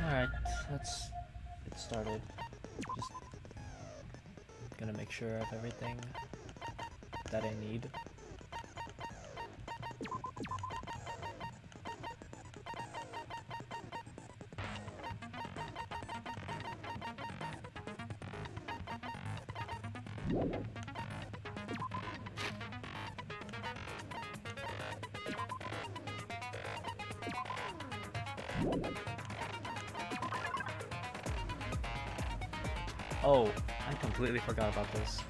Alright, let's get started. Just gonna make sure of everything that I need. Oh, I completely forgot about this.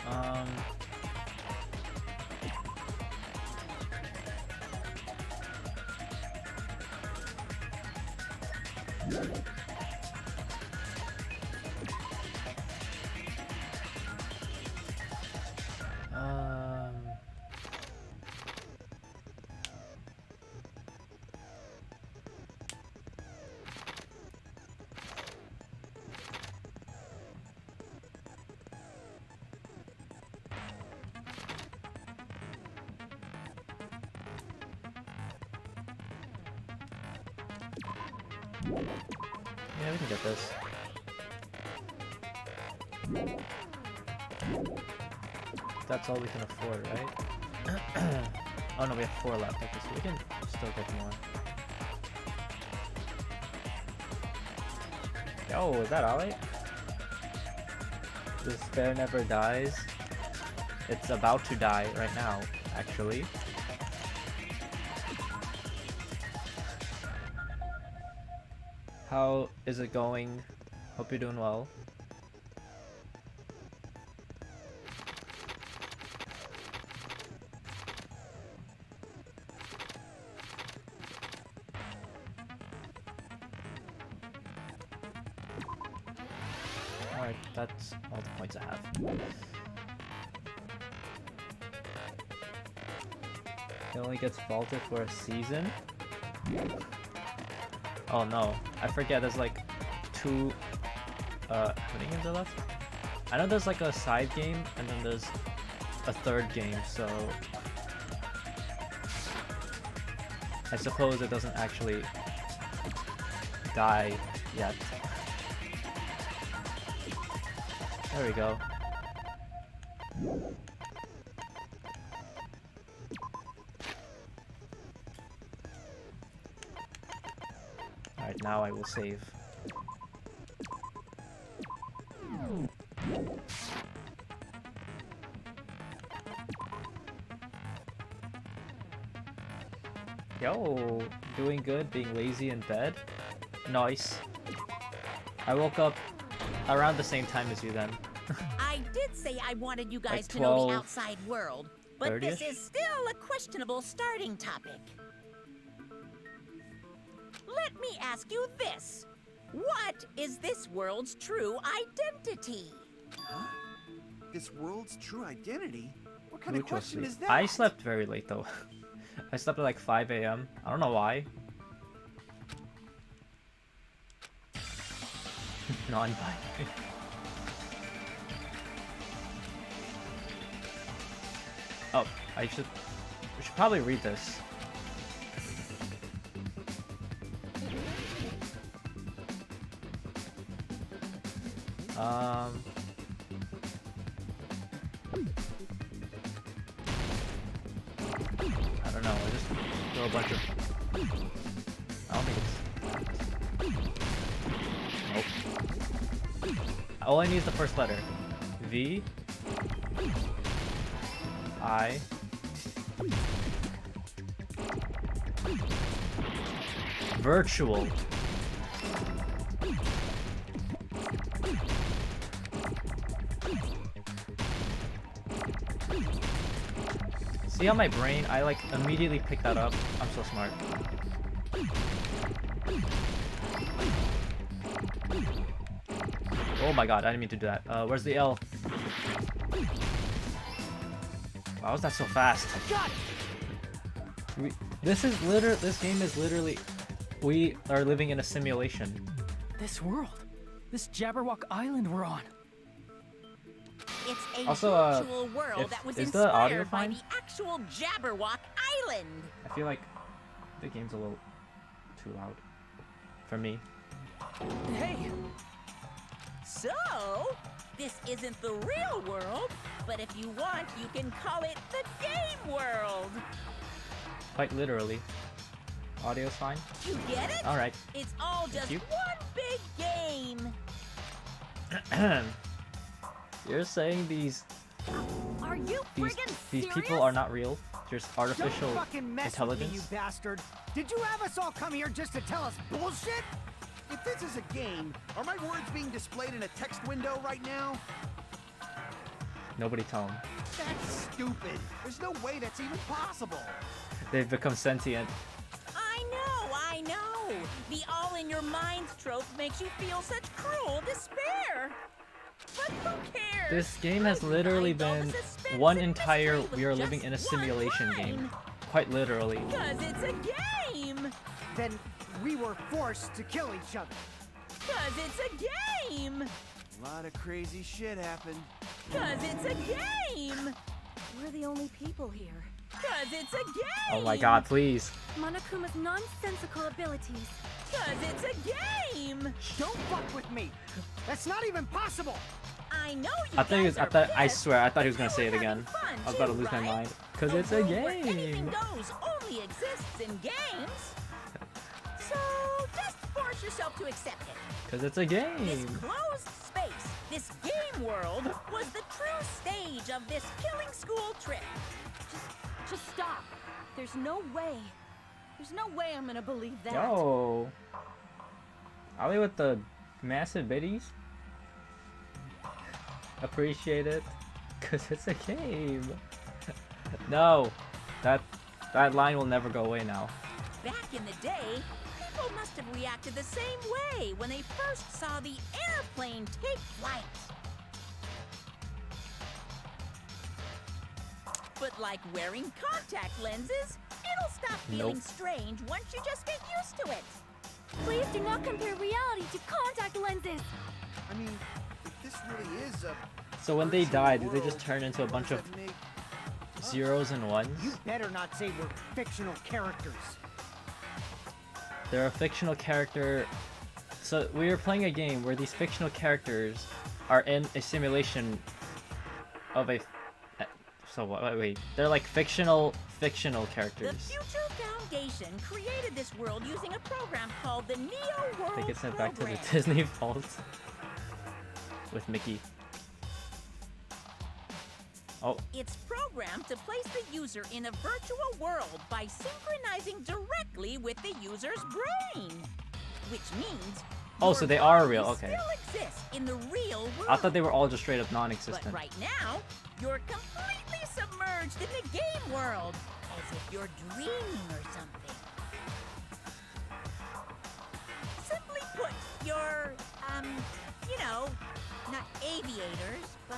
Yeah, we can get this. That's all we can afford, right? Oh no, we have 4 left. Okay, so we can still get more. Yo, is that alright? This bear never dies. It's about to die right now, actually. How is it going? Hope you're doing well. Alright, that's all the points I have. It only gets vaulted for a season? Oh no, I forget there's like 2, how many games are left? I know there's like a side game and then there's a 3rd game, so I suppose it doesn't actually die yet. There we go. Alright, now I will save. Yo, doing good, being lazy in bed. Nice. I woke up around the same time as you then. I did say I wanted you guys Like to know 12, the outside world, but 30-ish? this is still a questionable starting topic. Let me ask you this. What is this world's true identity? Huh? This world's true identity? What kind of Mutual question sleep. is that? I slept very late though. I slept at like 5 AM. I don't know why. Non-binary. Oh, we should probably read this. I don't know, I just throw a bunch of... I don't think it's... Nope. All I need is the first letter. V... I... Virtual. See on my brain, I like immediately pick that up. I'm so smart. Oh my god, I didn't mean to do that. Where's the L? Why was that so fast? This game is literally, we are living in a simulation. This world. This Jabberwock Island we're on. It's a Also, virtual world that was is the audio inspired by fine? the actual Jabberwock Island. I feel like the game's a little too loud for me. Hey, So, this isn't the real world, but if you want, you can call it the game world. Quite literally. Audio's fine? You get it? Alright. It's all just you. one big game. You're saying these Are you friggin' these serious? people are not real? Just artificial don't fucking mess with me, you intelligence? bastard. Did you have us all come here just to tell us bullshit? If this is a game, are my words being displayed in a text window right now? Nobody tell them. That's stupid. There's no way that's even possible. They've become sentient. I know. The all in your minds trope makes you feel such cruel despair. But who cares? This game has literally been one entire we are living in a simulation game. Quite literally. Because it's a game. Then we were forced to kill each other. Because it's a game. A lot of crazy shit happened. Because it's a game. We're the only people here. Because it's a game. Oh my god, please. Monokuma's nonsensical abilities. Because it's a game. Don't fuck with me. That's not even possible. I know you I think guys I are thought I pissed, swear I thought he was but gonna say it we're again. having fun I was about to too, lose my right? mind. Cause it's a world where anything game. goes only exists in games. So just force yourself to accept it. Cause it's a This game. closed space, this game world, was the true stage of this killing school trip. Just stop. There's no way. There's no way I'm gonna believe that. Yo. Are we with the massive biddies? Appreciate it. Cause it's a game. No. That line will never go away now. Back in the day, people must have reacted the same way when they first saw the airplane take flight. But like wearing contact lenses, it'll stop feeling Nope. strange once you just get used to it. Please do not compare reality to contact lenses. I mean, if this really is a So when they virtual die, do they world, just turn into a what bunch does of that make? zeros and ones? You better not say we're fictional characters. They're a fictional character. So we are playing a game where these fictional characters are in a simulation of a. So wait. They're like fictional The characters. Future Foundation created this world using a program called the Neo World They get sent back to the Program. Disney vault with Mickey. Oh, It's programmed to place the user in a virtual world by synchronizing directly with the user's brain. Which means Oh, your so they are body real, okay. still exists in the real world. I thought they were all just straight up But non-existent. right now, you're completely submerged in the game world, as if you're dreaming or something. Simply put, you're, you know, not aviators, but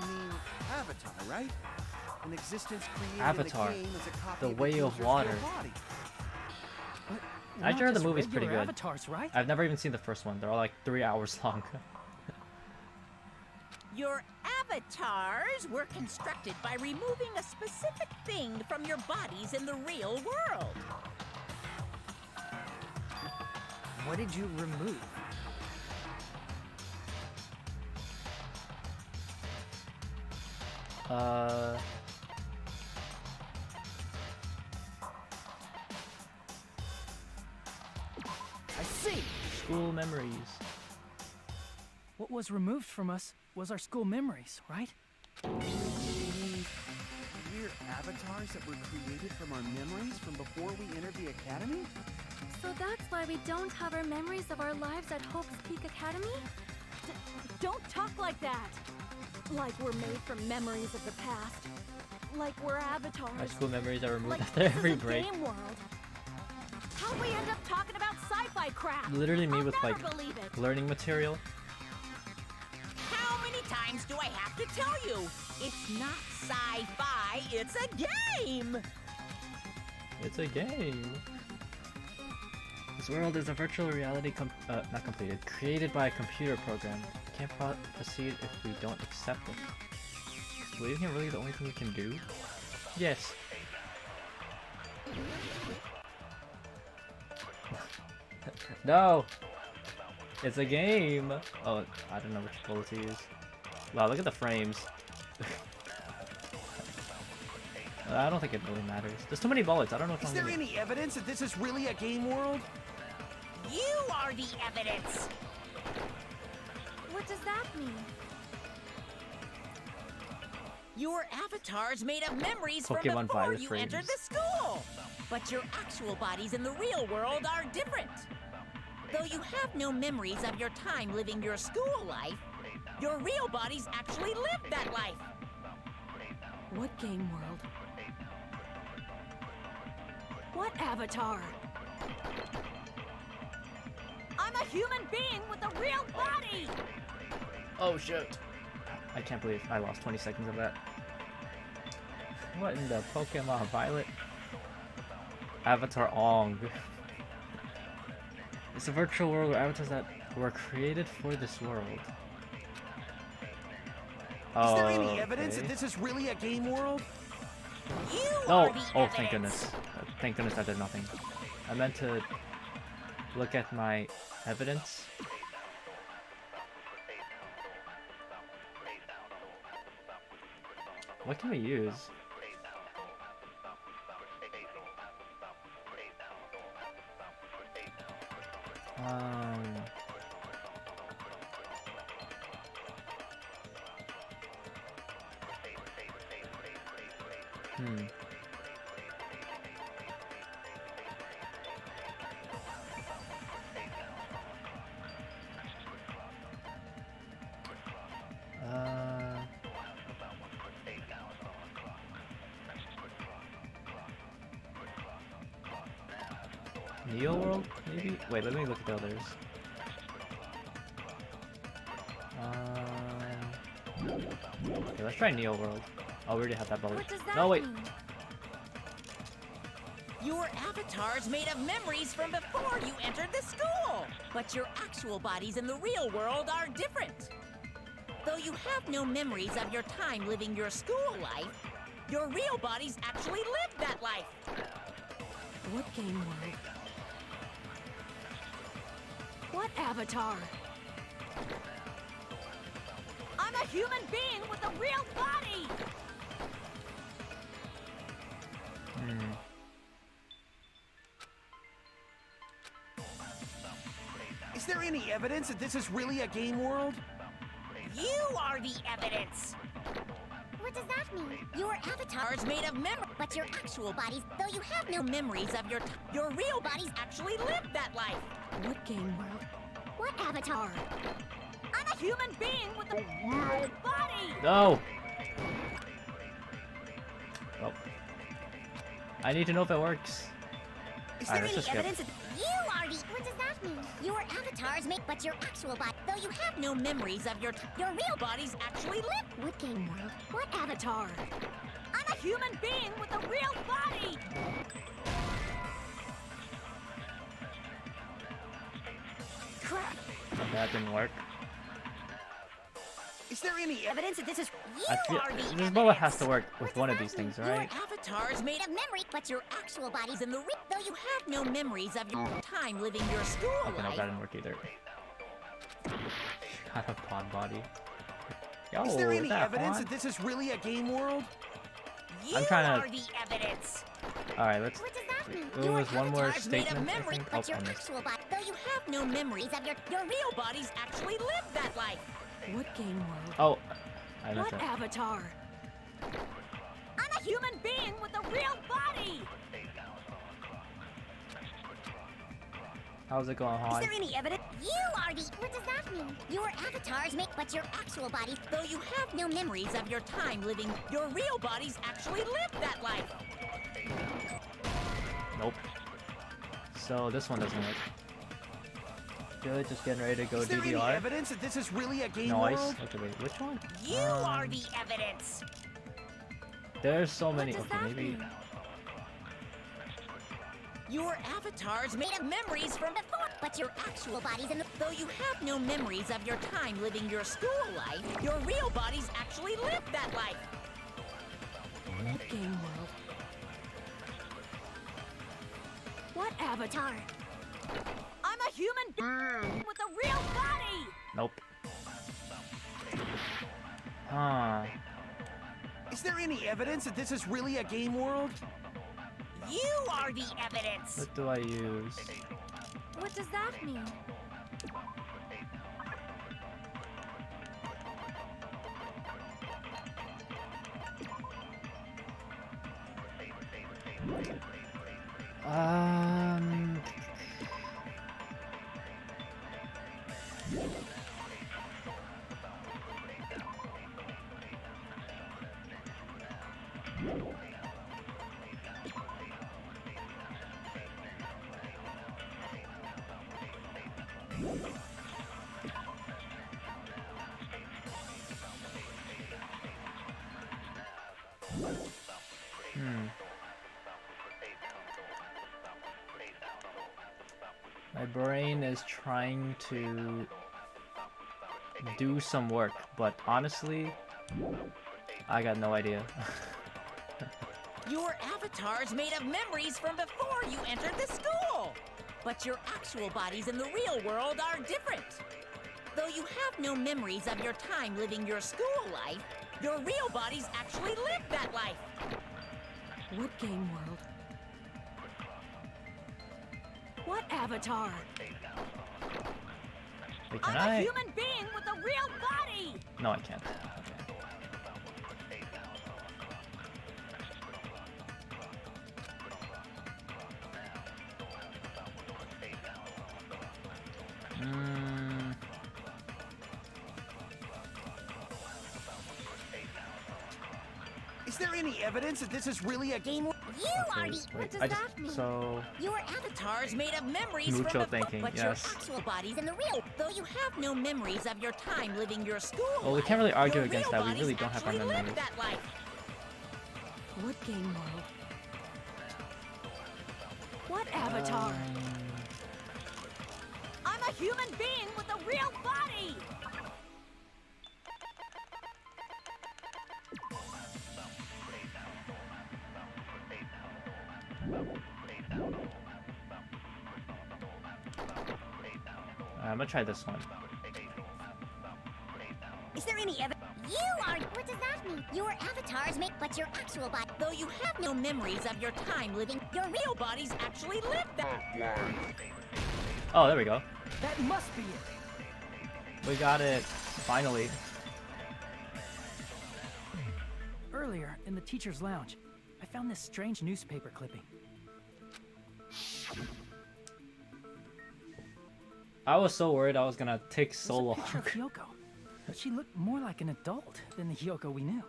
You mean Avatar, right? An existence created Avatar, in a game as a copy the of way the of user's water. real body. I Not heard the just movie's pretty regular good. Avatars, right? I've never even seen the first one. They're all like 3 hours long. your avatars were constructed by removing a specific thing from your bodies in the real world. What did you remove? I see. School memories. What was removed from us was our school memories, right? You mean we're avatars that were created from our memories from before we entered the academy? So that's why we don't have our memories of our lives at Hope's Peak Academy? Don't talk like that! Like we're made from memories of the past. Like we're avatars. My school memories are removed Like after this is every a break. game world. How'd we end up talking about sci-fi crap? Literally me I'll with never like believe it. learning material. How many times do I have to tell you? It's not sci-fi, it's a game! It's a game. This world is a virtual reality not completed, created by a computer program. Can't proceed if we don't accept it. Is leaving it really the only thing we can do? Yes. No! It's a game! Oh, I don't know which bullet to use. Wow, look at the frames. I don't think it really matters. There's too many bullets. I don't know if Is I'm there gonna... any evidence that this is really a game world? You are the evidence. What does that mean? Your avatar's made of memories from Pokemon before virus you frames. entered the school. But your actual bodies in the real world are different. Though you have no memories of your time living your school life, your real bodies actually lived that life. What game world? What avatar? I'm a human being with a real body! Oh shit! I can't believe I lost 20 seconds of that. What in the Pokemon Violet? Avatar Ong. It's a virtual world where avatars that were created for this world. Is there any evidence that this is really a game world? You No! are the Oh, evidence. thank goodness. Thank goodness that did nothing. I meant to look at my evidence. What can we use? Hmm. Neo World, maybe? Wait, let me look at the others. Okay, let's try Neo World. Oh, we already have that bullet. What does that No, wait. mean? Your avatar's made of memories from before you entered the school. But your actual bodies in the real world are different. Though you have no memories of your time living your school life, your real bodies actually lived that life. What game world? What avatar? I'm a human being with a real body! Hmm. Is there any evidence that this is really a game world? You are the evidence. What does that mean? Your avatar's made of memory, but your actual bodies, though you have no memories of your real bodies actually lived that life. What game world? What avatar? I'm a human being with a real body! No! Oh. I need to know if it works. Is Alright, there let's any just skip. evidence that you are the... What does that mean? Your avatar's make... But your actual body... Though you have no memories of your real bodies actually lived. What game world? What avatar? I'm a human being with a real body! Crap! That didn't work. Is there any evidence that this is... You I feel are the this evidence. bullet has to work with What one does of these that mean? things, right? Your avatar's made of memory, but your actual bodies in the though you have no memories of your time living your school Okay, no, life. that didn't work either. Got a pod body. Yo, Is there any that evidence pod? that this is really a game world? You I'm trying to- are the evidence. Alright, let's... What does that mean? There was one more avatar's made of statement, I memory, think. but Oh, your I missed. actual body, though you have no memories of your real bodies actually lived that life. What game world? Oh, I missed What it. avatar? I'm a human being with a real body! How's it going, Is Han? there any evidence? You are the... What does that mean? Your avatar's make... But your actual bodies... Though you have no memories of your time living, your real bodies actually lived that life. Nope. So this one doesn't work. Good, just getting ready to go Is there any DDR. evidence that this is really a game Nice. world? Okay, wait, which one? You are the evidence. There's so What many. does Okay, that maybe. mean? Your avatars made of memories from before, But your actual body's in the. though you have no memories of your time living your school life, your real bodies actually lived that life. What game world? What avatar? I'm a human being with a real body! Nope. Huh. Is there any evidence that this is really a game world? You are the evidence. What do I use? What does that mean? Um. My brain is trying to do some work, but honestly, I got no idea. Your avatars made of memories from before you entered the school. But your actual bodies in the real world are different. Though you have no memories of your time living your school life, your real bodies actually lived that life. What game world? What avatar? Wait, can I'm a I? human being with a real body! No, I can't. Okay. Is there any evidence that this is really a game world? You are the. Wait, does I just that mean? so Your Avatars made of memories Mucho from before, thinking, but your yes. actual bodies in the real. Though you have no memories of your time living your school Well, we life, can't really argue your against real that. We bodies really don't have our actually lived memories. that life. What game world? What avatar? I'm a human being with a real body! I'm gonna try this one. Is there any evidence? You are. What does that mean? Your avatars make. But your actual body. Though you have no memories of your time living, your real bodies actually lived that. Oh, there we go. That must be it. We got it. Finally. Earlier, in the teacher's lounge, I found this strange newspaper clipping. I was so worried I was gonna take It so was long. a picture of Hyoko, but she looked more like an adult than the Hyoko we knew.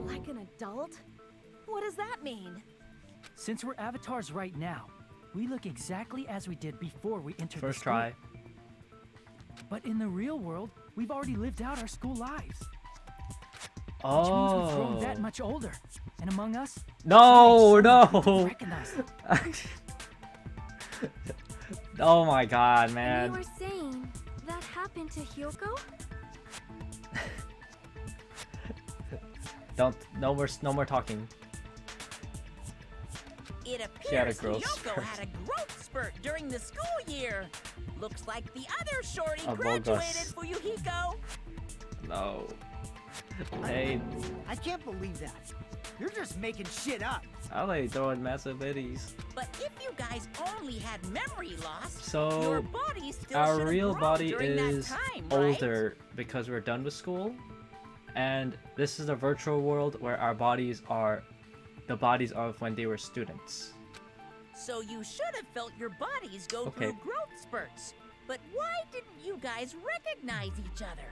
Like an adult? What does that mean? Since we're avatars right now, we look exactly as we did before we entered the First school. try. But in the real world, we've already lived out our school lives. Which means we've Oh. grown that much older. And among us, No, some people no. recognize it. Oh my god, And man. you were saying that happened to Hyoko? No more talking. It She had a appears growth Hyoko spurt. had a growth spurt during the school year. Looks like the other shorty A graduated bogus. Fuyuhiko. No. Hey, I can't believe that. You're just making shit up. I like throwing massive biddies. But if you guys only had memory loss, So, your body still our should have real grown body during is that time, right? older because we're done with school. And this is a virtual world where our bodies are the bodies of when they were students. So you should have felt your bodies go Okay. through growth spurts. But why didn't you guys recognize each other?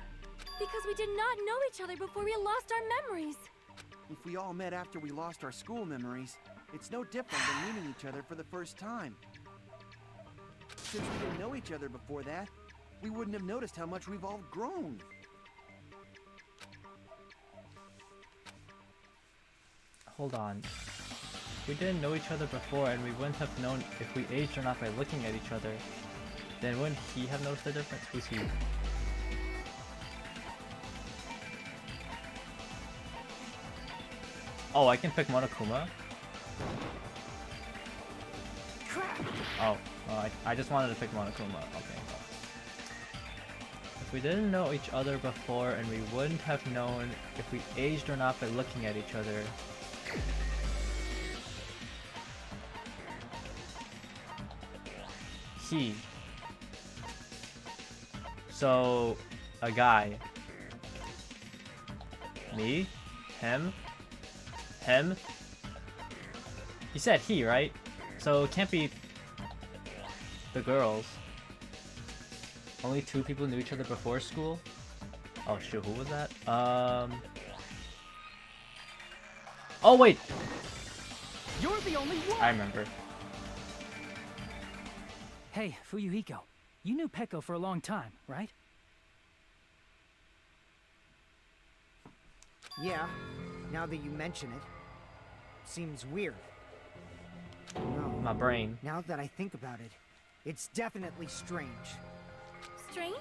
Because we did not know each other before we lost our memories. If we all met after we lost our school memories, it's no different than meeting each other for the first time. Since we didn't know each other before that, we wouldn't have noticed how much we've all grown. Hold on. we didn't know each other before and we wouldn't have known if we aged or not by looking at each other, then wouldn't he have noticed the difference? Who's he? Oh, I can pick Monokuma? Oh, well, I just wanted to pick Monokuma. Okay. Well. If we didn't know each other before and we wouldn't have known if we aged or not by looking at each other. He. So, a guy. Me? Him? Him? You said he, right? So it can't be the girls. Only 2 people knew each other before school? Oh shoot, who was that? Oh wait! You're the only one! I remember. Hey, Fuyuhiko. You knew Peko for a long time, right? Yeah, now that you mention it. Seems weird. No, My brain. now that I think about it, it's definitely strange. Strange?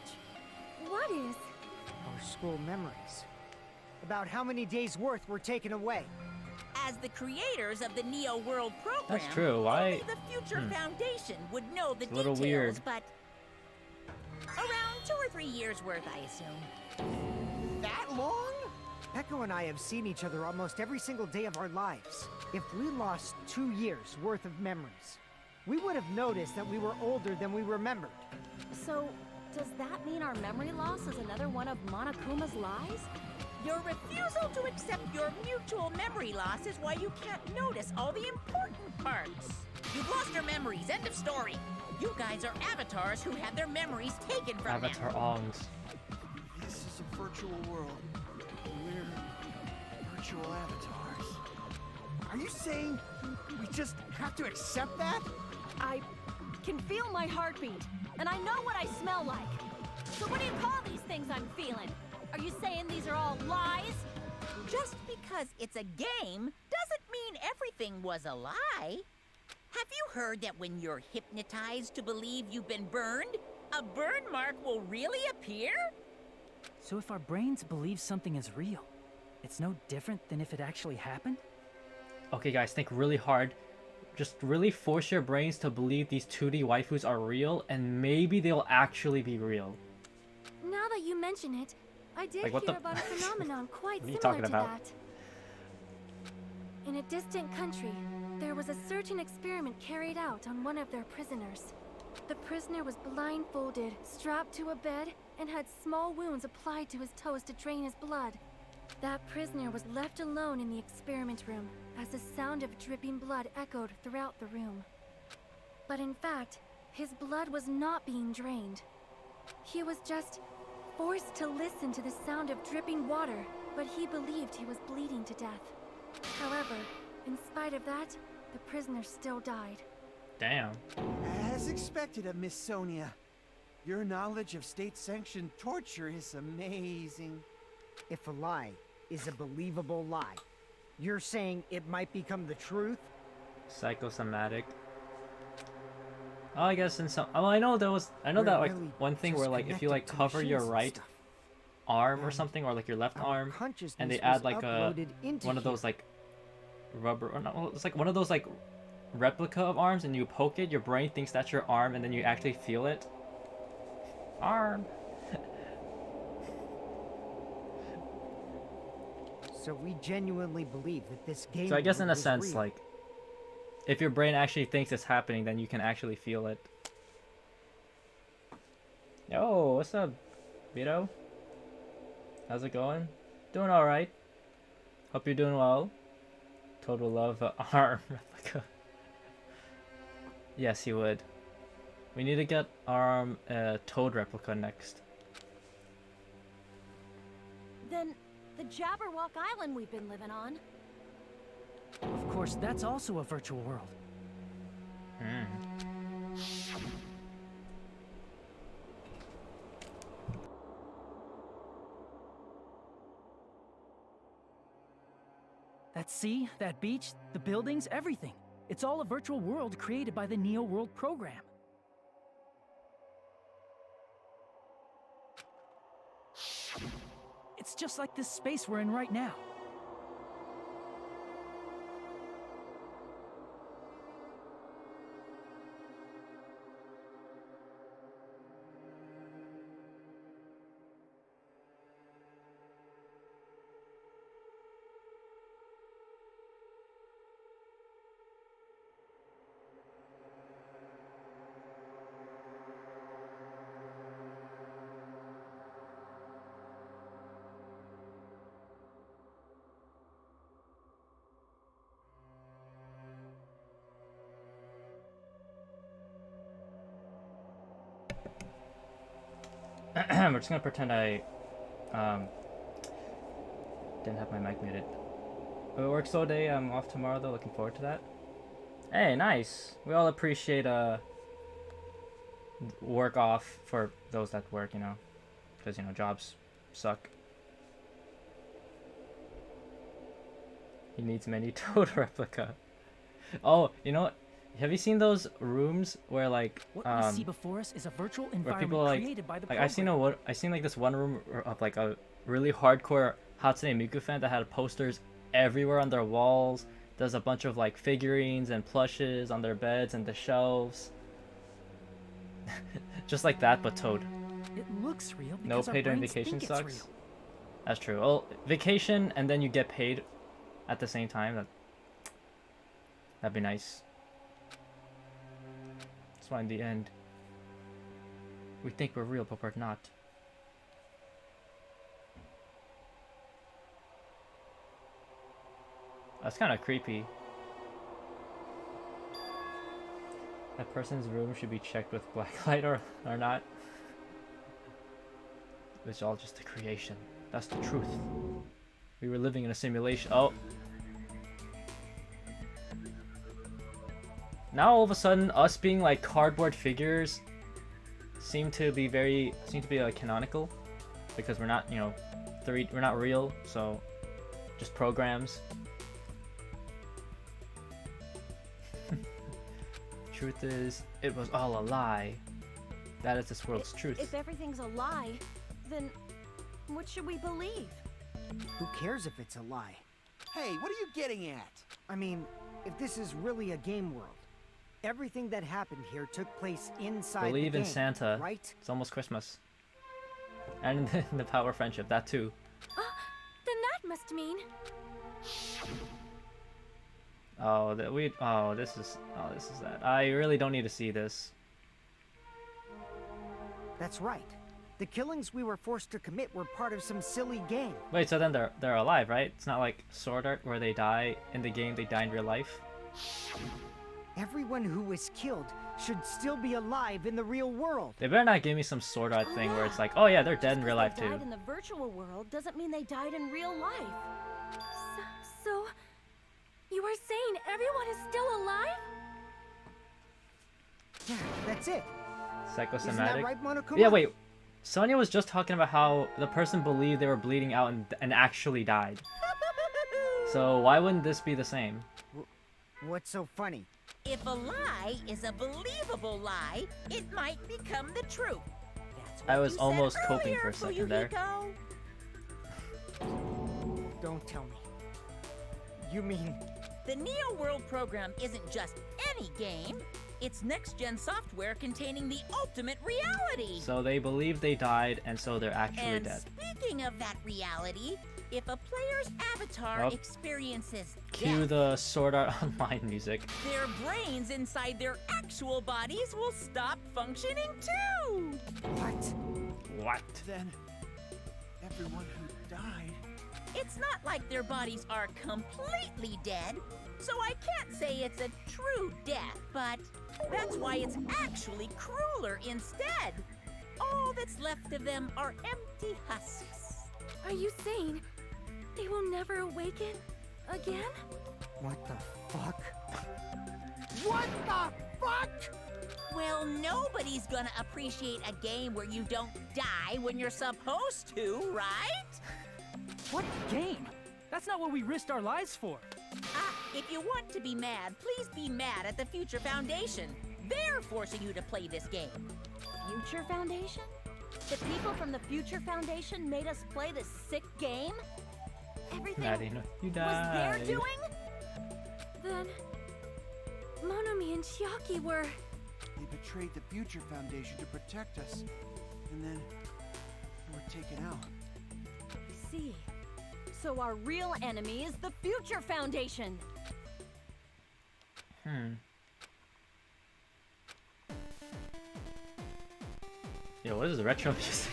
What is? Our school memories. About how many days' worth were taken away. As the creators of the Neo World program, That's true, why- only the Future Foundation would know the It's a little details, weird. but around 2 or 3 years worth, I assume. That long? Peko and I have seen each other almost every single day of our lives. If we lost 2 years worth of memories, we would have noticed that we were older than we remembered. So, does that mean our memory loss is another one of Monokuma's lies? Your refusal to accept your mutual memory loss is why you can't notice all the important parts. You've lost your memories, end of story. You guys are avatars who had their memories taken from Avatar them. Ongs. This is a virtual world. We're virtual avatars. Are you saying we just have to accept that? I can feel my heartbeat, and I know what I smell like. So what do you call these things I'm feeling? Are you saying these are all lies? Just because it's a game doesn't mean everything was a lie. Have you heard that when you're hypnotized to believe you've been burned, a burn mark will really appear? So if our brains believe something is real, it's no different than if it actually happened? Okay guys, think really hard. Just really force your brains to believe these 2D waifus are real and maybe they'll actually be real. Now that you mention it, I did Like, what hear the- about a phenomenon quite What are you similar talking to about? that. In a distant country, there was a certain experiment carried out on one of their prisoners. The prisoner was blindfolded, strapped to a bed, and had small wounds applied to his toes to drain his blood. That prisoner was left alone in the experiment room as the sound of dripping blood echoed throughout the room. But in fact, his blood was not being drained. He was just forced to listen to the sound of dripping water, but he believed he was bleeding to death. However, in spite of that, the prisoner still died. Damn. As expected of Miss Sonia. Your knowledge of state-sanctioned torture is amazing. If a lie is a believable lie, you're saying it might become the truth? Psychosomatic. Oh, I guess in some. Oh, I know that We're that like really one thing just where like if you connected like to cover your machines and right stuff. arm or And something, or like your left Our arm, consciousness and they was add like a uploaded into one of here. those like rubber or not. Well, it's like one of those like replica of arms, and you poke it, your brain thinks that's your arm, and then you actually feel it. Arm. So we genuinely believe that this game So I guess in a world is sense, real. like, if your brain actually thinks it's happening, then you can actually feel it. Yo, what's up, Vito? How's it going? Doing alright. Hope you're doing well. Total love arm replica. Yes, he would. We need to get arm toad replica next. Then, the Jabberwock Island we've been living on. Of course, that's also a virtual world. That sea, that beach, the buildings, everything. It's all a virtual world created by the Neo World program. It's just like this space we're in right now. We're just gonna pretend I didn't have my mic muted. Work all day. I'm off tomorrow though. Looking forward to that. Hey, nice. We all appreciate work off for those that work, you know, because jobs suck. He needs many Toad replica. Oh, you know what? Have you seen those rooms where like What we see before us is a virtual where environment people like created by the I've seen like this one room of like a really hardcore Hatsune Miku fan that had posters everywhere on their walls. There's a bunch of like figurines and plushes on their beds and the shelves. Just like that, but Toad. It looks real No because our pay during brains vacation think it's sucks. real. That's true. Well, vacation and then you get paid at the same time. That'd be nice. That's why in the end, we think we're real, but we're not. That's kind of creepy. That person's room should be checked with blacklight or not. It's all just a creation. That's the truth. We were living in a simulation. Oh. Now all of a sudden, us being like cardboard figures seem to be like canonical, because we're not, we're not real, so just programs. Truth is, it was all a lie. That is this world's truth. If everything's a lie, then what should we believe? Who cares if it's a lie? Hey, what are you getting at? I mean, if this is really a game world, everything that happened here took place inside Believe the in game, Santa. right? It's almost Christmas. And the power of friendship, that too. Then that must mean... this is that. I really don't need to see this. That's right. The killings we were forced to commit were part of some silly game. Wait, so then they're alive, right? It's not like Sword Art where they die in the game, they die in real life. Everyone who was killed should still be alive in the real world. They better not give me some Sword Art thing where it's like, oh yeah, they're dead in real life They too. died in the virtual world doesn't mean they died in real life. So you are saying everyone is still alive? Yeah, that's it. Psychosomatic. Isn't that right, Monokuma? Yeah, wait. Sonia was just talking about how the person believed they were bleeding out and actually died. So why wouldn't this be the same? What's so funny? If a lie is a believable lie, it might become the truth. That's what I was you said almost coping earlier, for a second there. Fuyuhiko. Don't tell me. You mean... The Neo World program isn't just any game. It's next-gen software containing the ultimate reality. So they believe they died, and so they're actually And dead. speaking of that reality, if a player's avatar Oh. experiences Cue death, the Sword Art Online music. their brains inside their actual bodies will stop functioning too. What? What? Then, everyone who died... It's not like their bodies are completely dead, so I can't say it's a true death, but that's why it's actually crueler instead. All that's left of them are empty husks. Are you saying they will never awaken again? What the fuck? What the fuck? Well, nobody's gonna appreciate a game where you don't die when you're supposed to, right? What game? That's not what we risked our lives for. If you want to be mad, please be mad at the Future Foundation. They're forcing you to play this game. Future Foundation? The people from the Future Foundation made us play this sick game? Everything Maddie, no, you was their died. doing? Then Monomi and Chiaki were... They betrayed the Future Foundation to protect us. And then they were taken out. I see. So our real enemy is the Future Foundation. Yo, what is the retro music?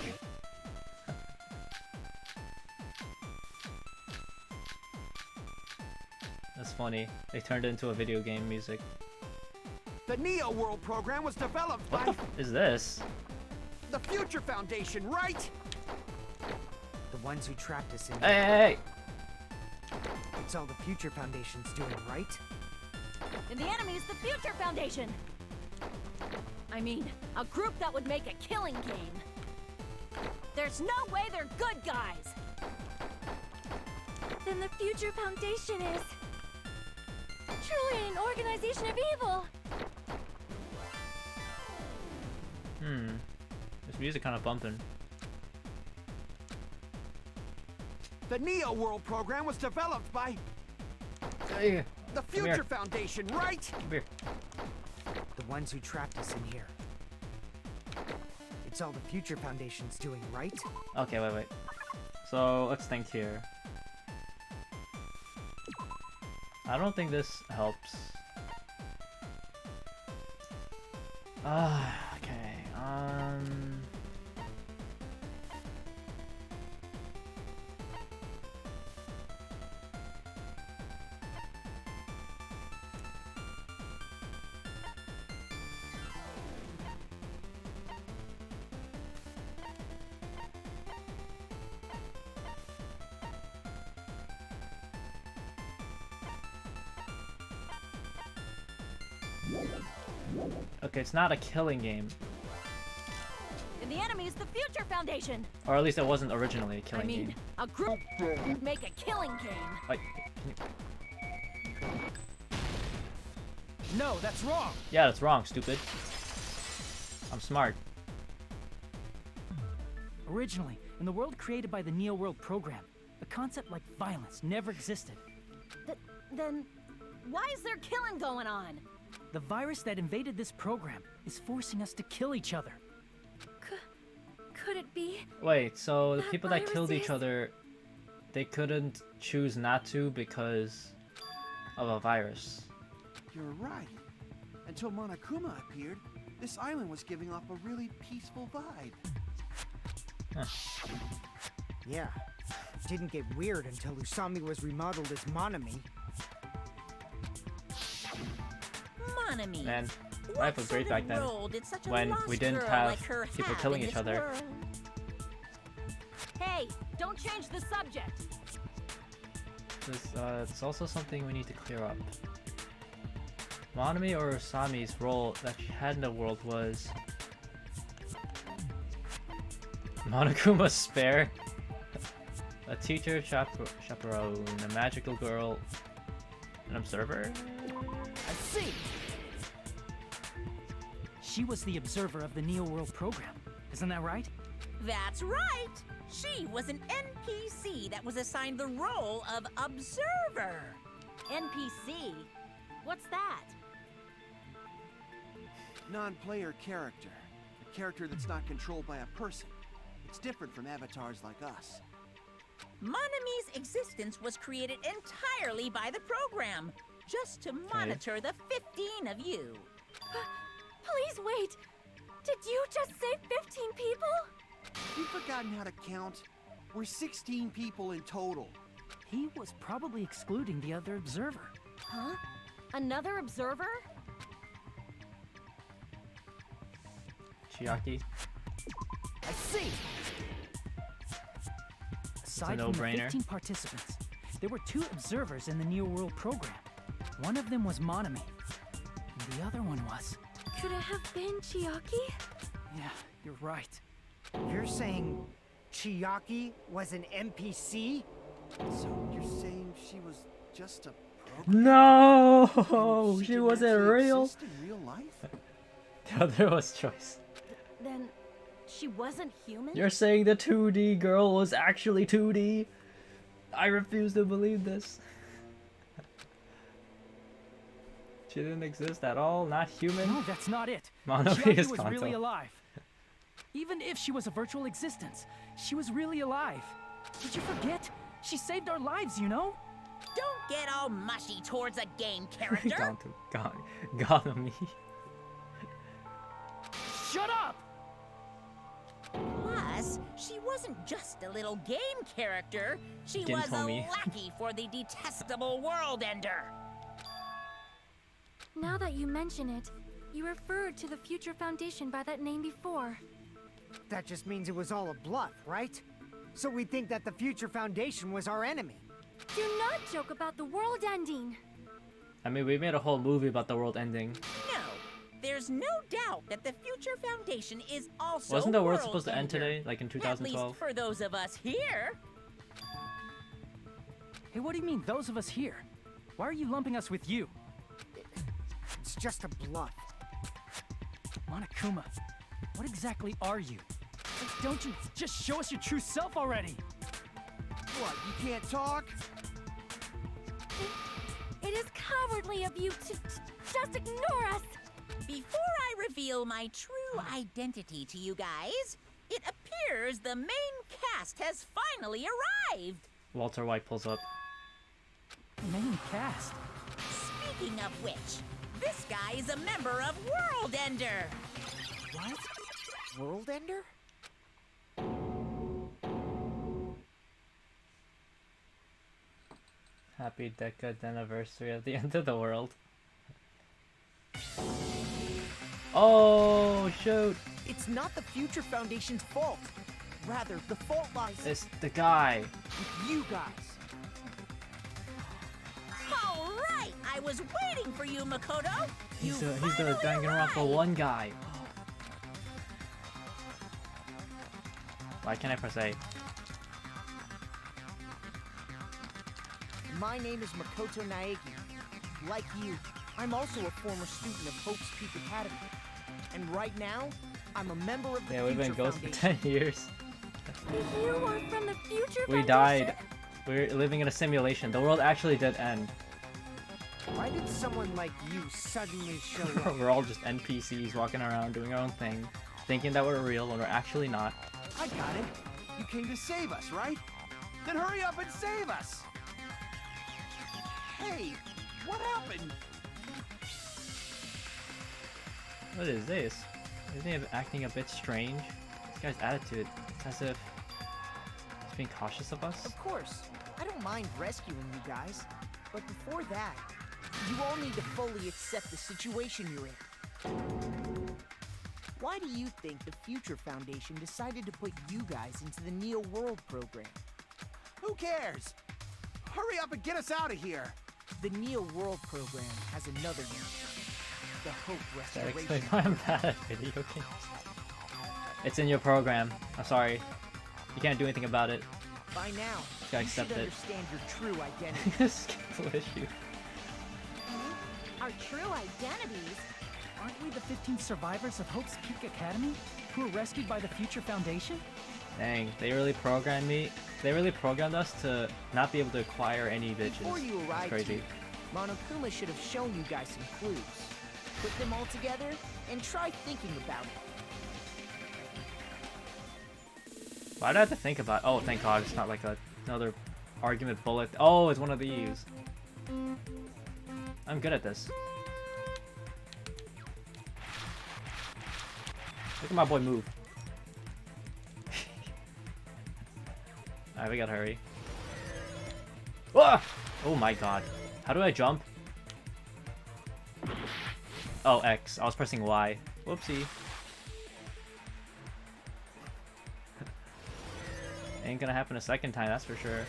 That's funny. They turned it into a video game music. The Neo World program was developed What by the f is this? the Future Foundation, right? The ones who trapped us in Hey, hey, hey! It's all the Future Foundation's doing, right? And the enemy is the Future Foundation. I mean, a group that would make a killing game. There's no way they're good guys. Then the Future Foundation is truly an organization of evil. This music kind of bumping. The Neo World program was developed by Hey, the Come here. Future Foundation, right? come here. The ones who trapped us in here. It's all the Future Foundation's doing, right? Okay, wait. So let's think here. I don't think this helps. Okay. Okay, it's not a killing game. And the enemy is the Future Foundation. Or at least it wasn't originally a killing I mean, game. a group that would make a killing game. Like, No, that's wrong. yeah, that's wrong, stupid. I'm smart. Originally, in the world created by the Neo World program, a concept like violence never existed. Then why is there killing going on? The virus that invaded this program is forcing us to kill each other. Could it be? Wait, so the That people that killed each virus is- other, they couldn't choose not to because of a virus. You're right. Until Monokuma appeared, this island was giving off a really peaceful vibe. Yeah. It didn't get weird until Usami was remodeled as Monomi. Monomi. Man, What life was great sort back of then. role did such a when lost we didn't girl have like her people have killing in each this other. world? Hey, don't change the subject. It's also something we need to clear up. Monomi or Usami's role that she had in the world was Monokuma's spare, a teacher, chaperone, a magical girl, an observer? I see. She was the observer of the Neo World program. Isn't that right? That's right. She was an NPC that was assigned the role of observer. NPC? What's that? Non-player character. A character that's not controlled by a person. It's different from avatars like us. Monomi's existence was created entirely by the program, just to monitor the 15 of you. Please wait. Did you just say 15 people? You've forgotten how to count? We're 16 people in total. He was probably excluding the other observer. Huh? Another observer? Chiaki? I see. Aside from the no-brainer. 15 participants, there were 2 observers in the Neo World program. One of them was Monomi, and the other one was... Could it have been Chiaki? Yeah, you're right. You're saying Chiaki was an NPC? So you're saying she was just a No, she didn't wasn't actually real. exist in real life? The other was choice. Then she wasn't human? You're saying the 2D girl was actually 2D? I refuse to believe this. She didn't exist at all, not human. No, that's not it. Monoki Chiaki is was Kanto. really alive. Even if she was a virtual existence, she was really alive. Did you forget? She saved our lives, you know? Don't get all mushy towards a game character. Ganami. Shut up! Plus, she wasn't just a little game character. She was a Gintomi. lackey for the detestable World Ender. Now that you mention it, you referred to the Future Foundation by that name before. That just means it was all a bluff, right? So we think that the Future Foundation was our enemy. Do not joke about the world ending. I mean, we made a whole movie about the world ending. No, there's no doubt that the Future Foundation is also Wasn't the world World supposed to end Ender. today, like in At 2012? least for those of us here. Hey, what do you mean, those of us here? Why are you lumping us with you? It's just a bluff. Monokuma, what exactly are you? Don't you just show us your true self already? What, you can't talk? It is cowardly of you to just ignore us. Before I reveal my true identity to you guys, it appears the main cast has finally arrived. Walter White pulls up. Main cast. Speaking of which, this guy is a member of World Ender. What? World Ender? Happy decade anniversary of the end of the world. Oh, shoot. It's not the Future Foundation's fault. Rather, the fault lies It's the guy. with you guys. All right, I was waiting for you, Makoto. He's You the finally Danganronpa arrived. 1 guy. Why can't I press A? My name is Makoto Naegi. Like you, I'm also a former student of Hope's Peak Academy. And right now, I'm a member of the Yeah, we've been Future ghosts for Foundation. 10 years. You are from the Future We Foundation? died. We're living in a simulation. The world actually did end. Why did someone like you suddenly show up? We're all just NPCs walking around doing our own thing, thinking that we're real when we're actually not. I got it. You came to save us, right? Then hurry up and save us! Hey, what happened? What is this? Isn't he acting a bit strange? This guy's attitude. It's as if he's being cautious of us. Of course, I don't mind rescuing you guys. But before that, you all need to fully accept the situation you're in. Why do you think the Future Foundation decided to put you guys into the Neo World program? Who cares? Hurry up and get us out of here! The Neo World program has another name. The Hope That Restoration. explains why I'm bad at video games. It's in your program. I'm sorry. You can't do anything about it. By now, Gotta you should accept it. understand your true identity. Skill issue. Our true identities? Aren't we the 15 survivors of Hope's Peak Academy who were rescued by the Future Foundation? Dang, they really programmed me. They really programmed us to not be able to acquire any bitches. Before you That's arrived crazy. here, Monokuma should have shown you guys some clues. Put them all together and try thinking about it. Why did I have to think about? Oh, thank God, it's not like another argument bullet. Oh, it's one of these. I'm good at this. Look at my boy move. Alright, we gotta hurry. Ah! Oh my God. How do I jump? Oh, X. I was pressing Y. Whoopsie. Ain't gonna happen a second time, that's for sure.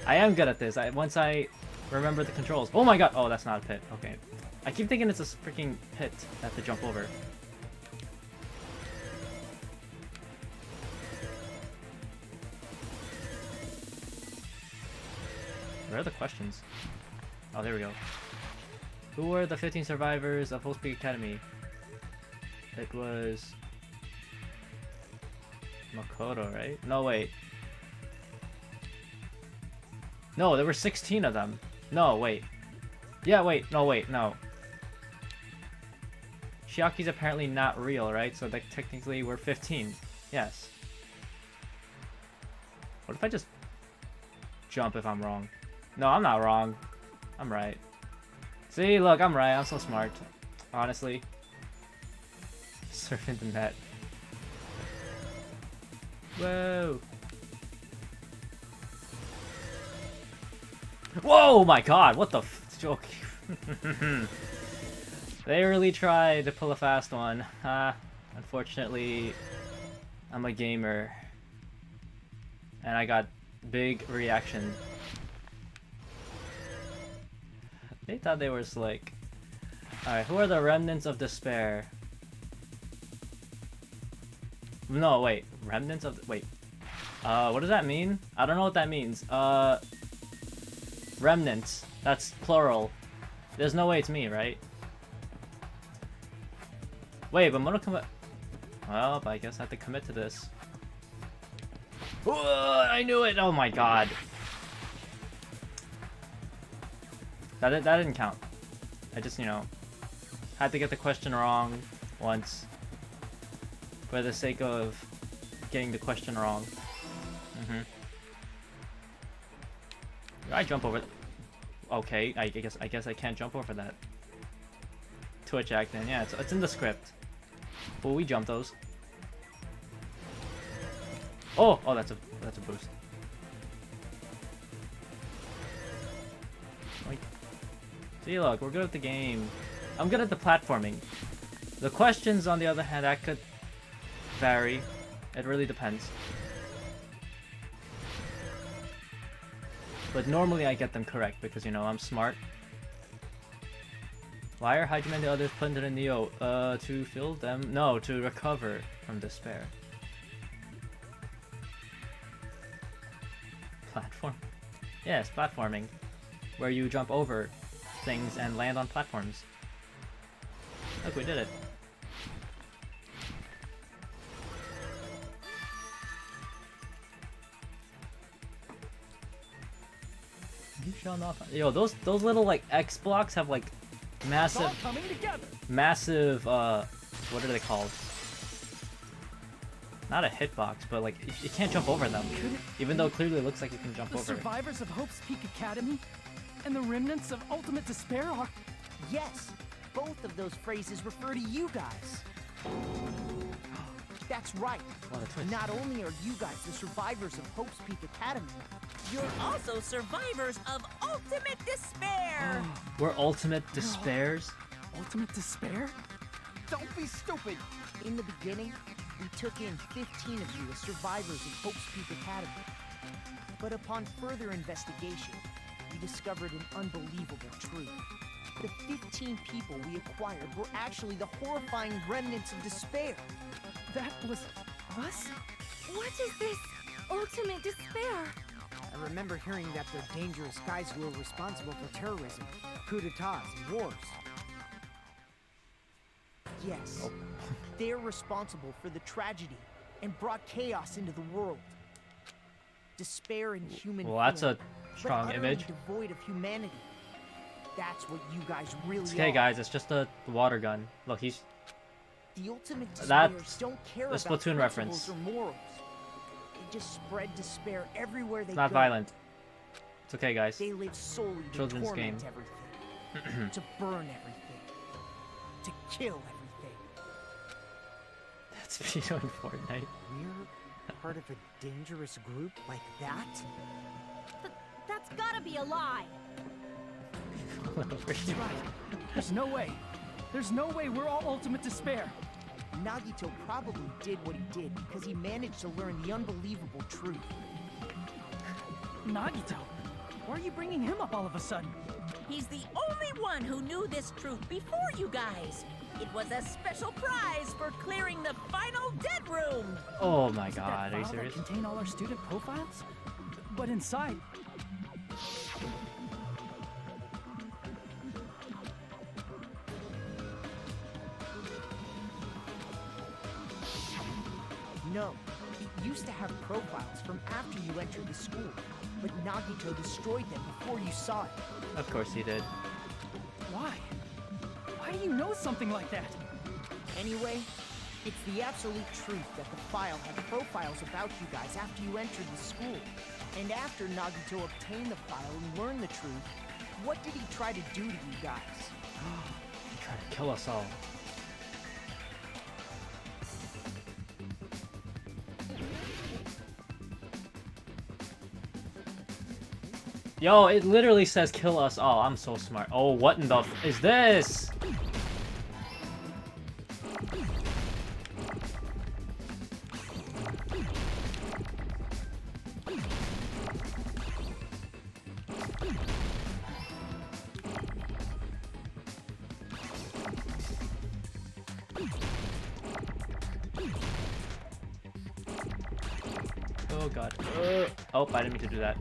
I am good at this. Once I remember the controls. Oh my God! Oh, that's not a pit. Okay. I keep thinking it's a freaking pit I have to jump over. Where are the questions? Oh, there we go. Who were the 15 survivors of Hope's Peak Academy? It was Makoto, right? No, wait. No, there were 16 of them. No, wait. Yeah, wait. No, wait. No. Chiaki's apparently not real, right? So like technically we're 15. Yes. What if I just jump if I'm wrong? No, I'm not wrong. I'm right. See, look, I'm right. I'm so smart. Honestly. Surfing the net. Whoa. Whoa, my god, what the joke? They really tried to pull a fast one. Unfortunately, I'm a gamer. And I got big reaction. They thought they were slick. Alright, who are the remnants of despair? No, wait. Remnants of... Wait. What does that mean? I don't know what that means. Remnants. That's plural. There's no way it's me, right? Wait, but Mono commit... Well, I guess I have to commit to this. I knew it! Oh my god. That didn't count. I just, you know, had to get the question wrong once. For the sake of getting the question wrong. I jump over... Okay, I guess I can't jump over that. Twitch acting, yeah, it's in the script. Well, we jump those. Oh, that's a boost. Wait. See, look, we're good at the game. I'm good at the platforming. The questions, on the other hand, that could vary. It really depends. But normally I get them correct because, you know, I'm smart. Why are Hajime and the others put into the Neo? To fill them? No, to recover from despair. Platform? Yes, platforming. Where you jump over things and land on platforms. Look, we did it. You shall not. Yo, those little like X blocks have like massive, what are they called? Not a hitbox, but like you can't jump over them, even though clearly it looks like you can jump over. The survivors of Hope's Peak Academy and the remnants of Ultimate Despair are... Yes, both of those phrases refer to you guys. That's right. Not only are you guys the survivors of Hope's Peak Academy, you're also survivors of Ultimate Despair! We're Ultimate Despairs? Ultimate Despair? Don't be stupid! In the beginning, we took in 15 of you as survivors of Hope's Peak Academy. But upon further investigation, we discovered an unbelievable truth. The 15 people we acquired were actually the horrifying remnants of despair. That was us? What is this Ultimate Despair? I remember hearing that they're dangerous guys who are responsible for terrorism, coup d'etats, and wars. Yes, they're responsible for the tragedy and brought chaos into the world. Despair in human form, that's a strong but image. Devoid of humanity. That's what you guys really It's okay, are. guys. It's just a water gun. Look, he's. The ultimate That's despairs don't care the about Splatoon reference. principles or morals. They just spread despair everywhere they It's not go. violent. It's okay, guys. They live solely to Children's torment game. everything, to burn everything, to kill everything. That's Vito in Fortnite. We're part of a dangerous group like that? That's gotta be a lie. That's right. There's no way. There's no way we're all Ultimate Despair. Nagito probably did what he did because he managed to learn the unbelievable truth. Nagito? Why are you bringing him up all of a sudden? He's the only one who knew this truth before you guys. It was a special prize for clearing the final dead room. Oh my Is it god, that are you file serious? that contain all our student profiles? But inside... No, it used to have profiles from after you entered the school, but Nagito destroyed them before you saw it. Of course he did. Why? Why do you know something like that? Anyway, it's the absolute truth that the file had profiles about you guys after you entered the school. And after Nagito obtained the file and learned the truth, what did he try to do to you guys? He tried to kill us all. Yo, it literally says kill us all. I'm so smart. Oh, what in the f is this? Oh god. Oh, I didn't mean to do that.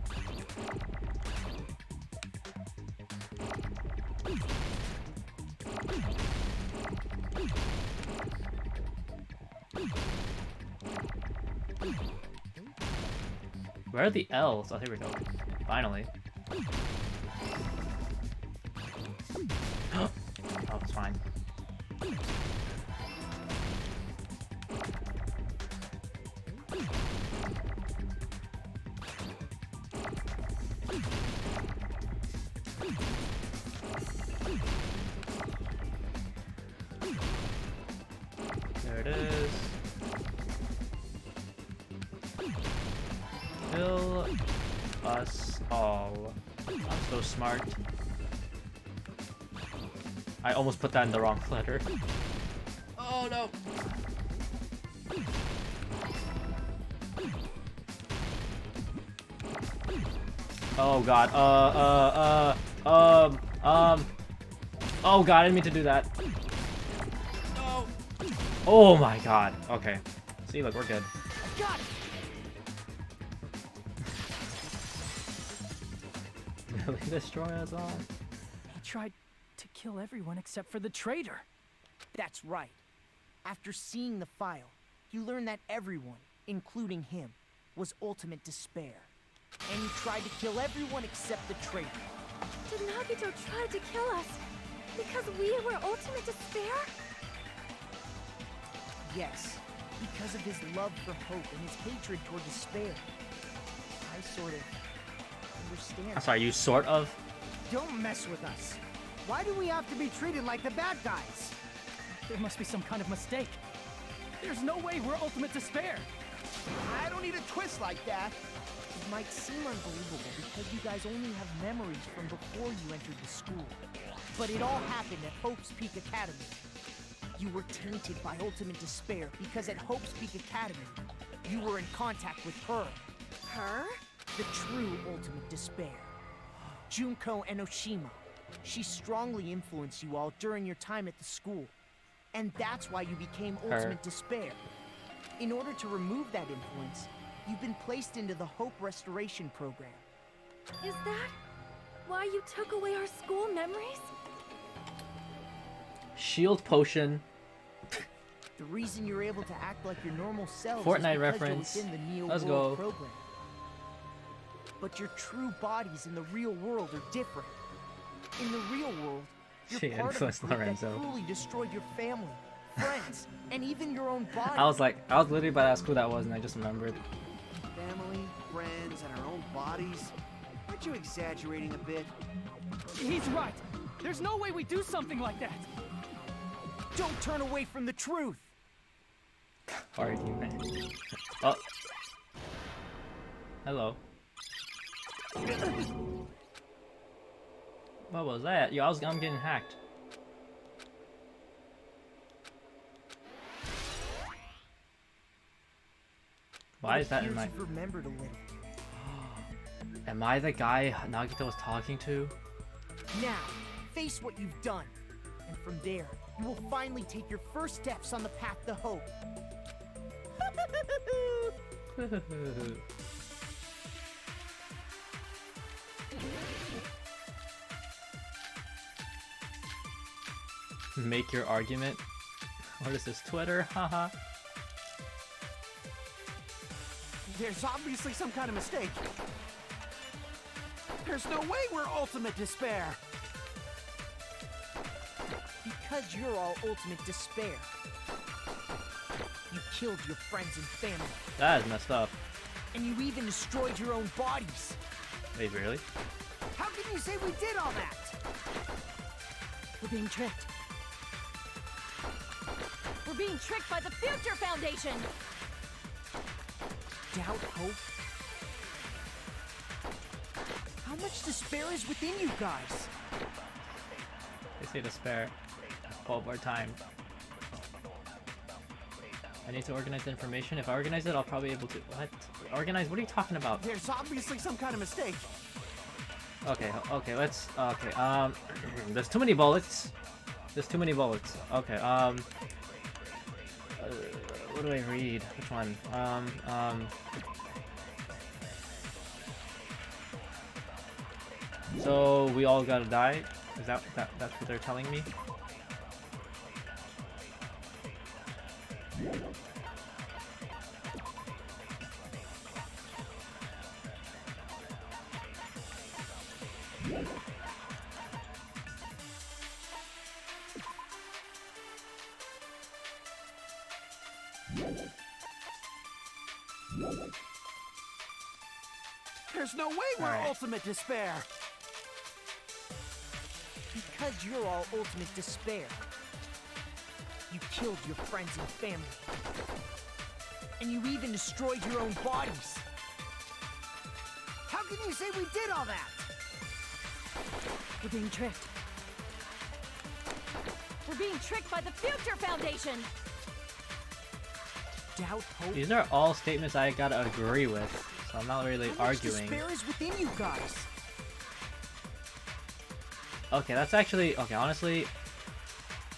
Where are the L's? Oh, here we go. Finally. Oh, it's fine. There it is. Kill us all. I'm so smart. I almost put that in the wrong letter. Oh no! Oh god, oh god, I didn't mean to do that. No! Oh my god, okay. See, look, we're good. I got it! Really destroy us all? He tried to kill everyone except for the traitor. That's right. After seeing the file, you learned that everyone, including him, was ultimate despair. And he tried to kill everyone except the traitor. Did Nagito try to kill us? Because we were ultimate despair? Yes, because of his love for hope and his hatred toward despair. I sort of understand. I'm sorry, you sort of? Don't mess with us. Why do we have to be treated like the bad guys? There must be some kind of mistake. There's no way we're ultimate despair. I don't need a twist like that. It might seem unbelievable because you guys only have memories from before you entered the school. But it all happened at Hope's Peak Academy. You were tainted by ultimate despair because at Hope's Peak Academy, you were in contact with her. Her? The true ultimate despair. Junko Enoshima. She strongly influenced you all during your time at the school. And that's why you became ultimate despair. In order to remove that influence, you've been placed into the Hope Restoration Program. Is that why you took away our school memories? Shield potion. The reason you're able to act like your normal selves Fortnite is because reference. you're within the Neo Let's World go. program. But your true bodies in the real world are different. In the real world, you're She part of a influenced group that Lorenzo. cruelly destroyed your family, friends, and even your own body. I was literally about to ask who that was, and I just remembered. Family, friends, and our own bodies. Aren't you exaggerating a bit? He's right. There's no way we do something like that. Don't turn away from the truth. Argument. Oh. Hello. What was that? Yo, I'm getting hacked. Why is that in my... You've remembered a little. Am I the guy Nagito was talking to? Now, face what you've done. And from there, you will finally take your first steps on the path to hope. Make your argument. What is this, Twitter? Haha. There's obviously some kind of mistake. There's no way we're ultimate despair. Because you're all ultimate despair. You killed your friends and family. That is messed up. And you even destroyed your own bodies. Wait, really? How can you say we did all that? We're being tricked. We're being tricked by the Future Foundation! Doubt, hope. How much despair is within you guys? They say despair 12 more times. I need to organize the information. If I organize it, I'll probably be able to... What? Organize? What are you talking about? There's obviously some kind of mistake. Okay, okay, let's... Okay, there's too many bullets. There's too many bullets. Okay, what do I read? Which one? So, we all gotta die? Is that's what they're telling me? There's no way we're Alright. ultimate despair. Because you're all ultimate despair. You killed your friends and family. And you even destroyed your own bodies. How can you say we did all that? We're being tricked. We're being tricked by the Future Foundation! Doubt, hope. These are all statements I gotta agree with, so I'm not really How much arguing. despair is within you guys? Okay, that's actually... Okay, honestly,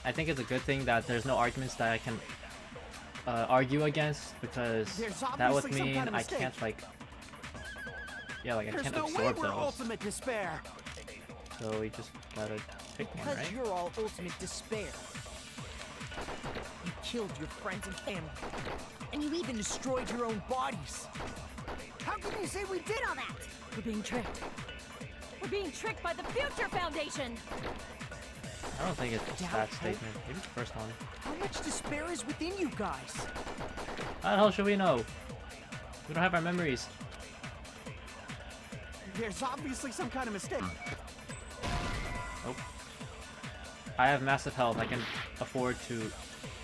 I think it's a good thing that there's no arguments that I can argue against, because There's that would obviously some mean kind of I mistake. can't, like... Yeah, like, I There's can't no way absorb we're those. ultimate despair. So we just gotta pick one, Because right? you're all ultimate despair. You killed your friends and family. And you even destroyed your own bodies. How can you say we did all that? We're being tricked. We're being tricked by the Future Foundation! I don't think it's Doubt, that hope. statement. Maybe the first one. How much despair is within you guys? How the hell should we know? We don't have our memories. There's obviously some kind of mistake. Nope. I have massive health. I can afford to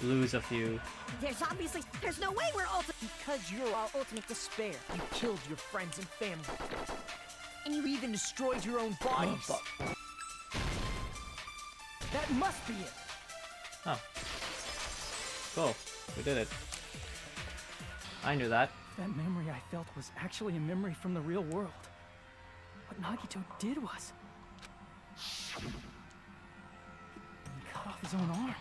lose a few. There's no way we're ultimate. Because you're all ultimate despair. You killed your friends and family. And you even destroyed your own bodies. That must be it. Oh. Cool. We did it. I knew that. That memory I felt was actually a memory from the real world. What Nagito did was... He cut off his own arm.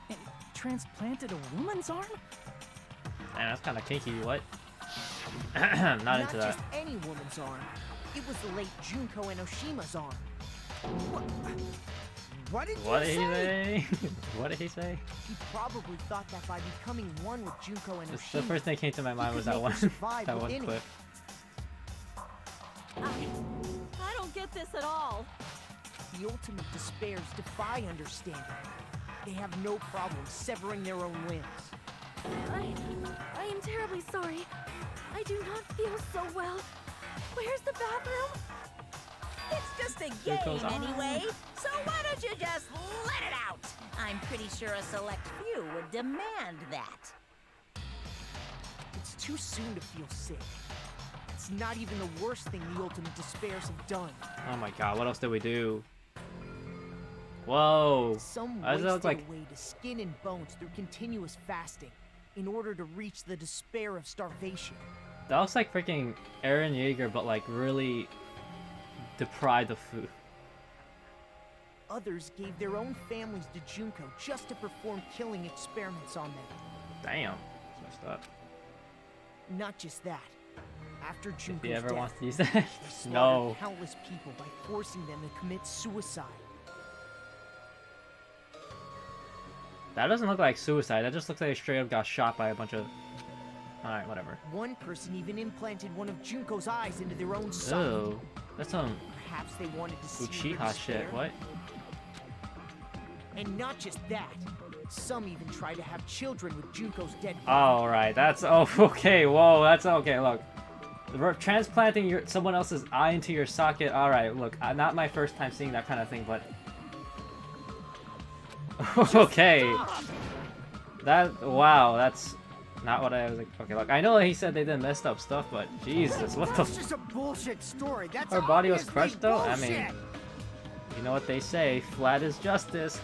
And transplanted a woman's arm? Man, that's kind of kinky. What? Not Not into that. just any woman's arm. It was the late Junko Enoshima's arm. What did What you did he say? say? What did he say? He probably thought that by becoming one with Junko The Enoshima, first thing that came to my mind could was that make one. her survive That one within it. clip. I don't get this at all. the ultimate despairs defy understanding. They have no problem severing their own limbs. I am terribly sorry. I do not feel so well. Where's the bathroom? It's just a Here goes game on. anyway, so why don't you just let it out? I'm pretty sure a select few would demand that. It's too soon to feel sick. It's not even the worst thing the ultimate despairs have done. Oh my god, what else did we do? Whoa. Some Why does waste it look their like... way to skin and bones through continuous fasting in order to reach the despair of starvation. That looks like freaking Eren Yeager, but like really deprived of food. Others gave their own families to Junko just to perform killing experiments on them. Damn. That's messed up. Not just that. After If Junko's he ever death, wants to use that. they slaughtered No. countless people by forcing them to commit suicide. That doesn't look like suicide. That just looks like he straight up got shot by a bunch of... Alright, whatever. One person even implanted one of Junko's eyes into their own socket. Oh, that's some Perhaps they wanted to see her Uchiha shit. despair. What? And not just that. Some even try to have children with Junko's dead body. Alright, that's okay. Whoa, that's okay. Look, transplanting someone else's eye into your socket. Alright, look, not my first time seeing that kind of thing, but okay. Wow, that's not what I was like. Okay, look, I know he said they did messed up stuff, but Jesus, what the? That's just a bullshit story. That's Her body was obviously crushed though. I bullshit. mean, you know what they say, flat is justice.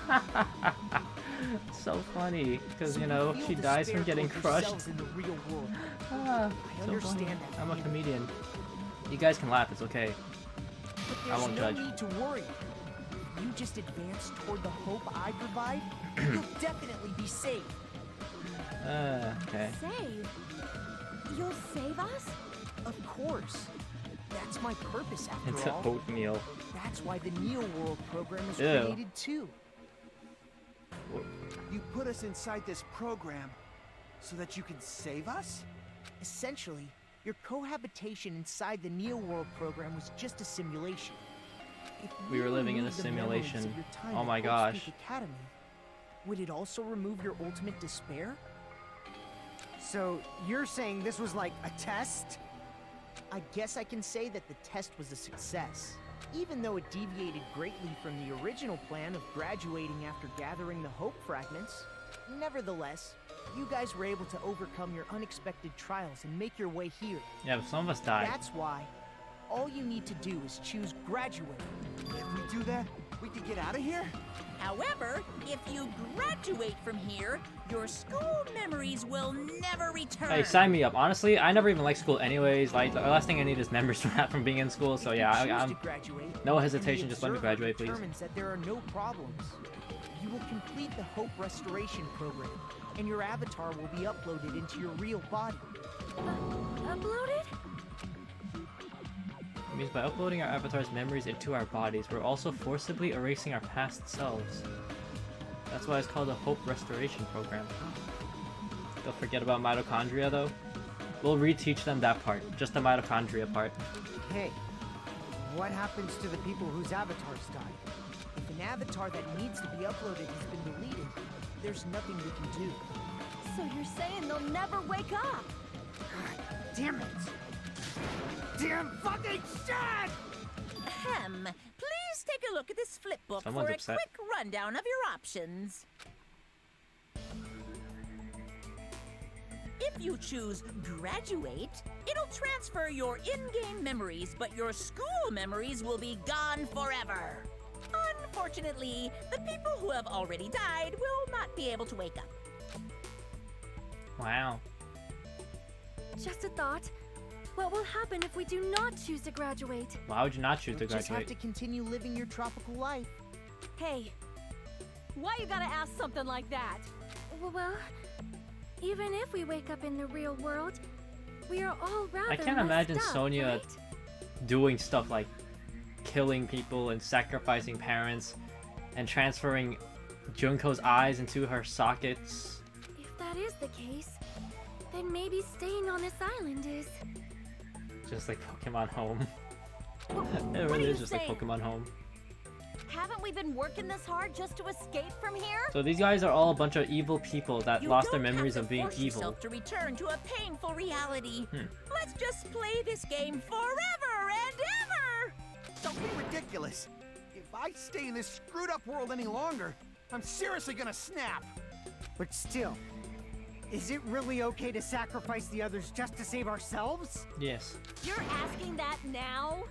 So funny, because you know Feel she dies from despair getting toward crushed. yourselves in the real world. Ah, I so understand funny. that I'm a feeling. comedian. You guys can laugh, it's okay. But I there's won't no judge. need to worry. If you just advance toward the hope I provide, you'll definitely be safe. Okay. Save? You'll save us? Of course. That's my purpose after It's all. oatmeal. That's why the Neo World program is Ew. created too. You put us inside this program so that you can save us? Essentially, your cohabitation inside the Neo World program was just a simulation. If We were you living in a remove the memories simulation. of your time Oh at my Hope's gosh. Peak Academy, would it also remove your ultimate despair? So you're saying this was like a test? I guess I can say that the test was a success. Even though it deviated greatly from the original plan of graduating after gathering the Hope Fragments, nevertheless, you guys were able to overcome your unexpected trials and make your way here. Yeah, but some of us died. That's why all you need to do is choose graduate. If we do that, we can get out of here? However, if you graduate from here, your school memories will never return. Hey, sign me up. Honestly, I never even liked school anyways. Like, the last thing I need is memories from being in school. So If yeah, you choose I'm to graduate, no and hesitation, the just let me observer graduate, please. determines that there are no problems. You will complete the Hope Restoration program, and your avatar will be uploaded into your real body. Uploaded? It means by uploading our avatar's memories into our bodies, we're also forcibly erasing our past selves. That's why it's called a Hope Restoration Program. Don't forget about mitochondria, though. We'll reteach them that part, just the mitochondria part. Hey, what happens to the people whose avatars died? If an avatar that needs to be uploaded has been deleted, there's nothing we can do. So you're saying they'll never wake up? Damn it! Damn fucking shit! Ahem. Please take a look at this flip book Someone's for a upset. quick rundown of your options. If you choose graduate, it'll transfer your in-game memories, but your school memories will be gone forever. Unfortunately, the people who have already died will not be able to wake up. Wow. Just a thought. What will happen if we do not choose to graduate? Why would you not choose to You'll just have graduate? to continue living your tropical life. Hey, why you gotta ask something like that? Well, even if we wake up in the real world, we are all rather I can't messed imagine up, Sonia right? doing stuff like killing people and sacrificing parents and transferring Junko's eyes into her sockets. If that is the case, then maybe staying on this island is... Just like Pokemon Home. It what are really you is just like saying? Pokemon Home. Haven't we been working this hard just to escape from here? So these guys are all a bunch of evil people that You lost their don't have memories to of being force evil. yourself to return to a painful reality. Hmm. Let's just play this game forever and ever! Don't be ridiculous. If I stay in this screwed up world any longer, I'm seriously gonna snap. But still, is it really okay to sacrifice the others just to save ourselves? Yes. You're asking that now?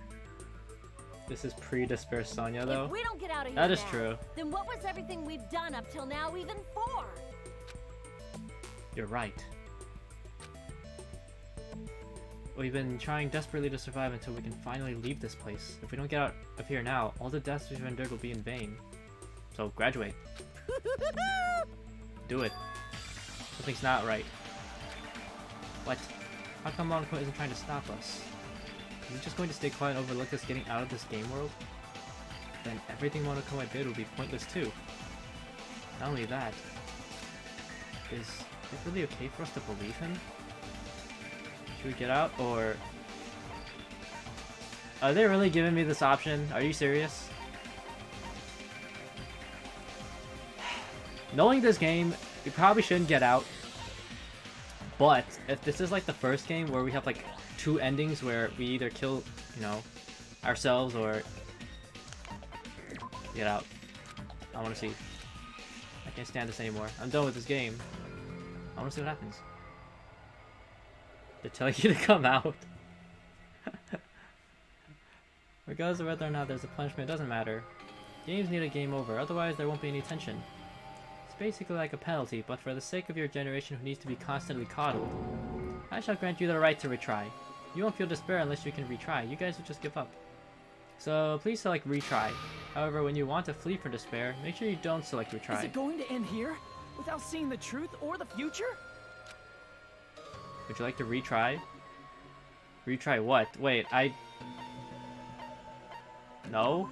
This is pre-Despair Sonia though. If we don't get out of here That is now, true. then what was everything we've done up till now even for? You're right. We've been trying desperately to survive until we can finally leave this place. If we don't get out of here now, all the deaths we've endured will be in vain. So graduate. Do it. Something's not right. What? How come Monaco isn't trying to stop us? Is he just going to stay quiet and overlook us getting out of this game world? Then everything Monaco did would be pointless too. Not only that, is it really okay for us to believe him? Should we get out, or... Are they really giving me this option? Are you serious? Knowing this game, we probably shouldn't get out. But if this is like the first game where we have like 2 endings where we either kill, you know, ourselves or get out. I want to see. I can't stand this anymore. I'm done with this game. I want to see what happens. They're telling you to come out. Regardless of whether or not there's a punishment, it doesn't matter. Games need a game over, otherwise there won't be any tension. It's basically like a penalty, but for the sake of your generation who needs to be constantly coddled, I shall grant you the right to retry. You won't feel despair unless you can retry. You guys will just give up. So please select retry. However, when you want to flee from despair, make sure you don't select retry. Is it going to end here? Without seeing the truth or the future? Would you like to retry? Retry what? Wait, No?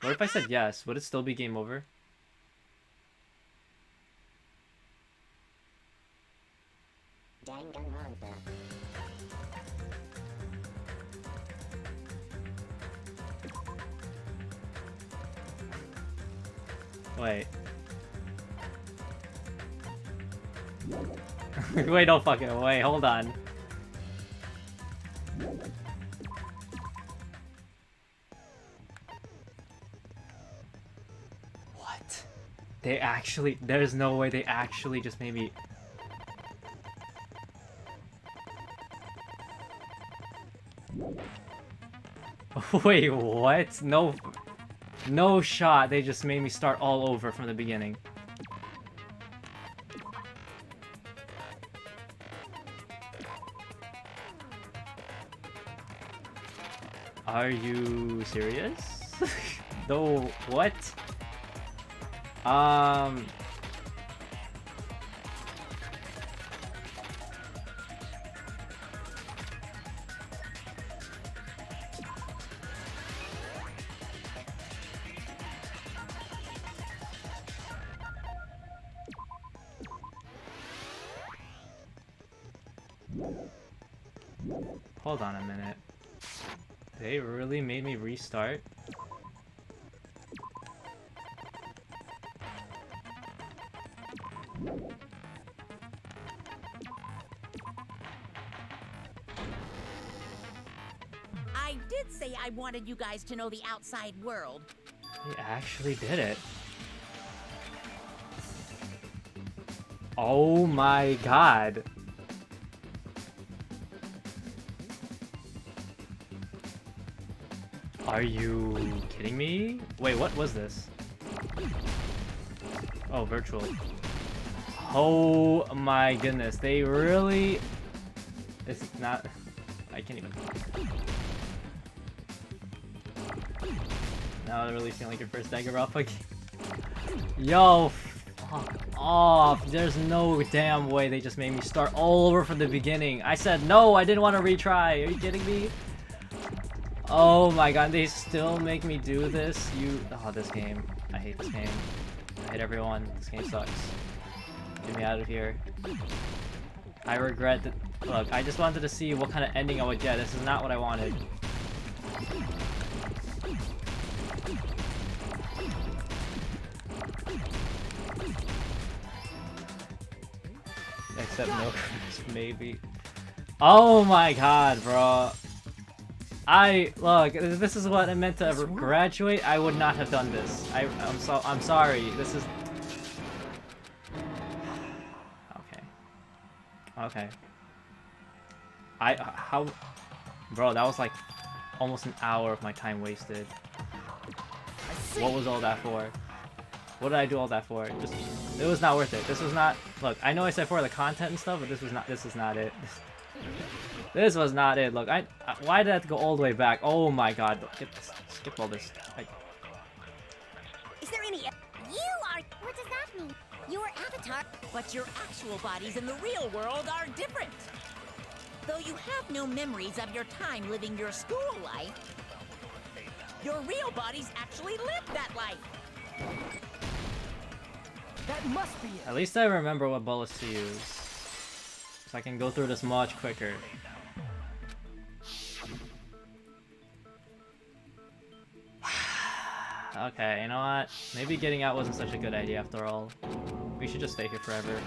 What if I said yes? Would it still be game over? Wait. Wait, don't fucking wait, hold on. What? They actually, there's no way they actually just made me... Wait, what? No shot, they just made me start all over from the beginning. Are you serious? No, what? Hold on a minute. They really made me restart? I did say I wanted you guys to know the outside world. They actually did it. Oh my god. Are you kidding me? Wait, what was this? Oh, virtual. Oh my goodness, they really... It's not... I can't even... Now they're releasing like your first Danganronpa game. Yo, fuck off. There's no damn way they just made me start all over from the beginning. I said no, I didn't want to retry. Are you kidding me? Oh my god, they still make me do this? Oh, this game. I hate this game. I hate everyone. This game sucks. Get me out of here. I regret that. Look, I just wanted to see what kind of ending I would get. This is not what I wanted. Except no Chris, maybe. Oh my god, bro. Look, if this is what I meant to graduate, I would not have done this. I'm sorry. This is... Okay. Bro, that was like almost an hour of my time wasted. What was all that for? What did I do all that for? It was not worth it. This was not... Look, I know I said for the content and stuff, but this is not it. This was not it. Look, why did I have to go all the way back? Oh my god. Skip all this. Is there any... You are... What does that mean? Your avatar... But your actual bodies in the real world are different. Though you have no memories of your time living your school life, your real bodies actually lived that life. That must be it. At least I remember what bullets to use. So I can go through this much quicker. Okay, you know what? Maybe getting out wasn't such a good idea after all. We should just stay here forever.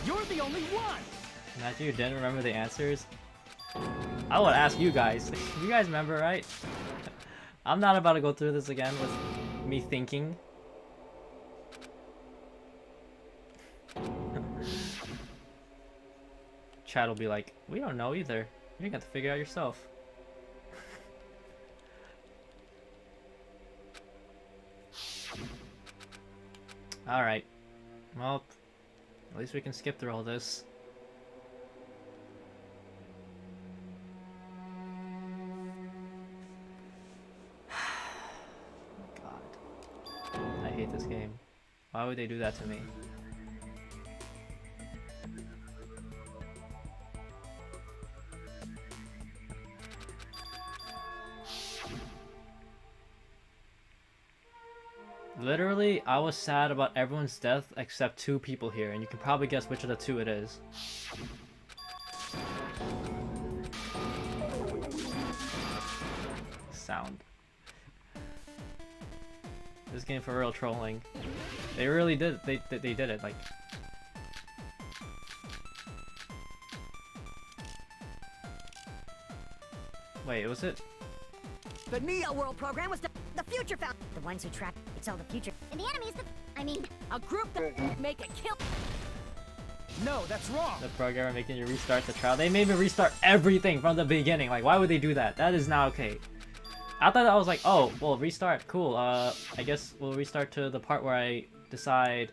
You're the only one. Imagine you didn't remember the answers. I would ask you guys. You guys remember, right? I'm not about to go through this again with me thinking. Chad will be like, we don't know either. You got to figure it out yourself. Alright. Well, at least we can skip through all this. God. I hate this game. Why would they do that to me? Literally, I was sad about everyone's death except 2 people here, and you can probably guess which of the 2 it is. Sound. This game for real trolling. They really did. They did it. Like. Wait, was it? The Neo World program was the future found. The ones who try to tell the future. And the enemies, I mean, A group that make a kill. No, that's wrong. The programmer making you restart the trial. They made me restart everything from the beginning. Like, why would they do that? That is not okay. I thought I was like, oh, well, restart. Cool. I guess we'll restart to the part where I decide,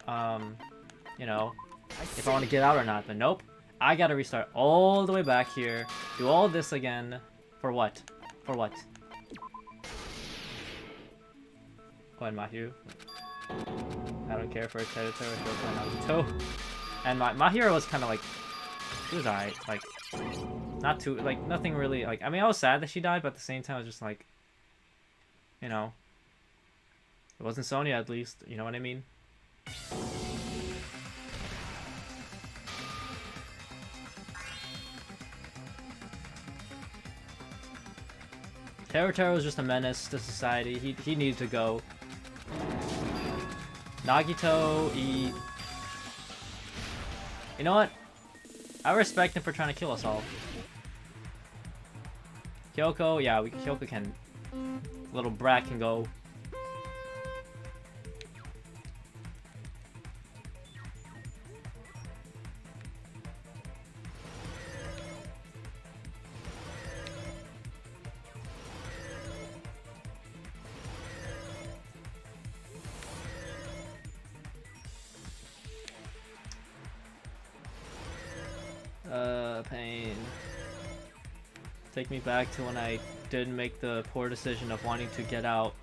you know, if I want to get out or not. But nope. I gotta restart all the way back here. Do all this again. For what? For what? Oh, and Mahiro. I don't care for a Teruto or Naruto. And my hero was kind of like, she was alright. Like, not too, like, nothing really, like, I mean, I was sad that she died, but at the same time, I was just like, you know, it wasn't Sonya at least, you know what I mean? Teruto was just a menace to society. He needed to go. Nagito, he... You know what? I respect him for trying to kill us all. Kyoko, yeah, Kyoko can... Little brat can go. Pain. Take me back to when I didn't make the poor decision of wanting to get out.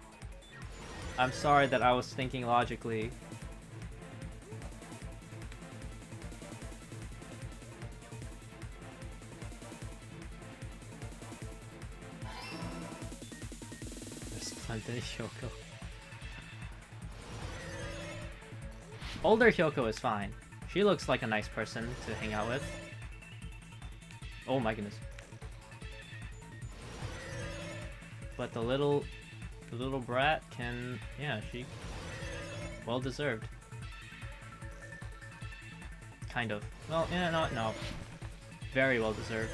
I'm sorry that I was thinking logically. Resplendent Hyoko. Older Hyoko is fine. She looks like a nice person to hang out with. Oh my goodness. But the little brat can, yeah, she, well deserved. Kind of. Well, yeah, no. Very well deserved.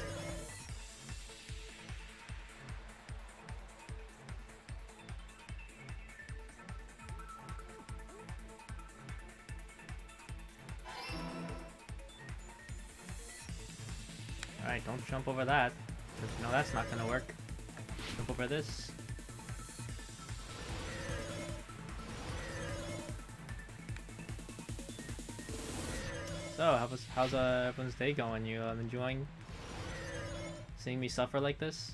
Alright, don't jump over that. No, that's not gonna work. Jump over this. So, how's everyone's day going? You enjoying seeing me suffer like this?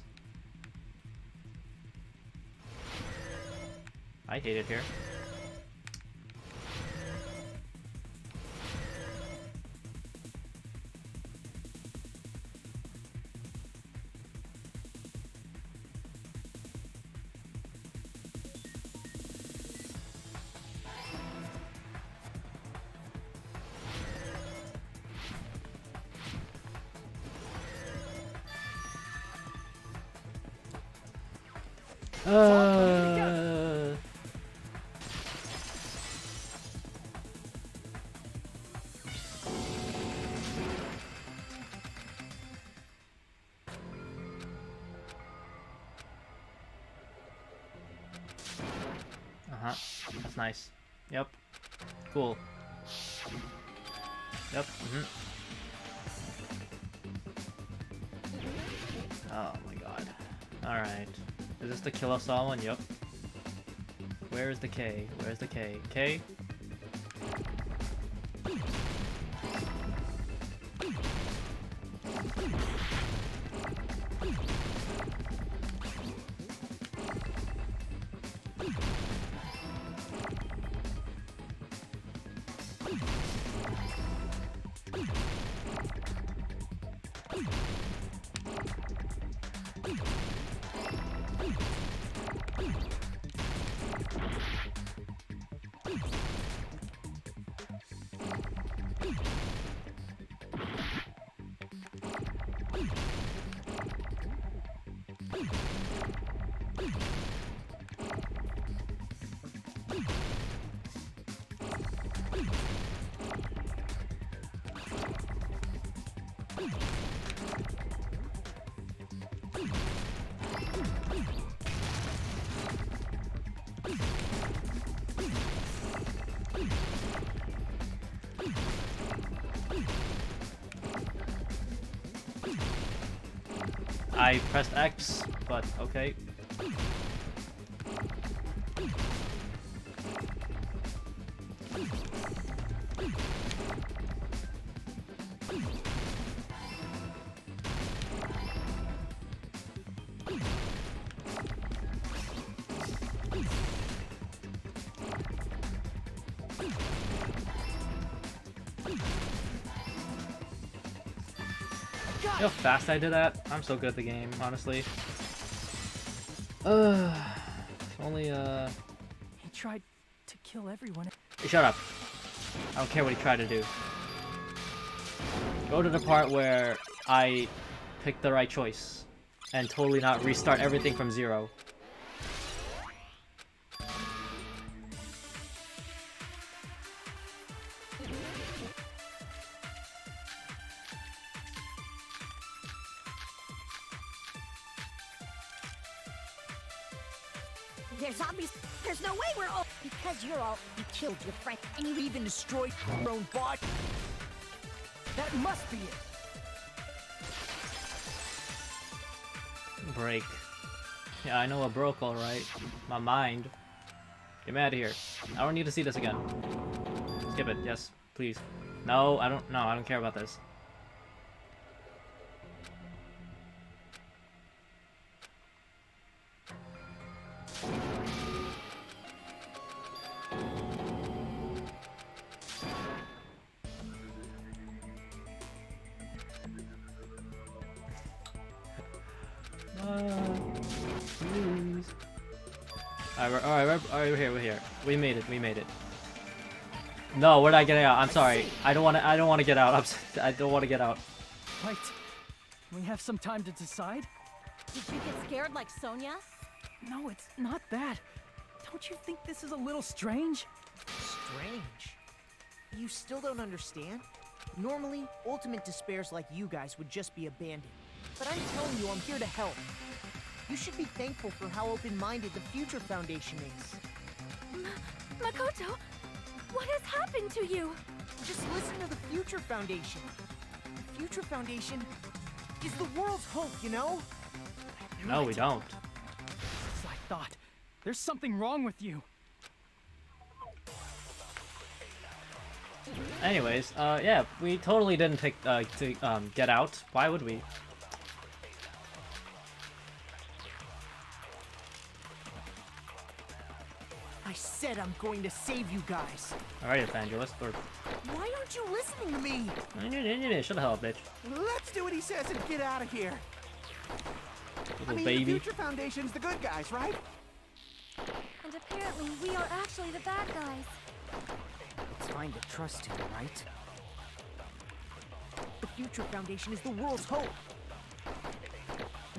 I hate it here. Uh-huh. That's nice. Yep. Cool. Yep. Oh my god. Alright. Is this the kill us all one? Yep. Where is the K? Where's the K? K? I pressed X, but okay. You know how fast I did that? I'm so good at the game, honestly. Only He tried to kill everyone. Hey, shut up. I don't care what he tried to do. Go to the part where I picked the right choice and totally not restart everything from zero. There's no way we're all... Because you're all... You killed your friend, And you even destroyed your own body. That must be it. Break. Yeah, I know what broke, alright. My mind. Get me out of here. I don't need to see this again. Skip it, yes, please. No, I don't care about this. Please. Alright, we're here. We made it. No, we're not getting out. I'm sorry. I don't want to get out. I don't want to get out. Right. We have some time to decide? Did you get scared like Sonia? No, it's not that. Don't you think this is a little strange? Strange. You still don't understand? Normally, ultimate despairs like you guys would just be abandoned. But I'm telling you, I'm here to help. You should be thankful for how open-minded the Future Foundation is. Makoto, what has happened to you? Just listen to the Future Foundation. The Future Foundation is the world's hope, you know? No, we don't. As I thought. There's something wrong with you. Anyways, yeah, we totally didn't take to get out. Why would we? I said I'm going to save you guys. Alright, Evangelist, or Why aren't you listening to me? shut the hell up, bitch. Let's do what he says and get out of here. Little The baby. Future Foundation's the good guys, right? And apparently we are actually the bad guys. It's fine to trust him, right? The Future Foundation is the world's hope.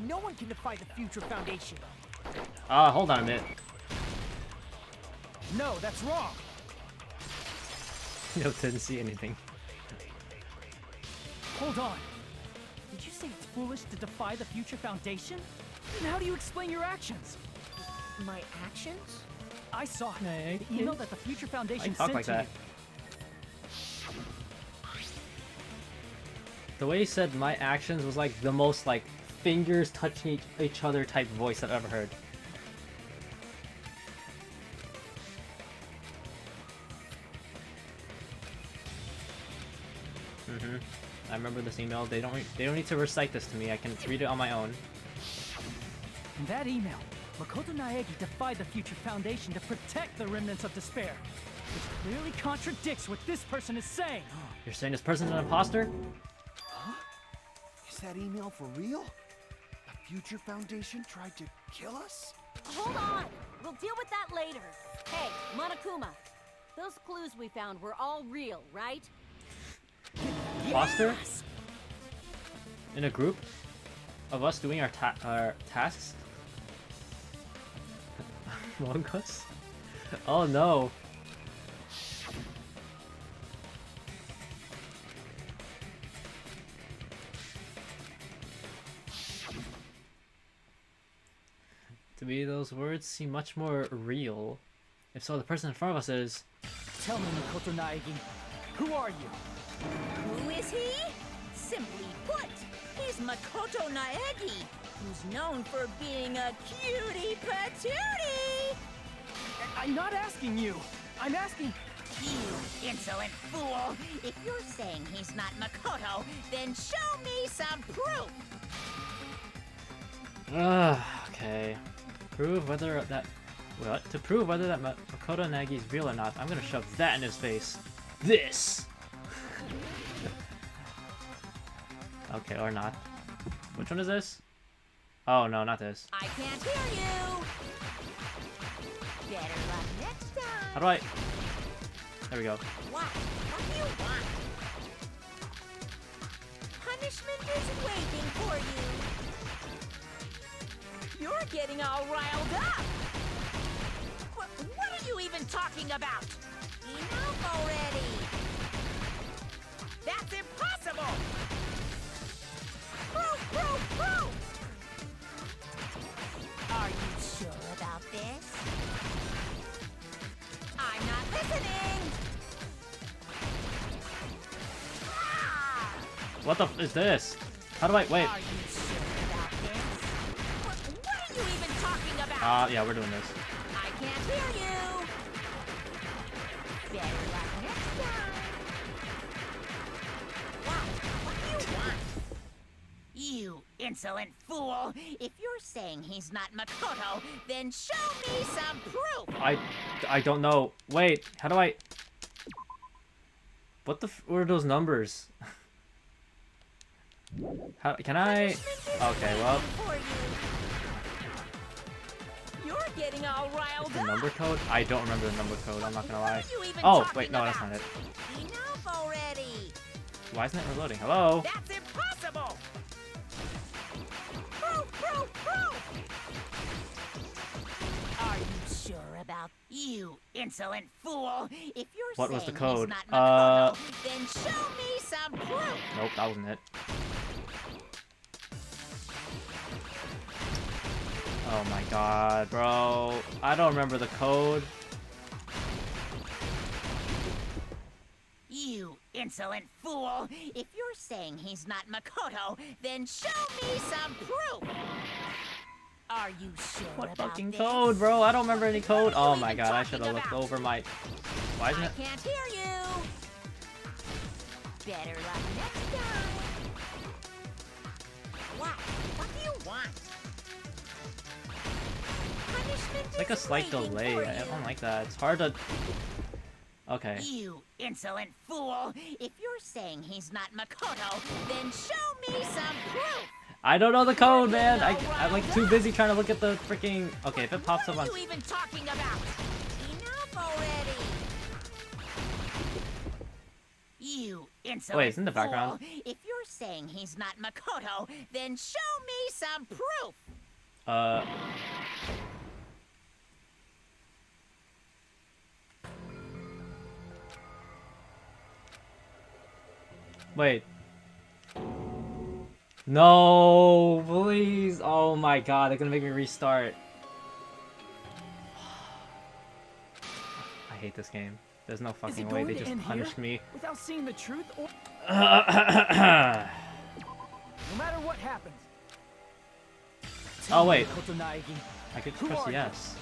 No one can defy the Future Foundation. Hold on a minute. No, that's wrong. No, didn't see anything. Hold on. Did you say it's foolish to defy the Future Foundation? Then how do you explain your actions? My actions? I saw the email that the Future Foundation talk sent like to that. you. The way he said my actions was like the most like fingers touching each other type voice I've ever heard. I remember this email. They don't need to recite this to me. I can read it on my own. In that email, Makoto Naegi defied the Future Foundation to protect the remnants of despair, which clearly contradicts what this person is saying. You're saying this person's an imposter? Is that email for real? The Future Foundation tried to kill us? Hold on! We'll deal with that later. Hey, Monokuma. Those clues we found were all real, right? Imposter? In a group of us doing our tasks? Among us? Oh no. To me, those words seem much more real. If so, the person in front of us is... Tell me, Makoto Naegi, who are you? Who is he? Simply put, he's Makoto Naegi, who's known for being a cutie patootie! I'm not asking you. I'm asking... You insolent fool! If you're saying he's not Makoto, then show me some proof! Okay. Prove whether that... What? To prove whether that Makoto Naegi is real or not, I'm gonna shove that in his face. This! Okay, or not. Which one is this? Oh, no, not this. I can't hear you! Better luck next time! How do I... There we go. What? What do you want? Punishment is waiting for you! You're getting all riled up! What are you even talking about? Enough already! That's impossible! Proof! Are you sure about this? I'm not listening! Ah! What the f is this? How do I... Wait. Are you sure about this? What are you even talking about? Yeah, we're doing this. I can't hear you! Better luck next time! What do you want? You insolent fool! If you're saying he's not Makoto, then show me some proof! I don't know. Wait, how do I... What the f were those numbers? How can I... Okay, well... You're getting all riled The up! number code? I don't remember the number code, I'm not gonna lie. What are you even Oh, talking wait, no, that's about? not it. Enough already! Why isn't it reloading? Hello? That's impossible! Proof! Are you sure about you insolent fool? If you're What was the saying code? he's not Makoto, then show me some proof! Nope, that wasn't it. Oh my god, bro. I don't remember the code. You insolent fool! If you're saying he's not Makoto, then show me some proof! Are you sure What about fucking this? code, bro? I don't remember any code. What are you Oh my even god, I talking should have looked about? over my... Why isn't I it? can't hear you! Better luck next time! What do you want? Punishment It's like a is slight waiting delay. for I you. don't like that. It's hard to... Okay. You insolent fool! If you're saying he's not Makoto, then show me some proof! I don't know the code, man. I'm like too busy trying to look at the freaking... Okay, if it pops up on... What are you even talking about? Enough already! You insolent Wait, it's in the background. fool. If you're saying he's not Makoto, then show me some proof! Wait. No, please. Oh my god, they're gonna make me restart. I hate this game. There's no fucking way they just punished me. Without seeing the truth, or Oh no matter what happens. wait, Makoto Naegi, I could Who press are you? yes.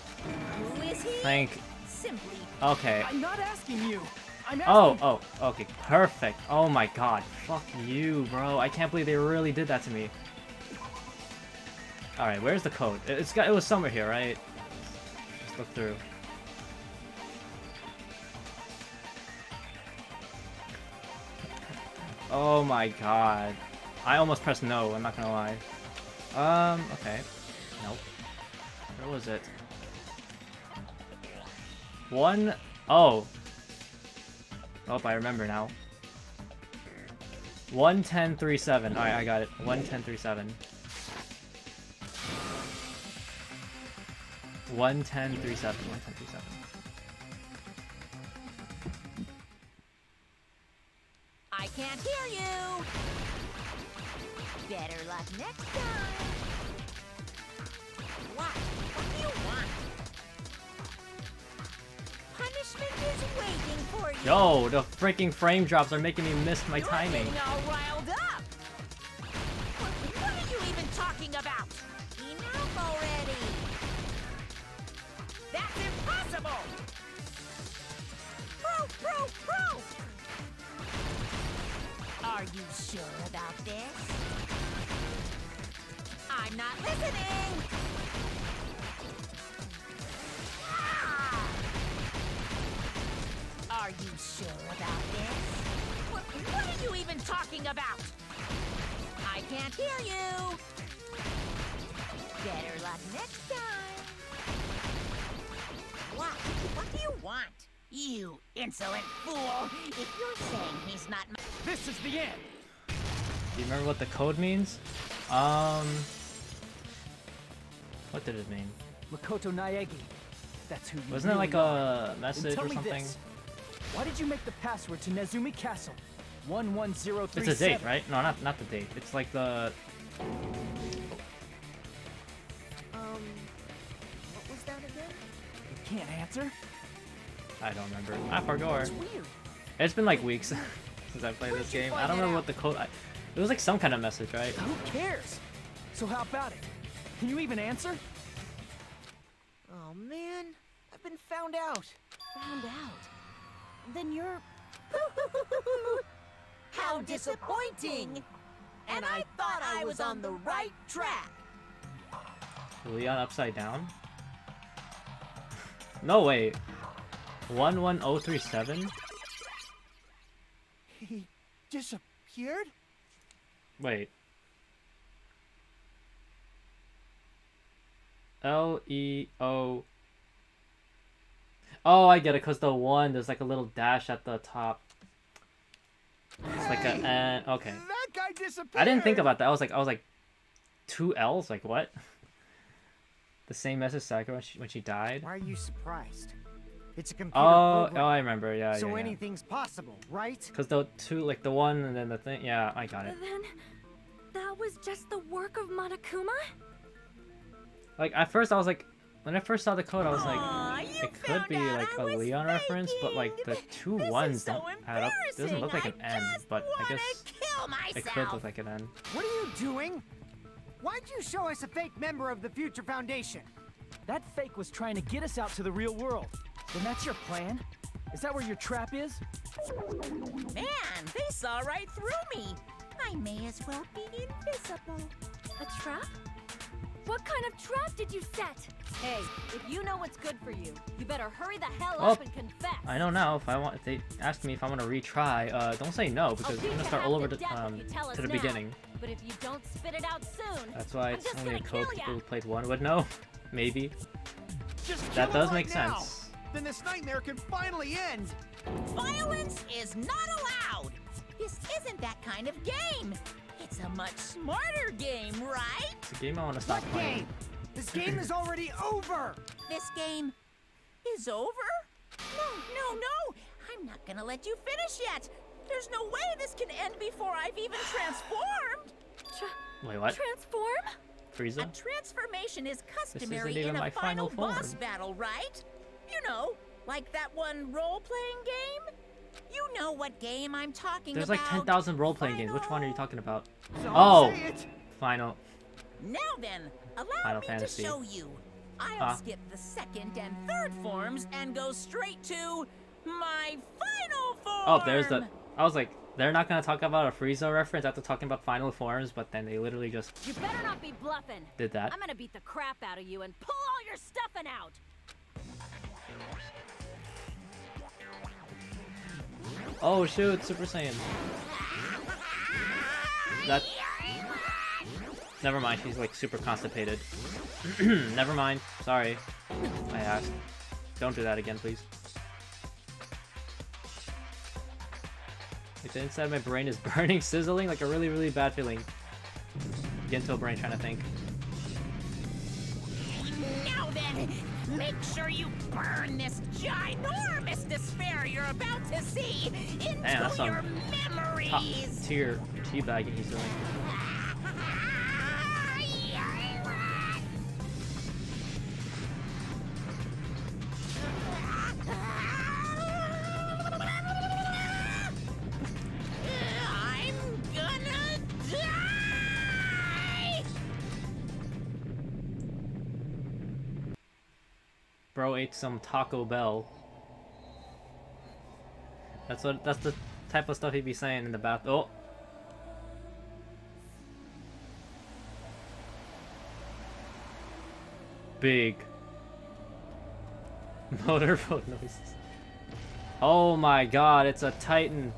Who is he? Thank. Simply. Okay. I'm not asking you. I'm Oh, asking. okay, perfect. Oh my god, fuck you, bro. I can't believe they really did that to me. All right, where's the code? It was somewhere here, right? Just look through. Oh my god. I almost pressed no, I'm not gonna lie. Okay. Nope. Where was it? Oh, I remember now. 11037. Alright, I got it. 11037. 11037. 11037. I can't hear you. Better luck next time. What? What do you want? Punishment is waiting for you. Yo, the freaking frame drops are making me miss my timing. You're getting all riled up. What are you even talking about? Enough already. That's impossible. Pro. Are you sure about this? I'm not listening. Ah! Are you sure about this? What are you even talking about? I can't hear you. Better luck next time. What do you want? You insolent fool! If you're saying he's not my— This is the end. Do you remember what the code means? What did it mean? Makoto Naegi. That's who you Wasn't it really like are. a And message tell or me something? this. Why did you make the password to Nezumi Castle? 11037. It's a date, right? No, not the date. It's like the... What was that again? You can't answer? I don't remember. I forgot. It's weird. It's been like weeks since I played Where'd this you game. find I don't that remember out? what the code... It was like some kind of message, right? Who cares? So how about it? Can you even answer? Oh man, I've been found out. Found out. Then you're... How disappointing! And I thought I was on the right track. Leon upside down? No, wait. 11037? He disappeared? Wait. L-E-O... Oh, I get it, because the 1, there's like a little dash at the top. It's like a N. Okay. That guy disappeared. I didn't think about that. I was like, 2 L's? Like, what? The same message Sakura when she died? Why are you surprised? It's a computer Oh, program. I remember. Yeah, so yeah. anything's possible, right? Because the 2, like the 1 and then the thing. Yeah, I got it. Then... that was just the work of Monokuma? Like, at first I was like, when I first saw the code, I was like, Aw, you it could found be out like I a was Leon reference, but like the faking. 2 This is ones so don't add up. It doesn't look like an embarrassing. N, but I wanna guess kill myself. it could look like an N. What are you doing? Why'd you show us a fake member of the Future Foundation? That fake was trying to get us out to the real world. Then that's your plan? Is that where your trap is? Man, they saw right through me. I may as well be invisible. A trap? What kind of trap did you set? Hey, if you know what's good for you, you better hurry the hell Well, up and confess. I know now if they ask me if I want to retry, don't say no because I'll you're beat gonna you start half all to over death if you tell us to the now. beginning. But if you don't spit it out soon, That's why I'm it's just only a gonna code kill people ya. who played 1 would know. Maybe. Just kill That him does right make now. sense. Then this nightmare can finally end. Violence is not allowed. This isn't that kind of game. It's a much smarter game, right? It's a game I want to stop What playing. game? This game is already over! This game is over? No. I'm not gonna let you finish yet. There's no way this can end before I've even transformed. Wait, what? Transform? Frieza? A transformation is isn't customary even in my a final final boss form. battle, right? You know, like that one role-playing game. You know what game I'm talking There's about. like 10,000 role-playing games. Which one are you talking about? So Oh! say it. Final. Now then, allow Final me Fantasy. to show you. I'll Huh? skip the second and third forms and go straight to my final form. Oh, there's the... I was like, they're not gonna talk about a Frieza reference after talking about final forms, but then they literally just You better not be bluffing. did that. I'm gonna beat the crap out of you and pull all your stuffing out. Oh shoot, Super Saiyan. That... Never mind, she's like super constipated. Never mind, sorry. I asked. Don't do that again, please. Like the inside of my brain is burning, sizzling, like a really, really bad feeling. Gento brain trying to think. Now then, make sure you burn this ginormous despair you're about to see into Man, that's some your top memories. tier teabagging he's doing. I'm gonna die! Bro ate some Taco Bell. That's the type of stuff he'd be saying in the bath. Oh. Big motorboat noises. Oh my god, it's a Titan.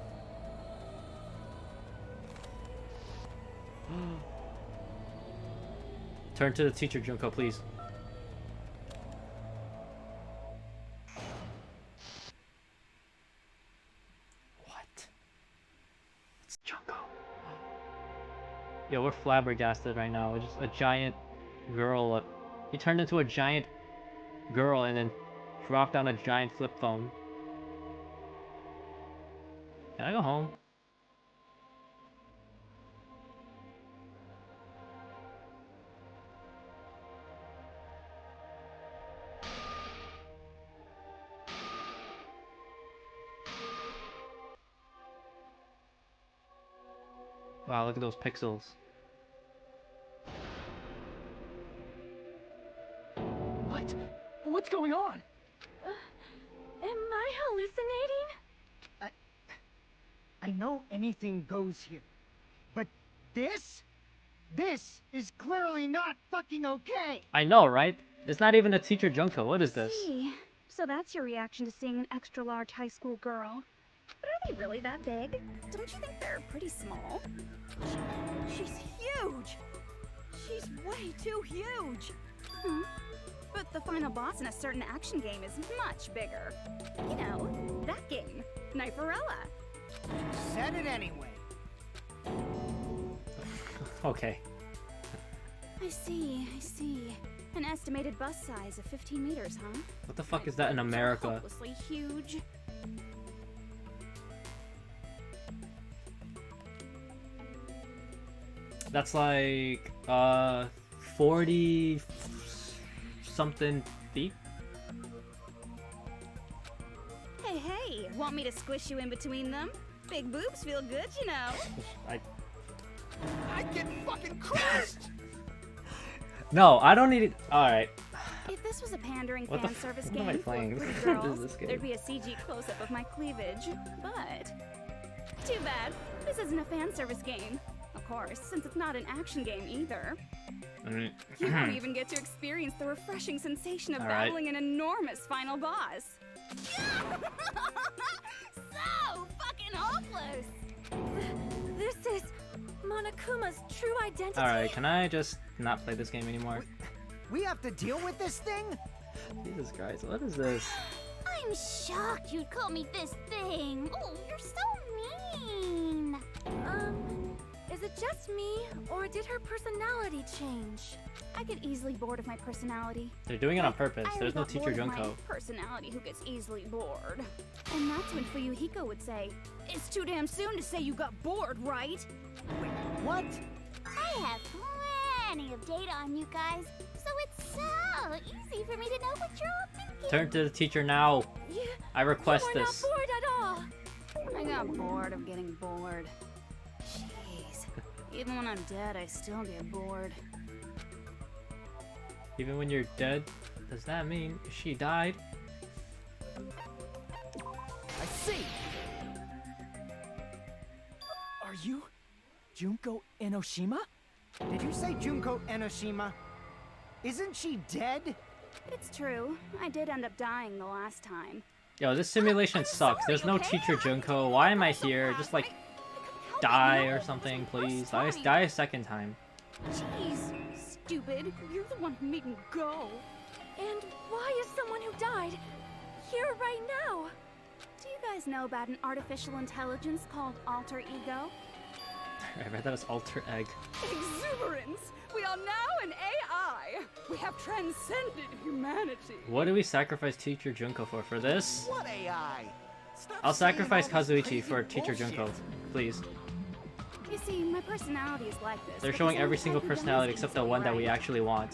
Turn to the teacher, Junko, please. What? It's Junko. Yo, we're flabbergasted right now. It's just a giant girl. He turned into a giant girl and then dropped down a giant flip phone. Can I go home? Wow, look at those pixels. What? What's going on? Am I hallucinating? I know anything goes here. But this is clearly not fucking okay! I know, right? It's not even a teacher Junko. What is this? Gee, so that's your reaction to seeing an extra-large high school girl. But are they really that big? Don't you think they're pretty small? She's huge. She's way too huge. But the final boss in a certain action game is much bigger. You know, that game, Kniferella. Said it anyway. Okay. I see. An estimated bus size of 15 meters, huh? What the fuck is that in America? Hopelessly huge. That's like 40 something feet. Hey, want me to squish you in between them? Big boobs feel good, you know. I'd get fucking crushed! No, I don't need it. All right. If this was a pandering What the fan service what am I game for playing? pretty What is girls, this game? there'd be a CG close-up of my cleavage. But too bad, this isn't a fan service game. Of course, since it's not an action game either. You won't even get to experience the refreshing sensation of All right. battling an enormous final boss. So fucking hopeless! This is Monokuma's true identity. All right. Can I just not play this game anymore? We have to deal with this thing? Jesus Christ! What is this? I'm shocked you'd call me this thing. Oh, you're so mean. Is it just me, or did her personality change? I get easily bored of my personality. They're doing it on purpose. I There's no got teacher bored of Junko. my personality who gets easily bored. And that's when Fuyuhiko would say, "It's too damn soon to say you got bored, right?" Wait, what? I have plenty of data on you guys, so it's so easy for me to know what you're all thinking. Turn to the teacher now. Yeah, I request you are this. not bored at all. I got bored of getting bored. Jeez. Even when I'm dead, I still get bored. Even when you're dead, does that mean she died? I see. Are you Junko Enoshima? Did you say Junko Enoshima? Isn't she dead? It's true. I did end up dying the last time. Yo, this simulation sucks. There's no teacher Junko. Why am I here? Just like die or something, please. Die a second time. Jeez, stupid. You're the one who made me go. And why is someone who died here right now? Do you guys know about an artificial intelligence called Alter Ego? I read that as alter egg. Exuberance! We are now an AI! We have transcended humanity! What do we sacrifice teacher Junko for? For this? What AI? Stop I'll saying sacrifice all this Kazuichi crazy for teacher bullshit. Junko, please. You see, my personality is like this. They're because showing I'm every the single type who dies personality except the easily, one that we right? actually want.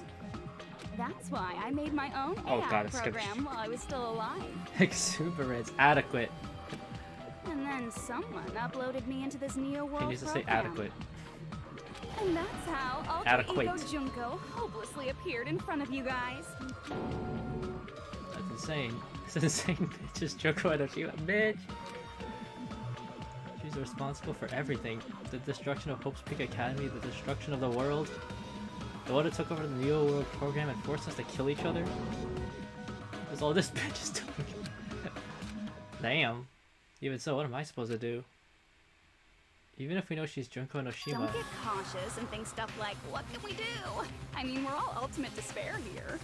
That's why I made my own Oh, AI God, it skipped. program while I was still alive. Exuberance, adequate. And then someone uploaded me into this Neo World He needs to say program. adequate. And that's how Alter Adequate. Ego Junko hopelessly appeared in front of you guys. That's insane. It's insane, bitch. Junko Enoshima, bitch. She's responsible for everything. The destruction of Hope's Peak Academy, the destruction of the world. The one that took over the Neo World program and forced us to kill each other. That's all this bitch is doing. Damn. Even so, what am I supposed to do? Even if we know she's Junko Enoshima. Don't get cautious and think stuff like, what can we do? I mean, we're all ultimate despair here.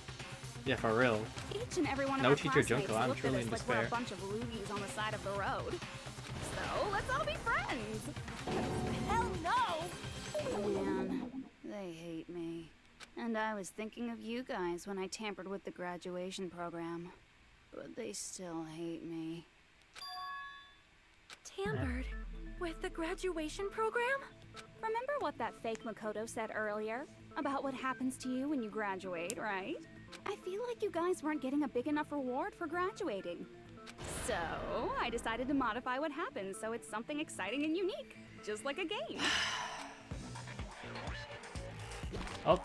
Yeah, for real. Each and every one of No our teacher classmates Junko, I'm looked truly at us in like we're despair. a bunch of loogies on the side of the road. So, let's all be friends. Hell no! Man, they hate me. And I was thinking of you guys when I tampered with the graduation program. But they still hate me. Tampered? With the graduation program? Remember what that fake Makoto said earlier? About what happens to you when you graduate, right? I feel like you guys weren't getting a big enough reward for graduating. So, I decided to modify what happens so it's something exciting and unique. Just like a game. Oh.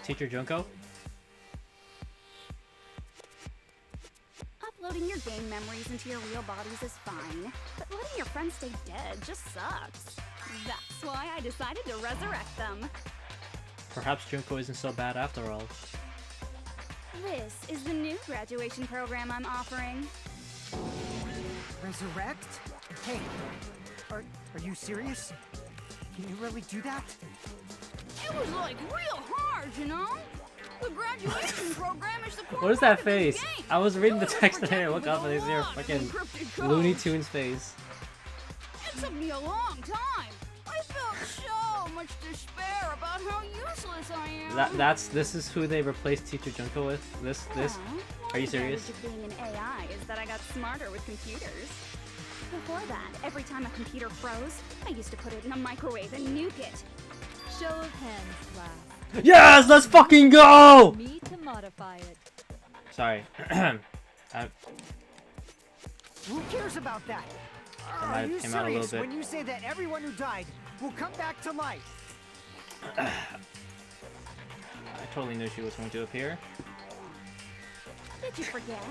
Teacher Junko? Uploading your game memories into your real bodies is fine, but letting your friends stay dead just sucks. That's why I decided to resurrect them. Perhaps Junko isn't so bad after all. This is the new graduation program I'm offering. Resurrect? Hey, are you serious? Can you really do that? It was like real hard, you know? The graduation program is the core What is part that of this face? game. I was reading the You were text and I protected look with up and a I see your lot of fucking encrypted codes. Looney Tunes face. It took me a long time. I felt so much despair about how useless I am. This is who they replaced Teacher Junko with? This? Well, Are you one serious? advantage of being an AI is that I got smarter with computers. Before that, every time a computer froze, I used to put it in a microwave and nuke it. Show of hands, class. Yes, let's fucking go! Me to modify it. Sorry. Who cares about that? That Are you came out a little serious bit. when you say that everyone who died will come back to life? I totally knew she was going to appear. Did you forget?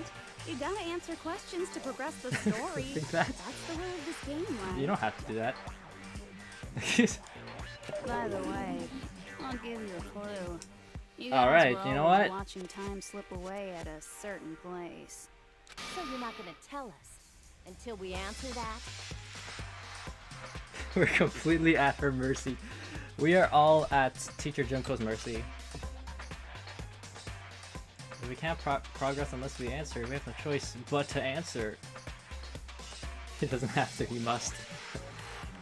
You gotta answer questions to progress the story. Think that? That's the way of this game, right? You don't have to do that. By the way, I'll give you a clue. You All guys right, were you know always what? watching time slip away at a certain place. So you're not gonna tell us until we answer that? We're completely at her mercy. We are all at Teacher Junko's mercy. We can't progress unless we answer. We have no choice but to answer. He doesn't have to, he must.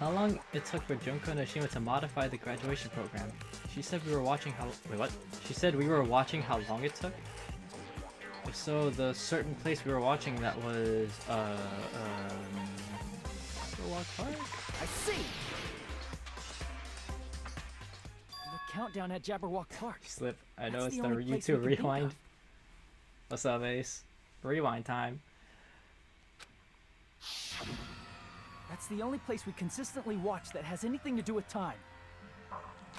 How long it took for Junko and Ashima to modify the graduation program? She said we were watching how. Wait, what? She said we were watching how long it took? If so, the certain place we were watching that was, Jabberwock Park? I see! The countdown at Jabberwock Park. Slip. I know That's it's the the only place YouTube we can think rewind. of. What's up, Ace? Rewind time. That's the only place we consistently watch that has anything to do with time.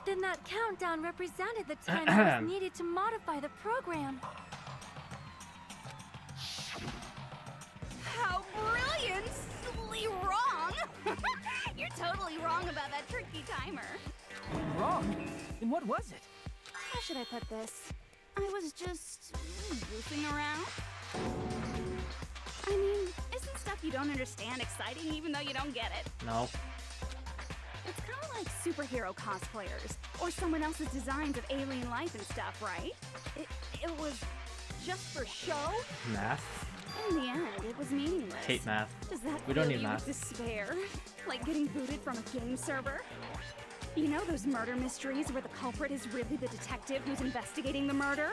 Then that countdown represented the time that was needed to modify the program. How brilliantly wrong! You're totally wrong about that tricky timer. Wrong? Then what was it? How should I put this? I was just goofing around. I mean, isn't stuff you don't understand exciting even though you don't get it? No. It's kind of like superhero cosplayers or someone else's designs of alien life and stuff, right? It was just for show. Math? In the end, it was meaningless. Hate math. Does that We don't fill need you math. with despair? Like getting booted from a game server? You know those murder mysteries where the culprit is really the detective who's investigating the murder?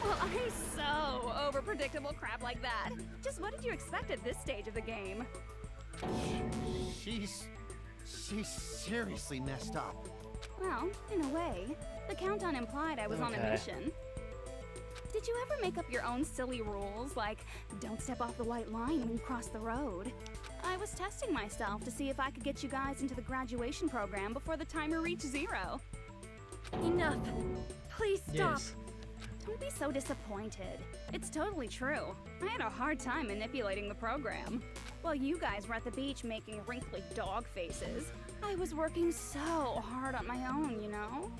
Well, I'm so over predictable crap like that. Just what did you expect at this stage of the game? She's seriously messed up. Well, in a way, the countdown implied I was on a Okay. mission. Did you ever make up your own silly rules, like don't step off the white line when you cross the road? I was testing myself to see if I could get you guys into the graduation program before the timer reached 0. Enough. Please stop. Yes. Don't be so disappointed. It's totally true. I had a hard time manipulating the program. While you guys were at the beach making wrinkly dog faces, I was working so hard on my own, you know?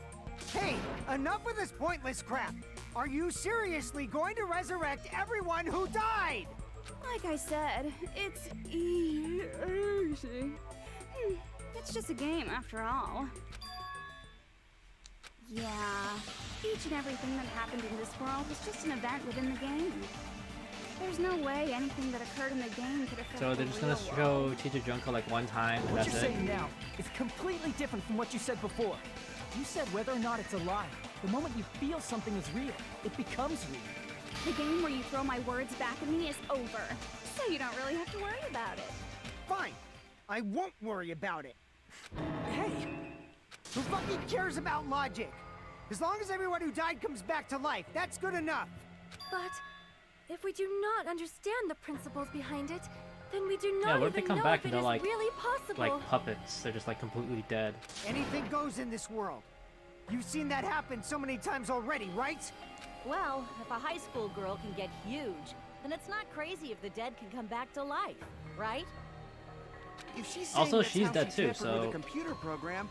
Hey, enough with this pointless crap! Are you seriously going to resurrect everyone who died? Like I said, it's easy. It's just a game after all. Yeah, each and everything that happened in this world was just an event within the game. There's no way anything that occurred in the game could affect So they're the just gonna real show world. Teacher Junko like one time and What that's you're it? saying now is completely different from what you said before. You said whether or not it's alive. The moment you feel something is real, it becomes real. The game where you throw my words back at me is over, so you don't really have to worry about it. Fine. I won't worry about it. Hey, Who fucking cares about logic? As long as everyone who died comes back to life, that's good enough. But if we do not understand the principles behind it, then we do Yeah, not what if they even come know back if and it they're is like- really possible. Like puppets. They're just like completely dead. Anything goes in this world. You've seen that happen so many times already, right? Well, if a high school girl can get huge, then it's not crazy if the dead can come back to life, right? If she's saying Also, that's she's how dead she too, tampered with so- the computer program,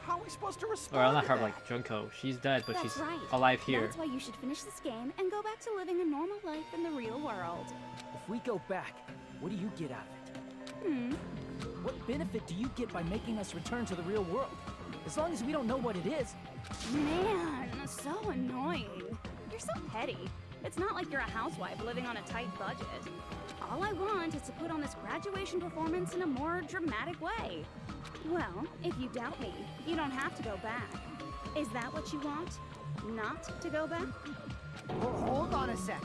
how are we supposed to respond Or not to her, that? like Junko. She's dead, but That's she's right. alive here. That's why you should finish this game and go back to living a normal life in the real world. if we go back, what do you get out of it? What benefit do you get by making us return to the real world? As long as we don't know what it is, Man, so annoying. You're so petty. It's not like you're a housewife living on a tight budget. All I want is to put on this graduation performance in a more dramatic way. Well, if you doubt me, you don't have to go back. Is that what you want? Not to go back? Well, hold on a sec.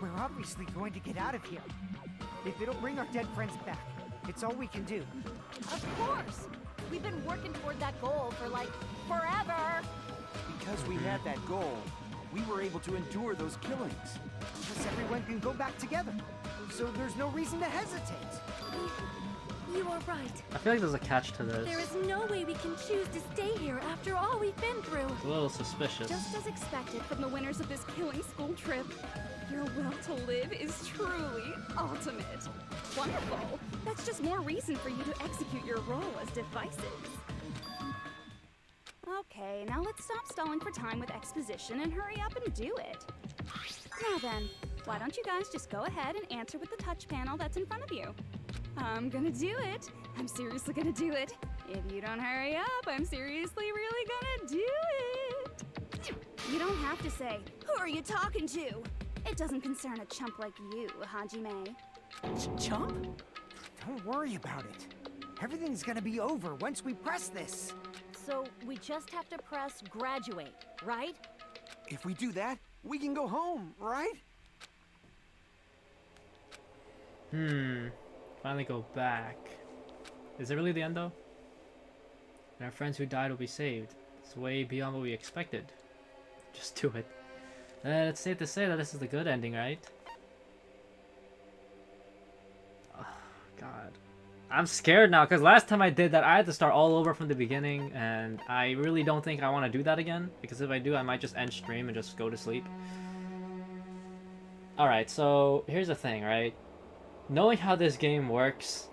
We're obviously going to get out of here. If it'll bring our dead friends back, it's all we can do. Of course! We've been working toward that goal for like forever! Because we had that goal, we were able to endure those killings. Because everyone can go back together. So there's no reason to hesitate. You are right. I feel like there's a catch to this. There is no way we can choose to stay here after all we've been through. It's a little suspicious. Just as expected from the winners of this killing school trip, your will to live is truly ultimate. Wonderful. That's just more reason for you to execute your role as devices. Okay, now let's stop stalling for time with exposition and hurry up and do it. Now then, why don't you guys just go ahead and answer with the touch panel that's in front of you? I'm gonna do it. I'm seriously gonna do it. If you don't hurry up, I'm seriously really gonna do it. You don't have to say, who are you talking to? It doesn't concern a chump like you, Hajime. chump? Don't worry about it. Everything's gonna be over once we press this. So we just have to press graduate, right? If we do that, we can go home, right? Finally go back. Is it really the end though? And our friends who died will be saved. It's way beyond what we expected. Just do it. It's safe to say that this is the good ending, right? Oh, God. I'm scared now, because last time I did that, I had to start all over from the beginning, and I really don't think I want to do that again, because if I do, I might just end stream and just go to sleep. Alright, so here's the thing, right? Knowing how this game works,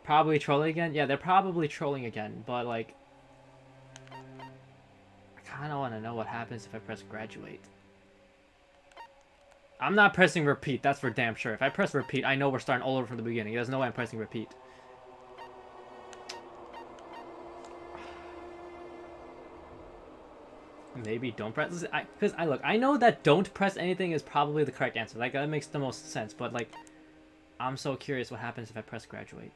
probably trolling again? Yeah, they're probably trolling again, but like, I kind of want to know what happens if I press graduate. I'm not pressing repeat, that's for damn sure. If I press repeat, I know we're starting all over from the beginning. There's no way I'm pressing repeat. Maybe don't press, because I know that don't press anything is probably the correct answer. Like, that makes the most sense, but like, I'm so curious what happens if I press graduate.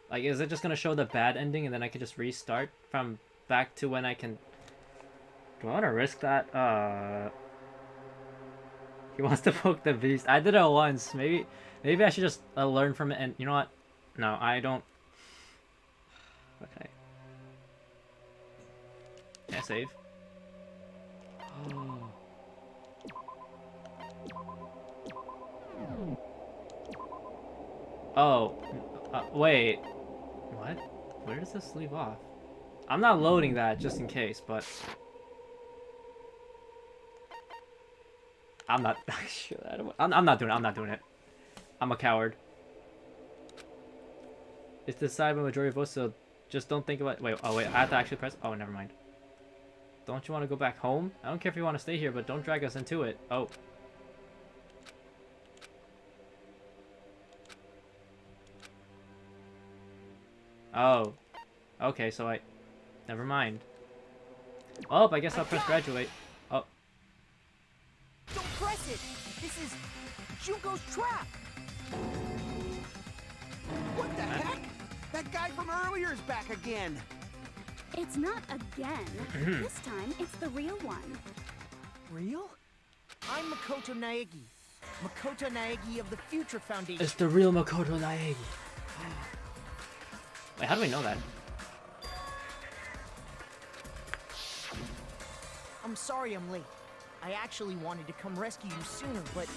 Like, is it just gonna show the bad ending and then I can just restart from back to when I can... Do I want to risk that? He wants to poke the beast. I did it once. Maybe I should just learn from it, and you know what? No, I don't... Okay. Can I save? Oh. Wait. What? Where does this leave off? I'm not loading that just in case, but... I'm not... I'm not doing it. I'm not doing it. I'm a coward. It's decided by majority votes, so just don't think about... Wait, oh wait, I have to actually press... Oh, never mind. Don't you want to go back home? I don't care if you want to stay here, but don't drag us into it. Oh. Oh. Okay, so I... Never mind. Oh, I guess I'll press graduate. Oh. Don't press it! This is Junko's trap! What the heck? That guy from earlier is back again! It's not again. This time, it's the real one. Real? I'm Makoto Naegi. Makoto Naegi of the Future Foundation. It's the real Makoto Naegi. Wait, how do we know that? I'm sorry I'm late. I actually wanted to come rescue you sooner, but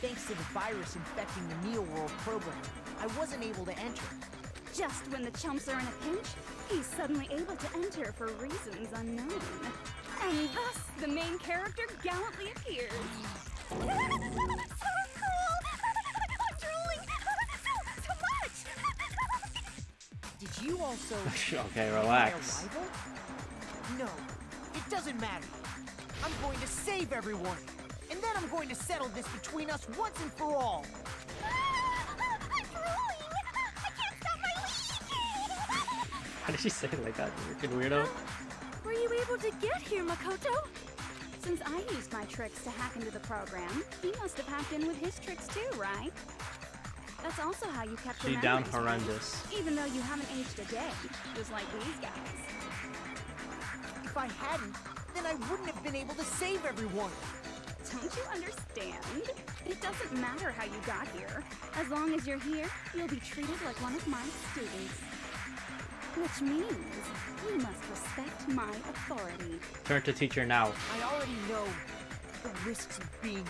thanks to the virus infecting the Neo World program, I wasn't able to enter. Just when the chumps are in a pinch, he's suddenly able to enter for reasons unknown. And thus, the main character gallantly appears. So cool! I'm drooling so much! Did you also... Okay, relax. My arrival? No, it doesn't matter. I'm going to save everyone. And then I'm going to settle this between us once and for all. How did she say it like that, you freaking weirdo? Were you able to get here, Makoto? Since I used my tricks to hack into the program, he must have hacked in with his tricks too, right? That's also how you kept your She down memories, right? horrendous. Even though you haven't aged a day, just like these guys. If I hadn't, then I wouldn't have been able to save everyone. Don't you understand? It doesn't matter how you got here. As long as you're here, you'll be treated like one of my students. Which means you must respect my authority. Turn to teacher now. I already know the risks of being here.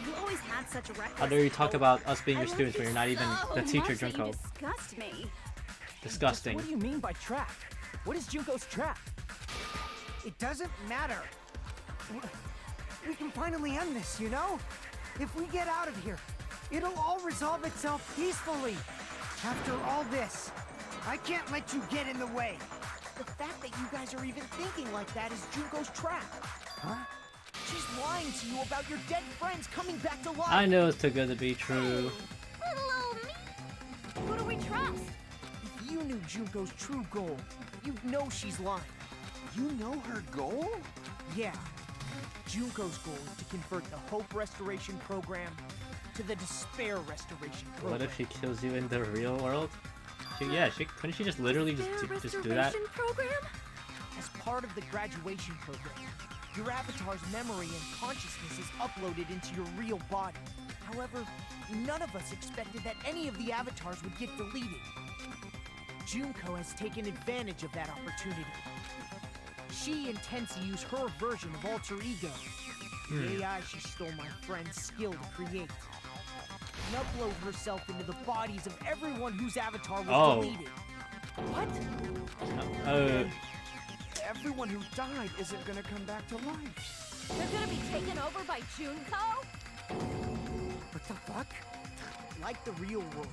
You always had such a reckless How dare you talk hope. about us being I your love students you when you're not even so the teacher, much that Junko? You disgust me. Disgusting. What do you mean by trap? What is Junko's trap? It doesn't matter. We can finally end this, you know? If we get out of here, it'll all resolve itself peacefully. After all this, I can't let you get in the way. The fact that you guys are even thinking like that is Junko's trap. Huh? She's lying to you about your dead friends coming back to life. I know it's too good to be true. Little old me. Who do we trust? If you knew Junko's true goal, you'd know she's lying. You know her goal? Yeah. Junko's goal is to convert the Hope Restoration Program to the Despair Restoration Program. What if she kills you in the real world? Couldn't she just literally just do that? Restoration program? As part of the graduation program, your avatar's memory and consciousness is uploaded into your real body. However, none of us expected that any of the avatars would get deleted. Junko has taken advantage of that opportunity. She intends to use her version of Alter Ego, the AI she stole my friend's skill to create, and upload herself into the bodies of everyone whose avatar was deleted. What? Everyone who died isn't gonna come back to life. They're gonna be taken over by Junko? What the fuck? Like the real world,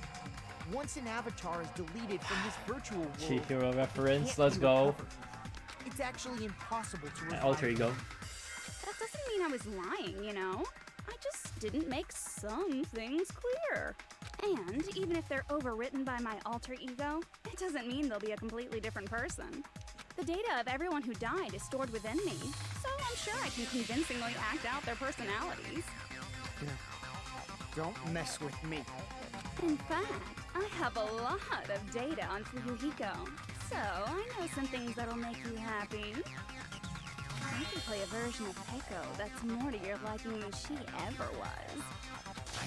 once an avatar is deleted from this virtual world, Chihiro reference, can't let's be go. recovered. It's actually impossible to revive. Alter Ego. That doesn't mean I was lying, you know? I just didn't make some things clear. And even if they're overwritten by my alter ego, it doesn't mean they'll be a completely different person. The data of everyone who died is stored within me, so I'm sure I can convincingly act out their personalities. Don't mess with me. In fact, I have a lot of data on Fuyuhiko, so I know some things that'll make you happy. I can play a version of Keiko that's more to your liking than she ever was.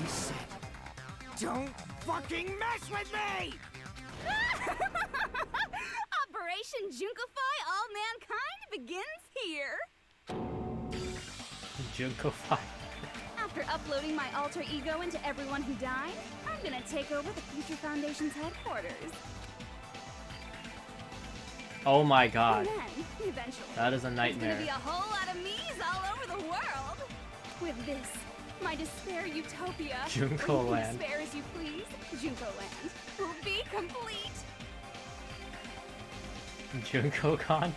I said, don't fucking mess with me! Operation Junkify All Mankind begins here! Junko 5. After uploading my alter ego into everyone who died, I'm gonna take over the Future Foundation's headquarters. Oh my god. And then, eventually, That is a there's nightmare. gonna be a whole lot of me's all over the world! With this, my Despair Utopia, Junko where you can Land. despair as you please, Junko Land, will be complete! Junko-con?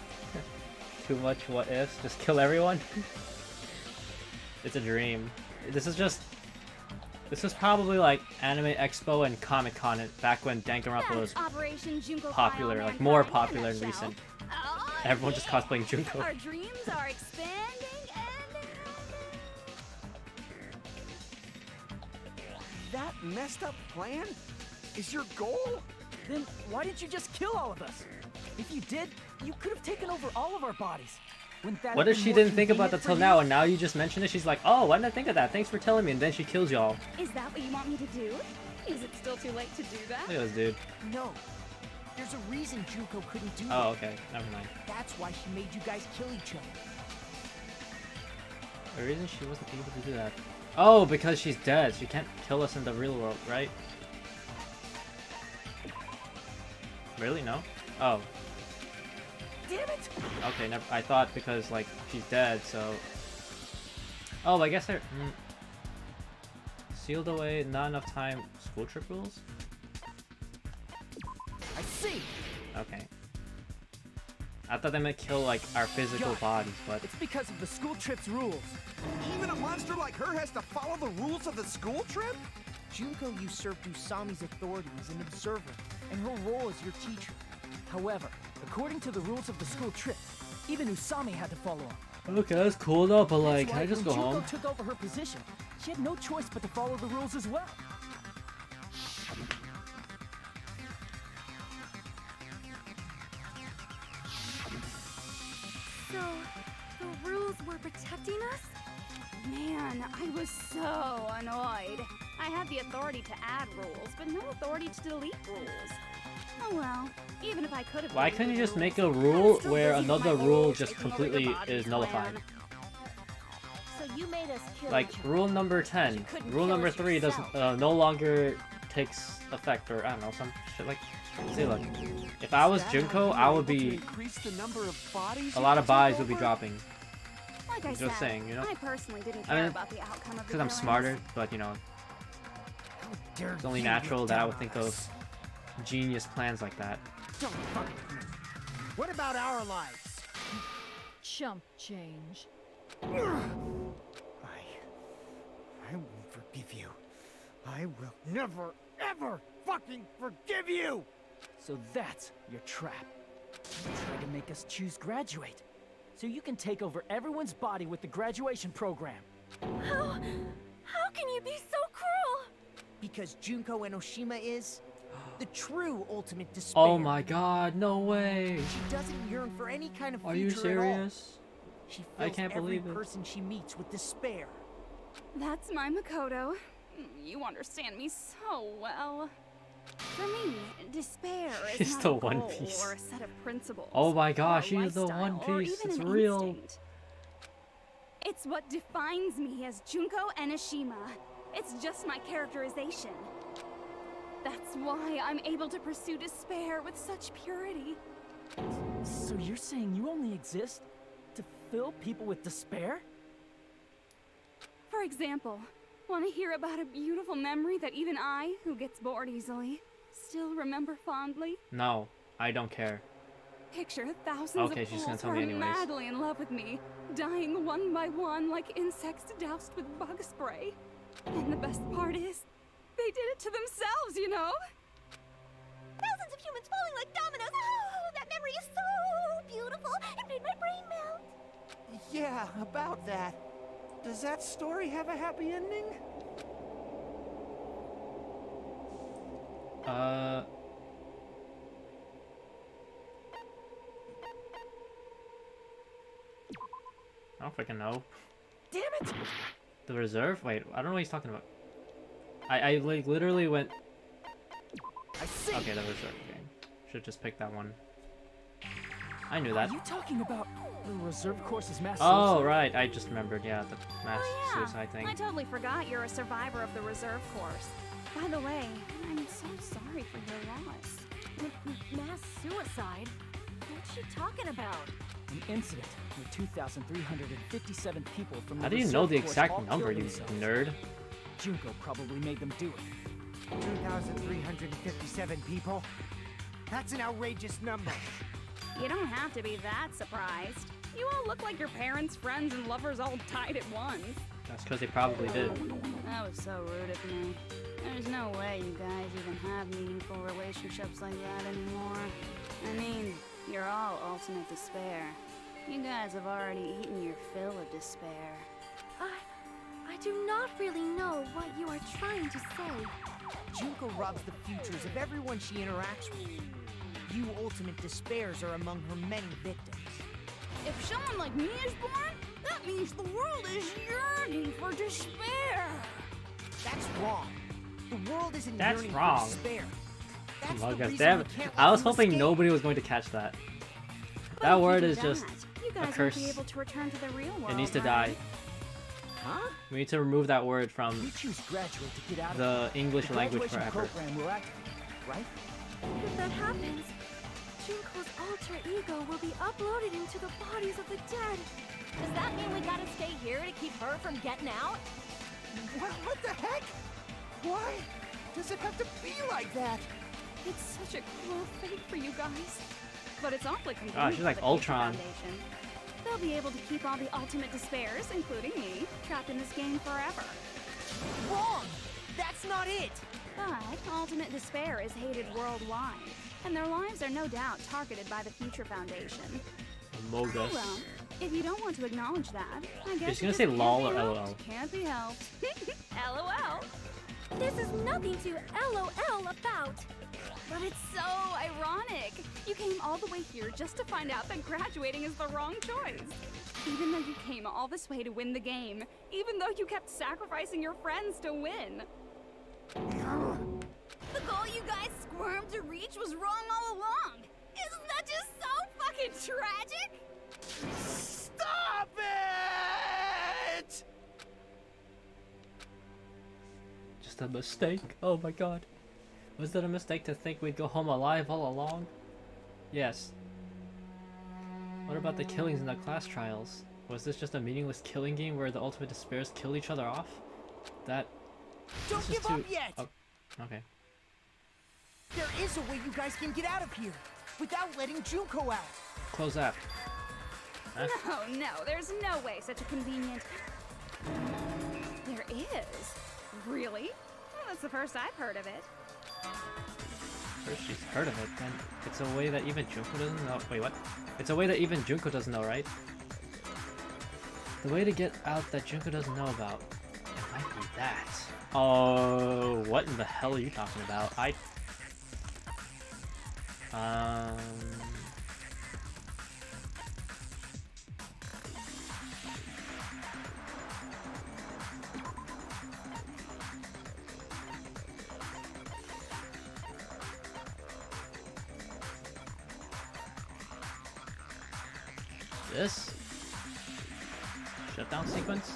Too much what ifs? Just kill everyone? It's a dream. This is probably like Anime Expo and Comic Con back when Danganronpa was That's Operation Junko popular, like more popular in recent. Everyone just cosplaying Junko. Our dreams are expanding and That messed up plan is your goal? Then why didn't you just kill all of us? If you did, you could have taken over all of our bodies. Wouldn't that What have if been she more didn't think about that convenient till for now, you? and now you just mentioned it? She's like, oh, why didn't I think of that? Thanks for telling me, and then she kills y'all. Is that what you want me to do? Is it still too late to do that? Look at this dude. No. There's a reason Junko couldn't do Oh, that. okay. Never mind. That's why she made you guys kill each other. The reason she wasn't able to do that. Oh, because she's dead. She can't kill us in the real world, right? Really? No? Oh. Damn it! Okay, never. I thought because, like, she's dead, so... Oh, I guess they're... Sealed away, not enough time. School trip rules? I see! Okay. I thought they meant kill, like, our physical God, bodies, but... It's because of the school trip's rules. Even a monster like her has to follow the rules of the school trip? Junko usurped Usami's authority as an observer, and her role as your teacher. However, according to the rules of the school trip, even Usami had to follow them. Okay, that's cool though, but like, That's can I why just go when Junko home? took over her position, she had no choice but to follow the rules as well. So, the rules were protecting us? Man, I was so annoyed. I had the authority to add rules, but no authority to delete rules. Oh well, even if I could have. Why couldn't you just make a rule where another rule just completely is nullified? So you made us kill Like, each other. rule number But 10. you couldn't Rule kill number us 3 doesn't, yourself. no longer takes effect, or I don't know, some shit like... See, look. If I was Is that Junko, how I you would were able to be... increase the number of bodies A you lot can of bodies take would be over? dropping. Like I Just said, saying, you know? I personally didn't I care mean, about the outcome of the Because I'm killings. smarter, but you know, How dare it's only you natural look that I down would on think us. of genius plans like that. Don't fuck with me. What about our lives? Chump change. I won't forgive you. I will never, ever fucking forgive you! So that's your trap. You tried to make us choose graduate, so you can take over everyone's body with the graduation program. How can you be so cruel? Because Junko Enoshima is the true ultimate despair. Oh my god, no way! She doesn't yearn for any kind of future Are you at all. serious? She fills I can't believe every it. person she meets with despair. That's my Makoto. You understand me so well. For me, despair is She's not the a One goal Piece. or a set of principles. Oh my or gosh, a she's the lifestyle, One or Piece. even It's an real. instinct. It's what defines me as Junko Enoshima. It's just my characterization. That's why I'm able to pursue despair with such purity. So you're saying you only exist to fill people with despair? For example, want to hear about a beautiful memory that even I, who gets bored easily, still remember fondly? No, I don't care. Picture thousands Okay, of she's gonna fools tell who me are anyways. madly in love with me, dying one by one like insects doused with bug spray. And the best part is, they did it to themselves, you know? Thousands of humans falling like dominoes. Oh, that memory is so beautiful. It made my brain melt. Yeah, about that. Does that story have a happy ending? I don't freaking know. Damn it! The reserve? Wait, I don't know what he's talking about. I like literally went. I see. Okay, the reserve game. Should just pick that one. I knew that. Are you talking about the reserve course's mass Oh suicide? right, I just remembered. Yeah, the mass Oh yeah, suicide thing. I totally forgot you're a survivor of the reserve course. By the way, I'm so sorry for your loss. Mass suicide? What's she talking about? An incident where 2,357 people from the How do you know the reserve course exact all number, killed you themselves. nerd? Junko probably made them do it. 2,357 people? That's an outrageous number. You don't have to be that surprised. You all look like your parents, friends, and lovers all died at once. That's because they probably did. That was so rude of me. There's no way you guys even have meaningful relationships like that anymore. I mean, you're all ultimate despair. You guys have already eaten your fill of despair. I do not really know what you are trying to say. Junko robs the futures of everyone she interacts with. You ultimate despairs are among her many victims. If someone like me is born, that means the world is yearning for despair. That's wrong. The world isn't That's yearning wrong. for despair. That's Oh the my reason damn we it. can't I let was you hoping escape. nobody was going to catch that. But That if you word do is just you guys curse. won't be able to return to the real world. It needs to right? die. Huh? We need to remove that word You from choose graduate to get out of the English the language graduation forever. program will activate, right? If that happens, Junko's alter ego will be uploaded into the bodies of the dead. Does that mean we gotta stay here to keep her from getting out? What the heck? Why does it have to be like that? It's such a cruel fate for you guys. But it's awfully convenient. Ah, she's for like the Future Ultron. Foundation. They'll be able to keep all the ultimate despairs, including me, trapped in this game forever. Wrong! That's not it! But ultimate despair is hated worldwide, and their lives are no doubt targeted by the Future Foundation. Amogus. Oh well, if you don't want to acknowledge that, I guess She's gonna it say just lol can't or be LOL. helped. Can't be helped. LOL. This is nothing to LOL about. But it's so ironic. You came all the way here just to find out that graduating is the wrong choice. Even though you came all this way to win the game, even though you kept sacrificing your friends to win. The goal you guys squirmed to reach was wrong all along. Isn't that just so fucking tragic? Stop it! Just a mistake. Oh my god. Was it a mistake to think we'd go home alive all along? Yes. What about the killings in the class trials? Was this just a meaningless killing game where the ultimate despairs killed each other off? That... Don't this is give up too- yet! Oh, okay. There is a way you guys can get out of here without letting Junko out. Close that. Huh? No, there's no way such a convenient... There is. Really? Well, that's the first I've heard of it. First she's heard of it, then it's a way that even Junko doesn't know. Wait, what? It's a way that even Junko doesn't know, right? The way to get out that Junko doesn't know about. It might be that. Oh, what in the hell are you talking about? This shutdown sequence.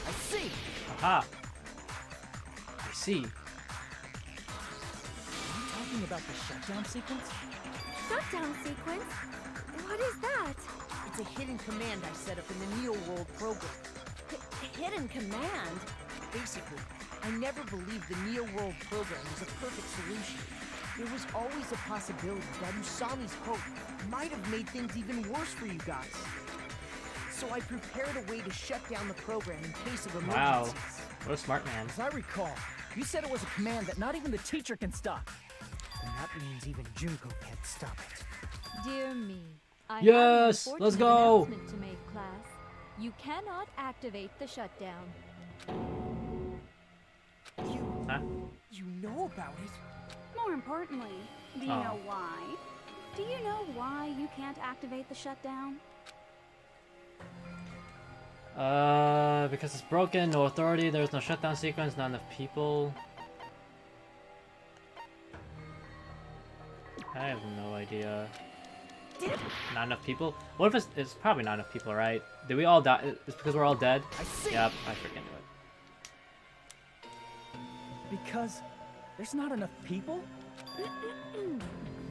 I see. Aha! I see. Are you talking about the shutdown sequence? Shutdown sequence? What is that? It's a hidden command I set up in the Neo World program. Hidden command? Basically, I never believed the Neo World program was a perfect solution. There was always a possibility that Usami's hope might have made things even worse for you guys. So I prepared a way to shut down the program in case of emergencies. Wow, what a smart man. As I recall, you said it was a command that not even the teacher can stop. And that means even Junko can't stop it. Dear me, I have Yes, an let's unfortunate go. announcement to make, class. You cannot activate the shutdown. Huh? You know about it? More importantly, do you Oh. know why? Do you know why you can't activate the shutdown? Because it's broken, no authority, there's no shutdown sequence, not enough people. I have no idea. Not enough people? What if it's probably not enough people, right? Did we all die? It's because we're all dead? I see. Yep, I freaking knew it. Because there's not enough people?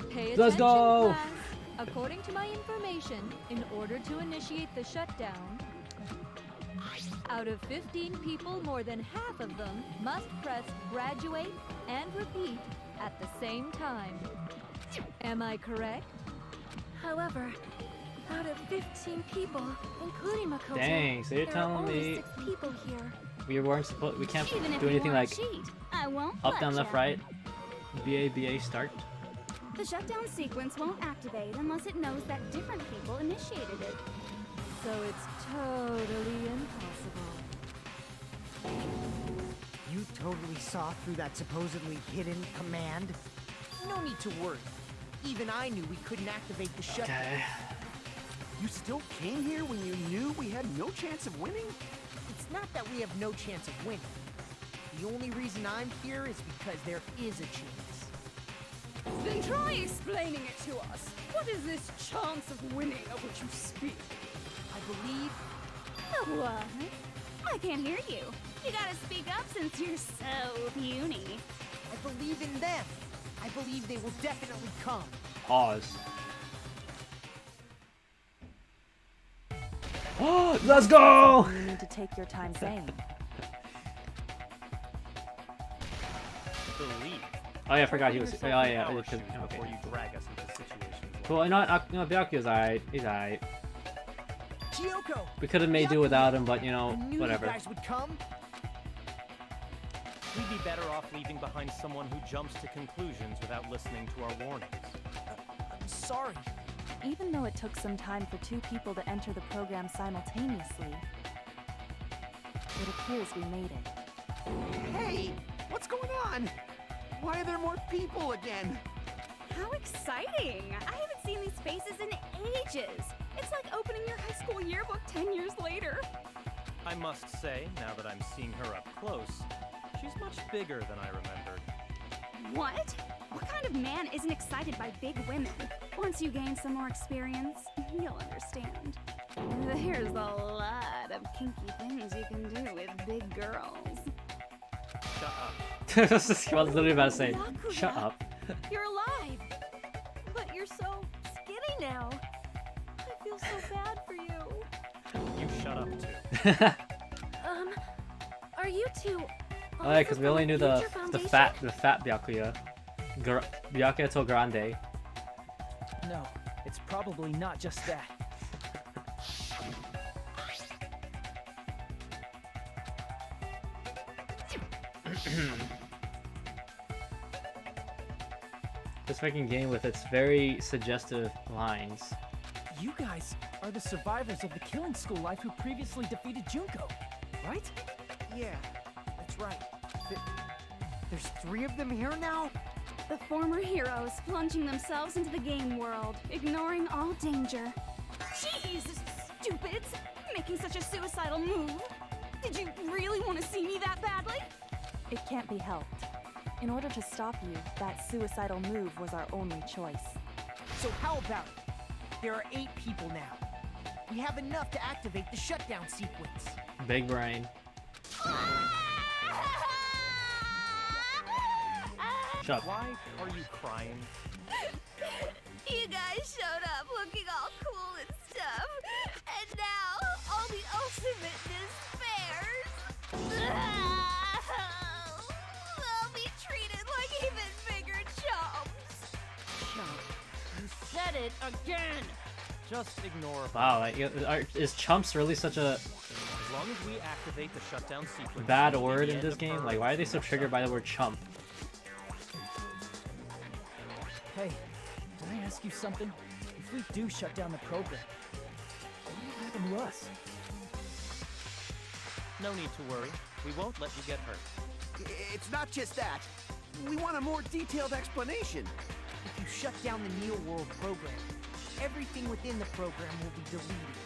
Pay Let's attention, go! class. According to my information, in order to initiate the shutdown, out of 15 people, more than half of them must press graduate and repeat at the same time. Am I correct? However, out of 15 people, including Makoto, Dang, so you're there telling are only me 6 people here. we weren't supposed, we can't Even if do you anything wanna like cheat, I won't up, let down, left, ya. right? BA, start? The shutdown sequence won't activate unless it knows that different people initiated it. So it's totally impossible. You totally saw through that supposedly hidden command? No need to worry. Even I knew we couldn't activate the shutdown. Okay. You still came here when you knew we had no chance of winning? It's not that we have no chance of winning. The only reason I'm here is because there is a chance. Then try explaining it to us. What is this chance of winning of which you speak? I believe What? I can't hear you. You gotta speak up since you're so puny. I believe in them. I believe they will definitely come. Pause. Let's go! You need to take your time saying. Believe. Oh yeah, I forgot he Put was. yourself Oh in yeah, our okay. shoes before you drag us into situations like Cool. You know, Byakuya's alright. He's alright. Kyoko! We could have made do without him, but you know, I knew whatever. you guys would come. We'd be better off leaving behind someone who jumps to conclusions without listening to our warnings. I'm sorry. Even though it took some time for 2 people to enter the program simultaneously, it appears we made it. Hey, what's going on? Why are there more people again? How exciting! I haven't seen these faces in ages. It's like opening your high school yearbook 10 years later. I must say, now that I'm seeing her up close, she's much bigger than I remembered. What? What kind of man isn't excited by big women? Once you gain some more experience, you'll understand. There's a lot of kinky things you can do with big girls. Shut up. I was literally about to say, Byakuya, shut up. You're alive! But you're so skinny now. I feel so bad for you. You shut up too. Are you two? Oh yeah, because we only knew the Future Foundation? fat Byakuya. Byakuya to Grande. No, it's probably not just that. This fucking game with its very suggestive lines. You guys are the survivors of the Killing School life who previously defeated Junko, right? Yeah, that's right. There's 3 of them here now? The former heroes plunging themselves into the game world, ignoring all danger. Jeez, stupids! Making such a suicidal move. Did you really want to see me that badly? It can't be helped. In order to stop you, that suicidal move was our only choice. So how about it? There are 8 people now. We have enough to activate the shutdown sequence. Big brain. Shut up. Why are you crying? You guys showed up looking all cool and stuff, and now all the ultimate despairs. They'll be treated like even bigger chumps. You said it again! Just ignore her. Wow, like, is chumps really such a As long as we activate the shutdown sequence, bad it'll be word the in end this of game? her Like, why are they so original triggered by the self. word chump? Hey, did I ask you something? If we do shut down the program, what will happen to us? No need to worry. We won't let you get hurt. It's not just that. We want a more detailed explanation. If you shut down the Neo World program, everything within the program will be deleted.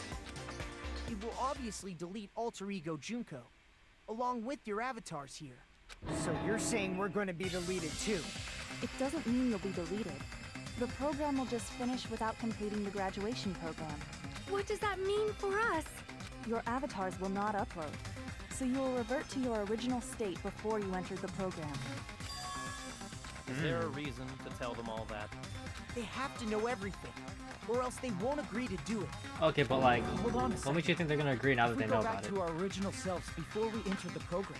It will obviously delete Alter Ego Junko, along with your avatars here. So you're saying we're going to be deleted too? It doesn't mean you'll be deleted. The program will just finish without completing the graduation program. What does that mean for us? Your avatars will not upload, so you will revert to your original state before you entered the program. Is there a reason to tell them all that? They have to know everything, or else they won't agree to do it. Okay, but like, Hold on a what second. makes you think they're gonna agree now that If they we know go back about it? to our original selves before we entered the program,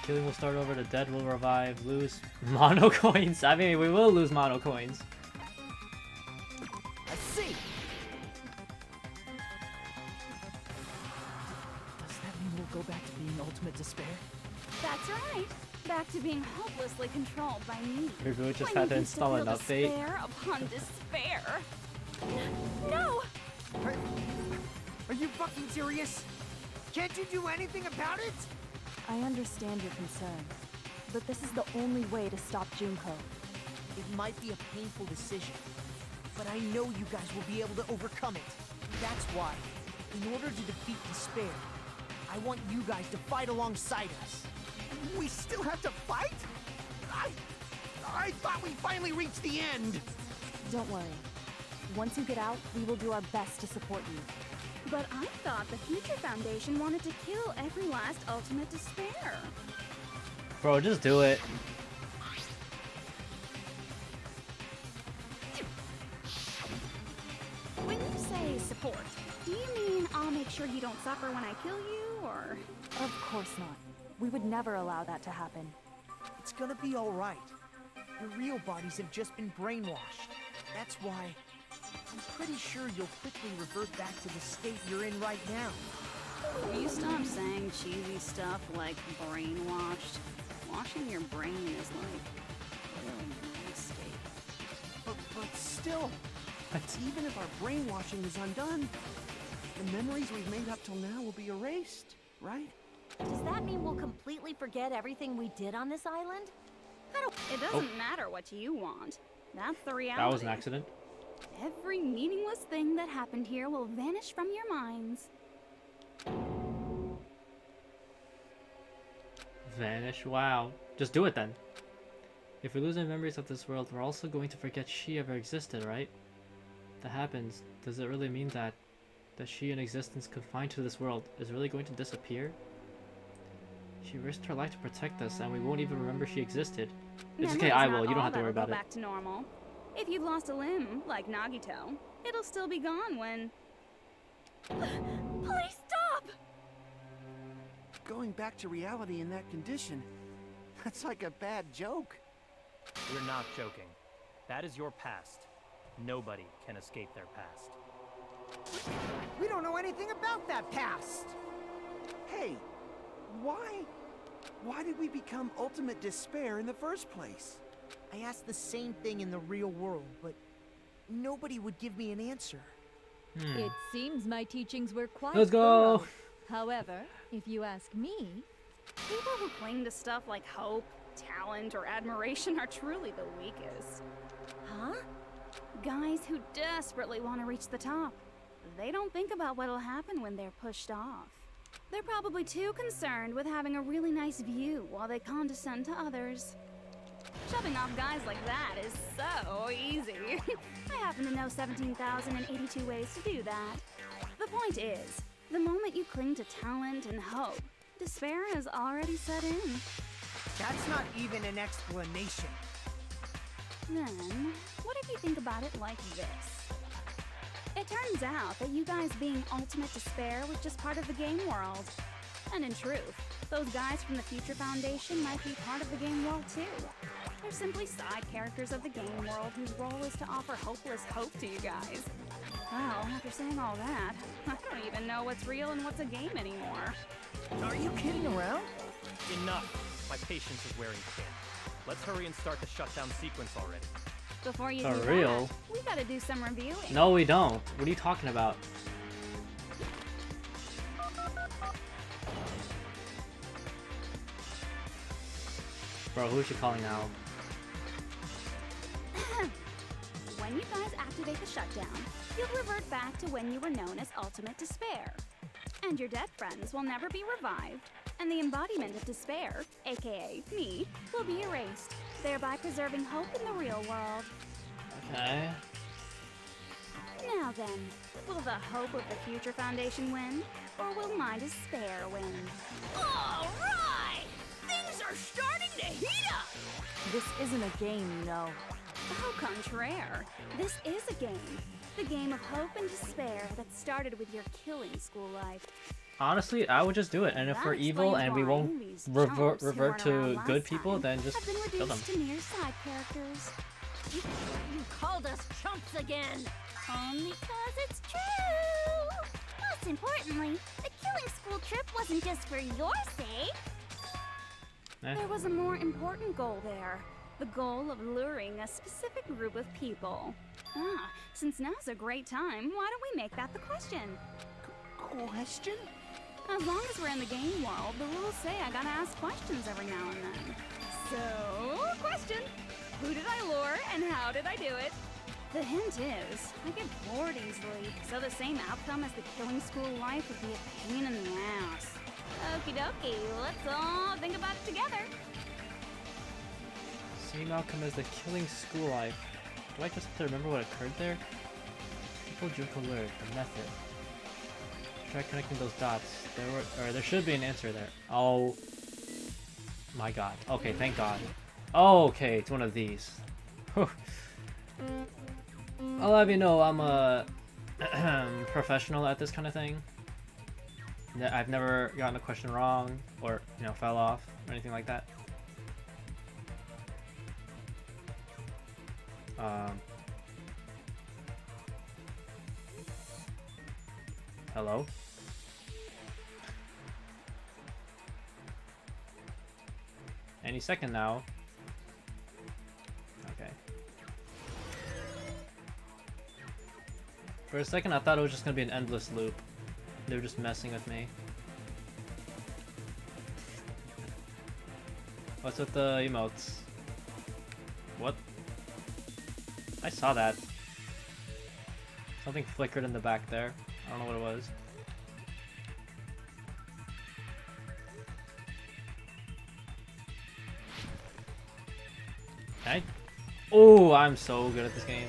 Killing will start over, the dead will revive, lose mono coins. I mean, we will lose mono coins. I see. does that mean we'll go back to being Ultimate Despair? That's right. Back to being hopelessly controlled by me. Maybe we just When had to you used install an feel update. Despair upon despair. No! Are you fucking serious? Can't you do anything about it? I understand your concern, but this is the only way to stop Junko. It might be a painful decision, but I know you guys will be able to overcome it. That's why, in order to defeat despair, I want you guys to fight alongside us. We still have to fight? I thought we finally reached the end. Don't worry. Once you get out, we will do our best to support you. But I thought the Future Foundation wanted to kill every last Ultimate Despair. Bro, just do it. When you say support, do you mean I'll make sure you don't suffer when I kill you, or...? Of course not. We would never allow that to happen. It's gonna be all right. Your real bodies have just been brainwashed. That's why I'm pretty sure you'll quickly revert back to the state you're in right now. Will you stop saying cheesy stuff like brainwashed? Washing your brain is like a really bad state. But still, What? even if our brainwashing is undone, the memories we've made up till now will be erased, right? Does that mean we'll completely forget everything we did on this island? It doesn't matter what you want. That's the reality. That was an accident. Every meaningless thing that happened here will vanish from your minds. Vanish? Wow. Just do it then. If we lose our memories of this world, we're also going to forget she ever existed, right? If that happens, does it really mean that she, an existence confined to this world, is really going to disappear? She risked her life to protect us, and we won't even remember she existed. It's okay, Memory's I not will. You don't all have to worry that'll about go it. back to normal. If you've lost a limb, like Nagito, it'll still be gone when... Please stop! Going back to reality in that condition, that's like a bad joke. We're not joking. That is your past. Nobody can escape their past. We don't know anything about that past. Hey, why did we become Ultimate Despair in the first place? I asked the same thing in the real world, but nobody would give me an answer. It seems my teachings were quite Let's go. thorough. However, if you ask me, People who cling to stuff like hope, talent, or admiration are truly the weakest. Huh? Guys who desperately want to reach the top. They don't think about what'll happen when they're pushed off. They're probably too concerned with having a really nice view while they condescend to others. Shoving off guys like that is so easy. I happen to know 17,082 ways to do that. The point is, the moment you cling to talent and hope, despair has already set in. That's not even an explanation. Then, what if you think about it like this? It turns out that you guys being Ultimate Despair was just part of the game world. And in truth, those guys from the Future Foundation might be part of the game world too. They're simply side characters of the game world whose role is to offer hopeless hope to you guys. Well, after saying all that, I don't even know what's real and what's a game anymore. Are you kidding around? Enough. My patience is wearing thin. Let's hurry and start the shutdown sequence already. Before you For do real? that, we gotta do some reviewing. No, we don't. What are you talking about? Bro, who's she calling now? When you guys activate the shutdown, you'll revert back to when you were known as Ultimate Despair. And your dead friends will never be revived, and the embodiment of despair, aka me, will be erased, thereby preserving hope in the real world. Okay. Now then, will the hope of the Future Foundation win, or will my despair win? All right! Things are starting to heat up! This isn't a game, you know. Au contraire, this is a game. The game of hope and despair that started with your killing school life. Honestly, I would just do it, and if That we're evil explains and we why won't these revert chumps who weren't to around last good people, time then just have been kill them. reduced to mere side characters. You called us chumps again! Only 'cause it's true! Most importantly, the killing school trip wasn't just for your sake. There was a more important goal there. The goal of luring a specific group of people. Since now's a great time, why don't we make that the question? Question? As long as we're in the game world, the rules say I gotta ask questions every now and then. So, question. Who did I lure and how did I do it? The hint is, I get bored easily, so the same outcome as the killing school life would be a pain in the ass. Okie dokie, let's all think about it together. Same outcome as the killing school life. Do I just have to remember what occurred there? People juke alert, the method. Try connecting those dots. There should be an answer there. Oh my god. Okay, thank god. Oh, okay, it's one of these. I'll have you know I'm a professional at this kind of thing. I've never gotten a question wrong or, you know, fell off or anything like that. Hello? Any second now. Okay. For a second I thought it was just gonna be an endless loop. They were just messing with me. What's with the emotes? What? I saw that. Something flickered in the back there. I don't know what it was. Okay. Oh, I'm so good at this game.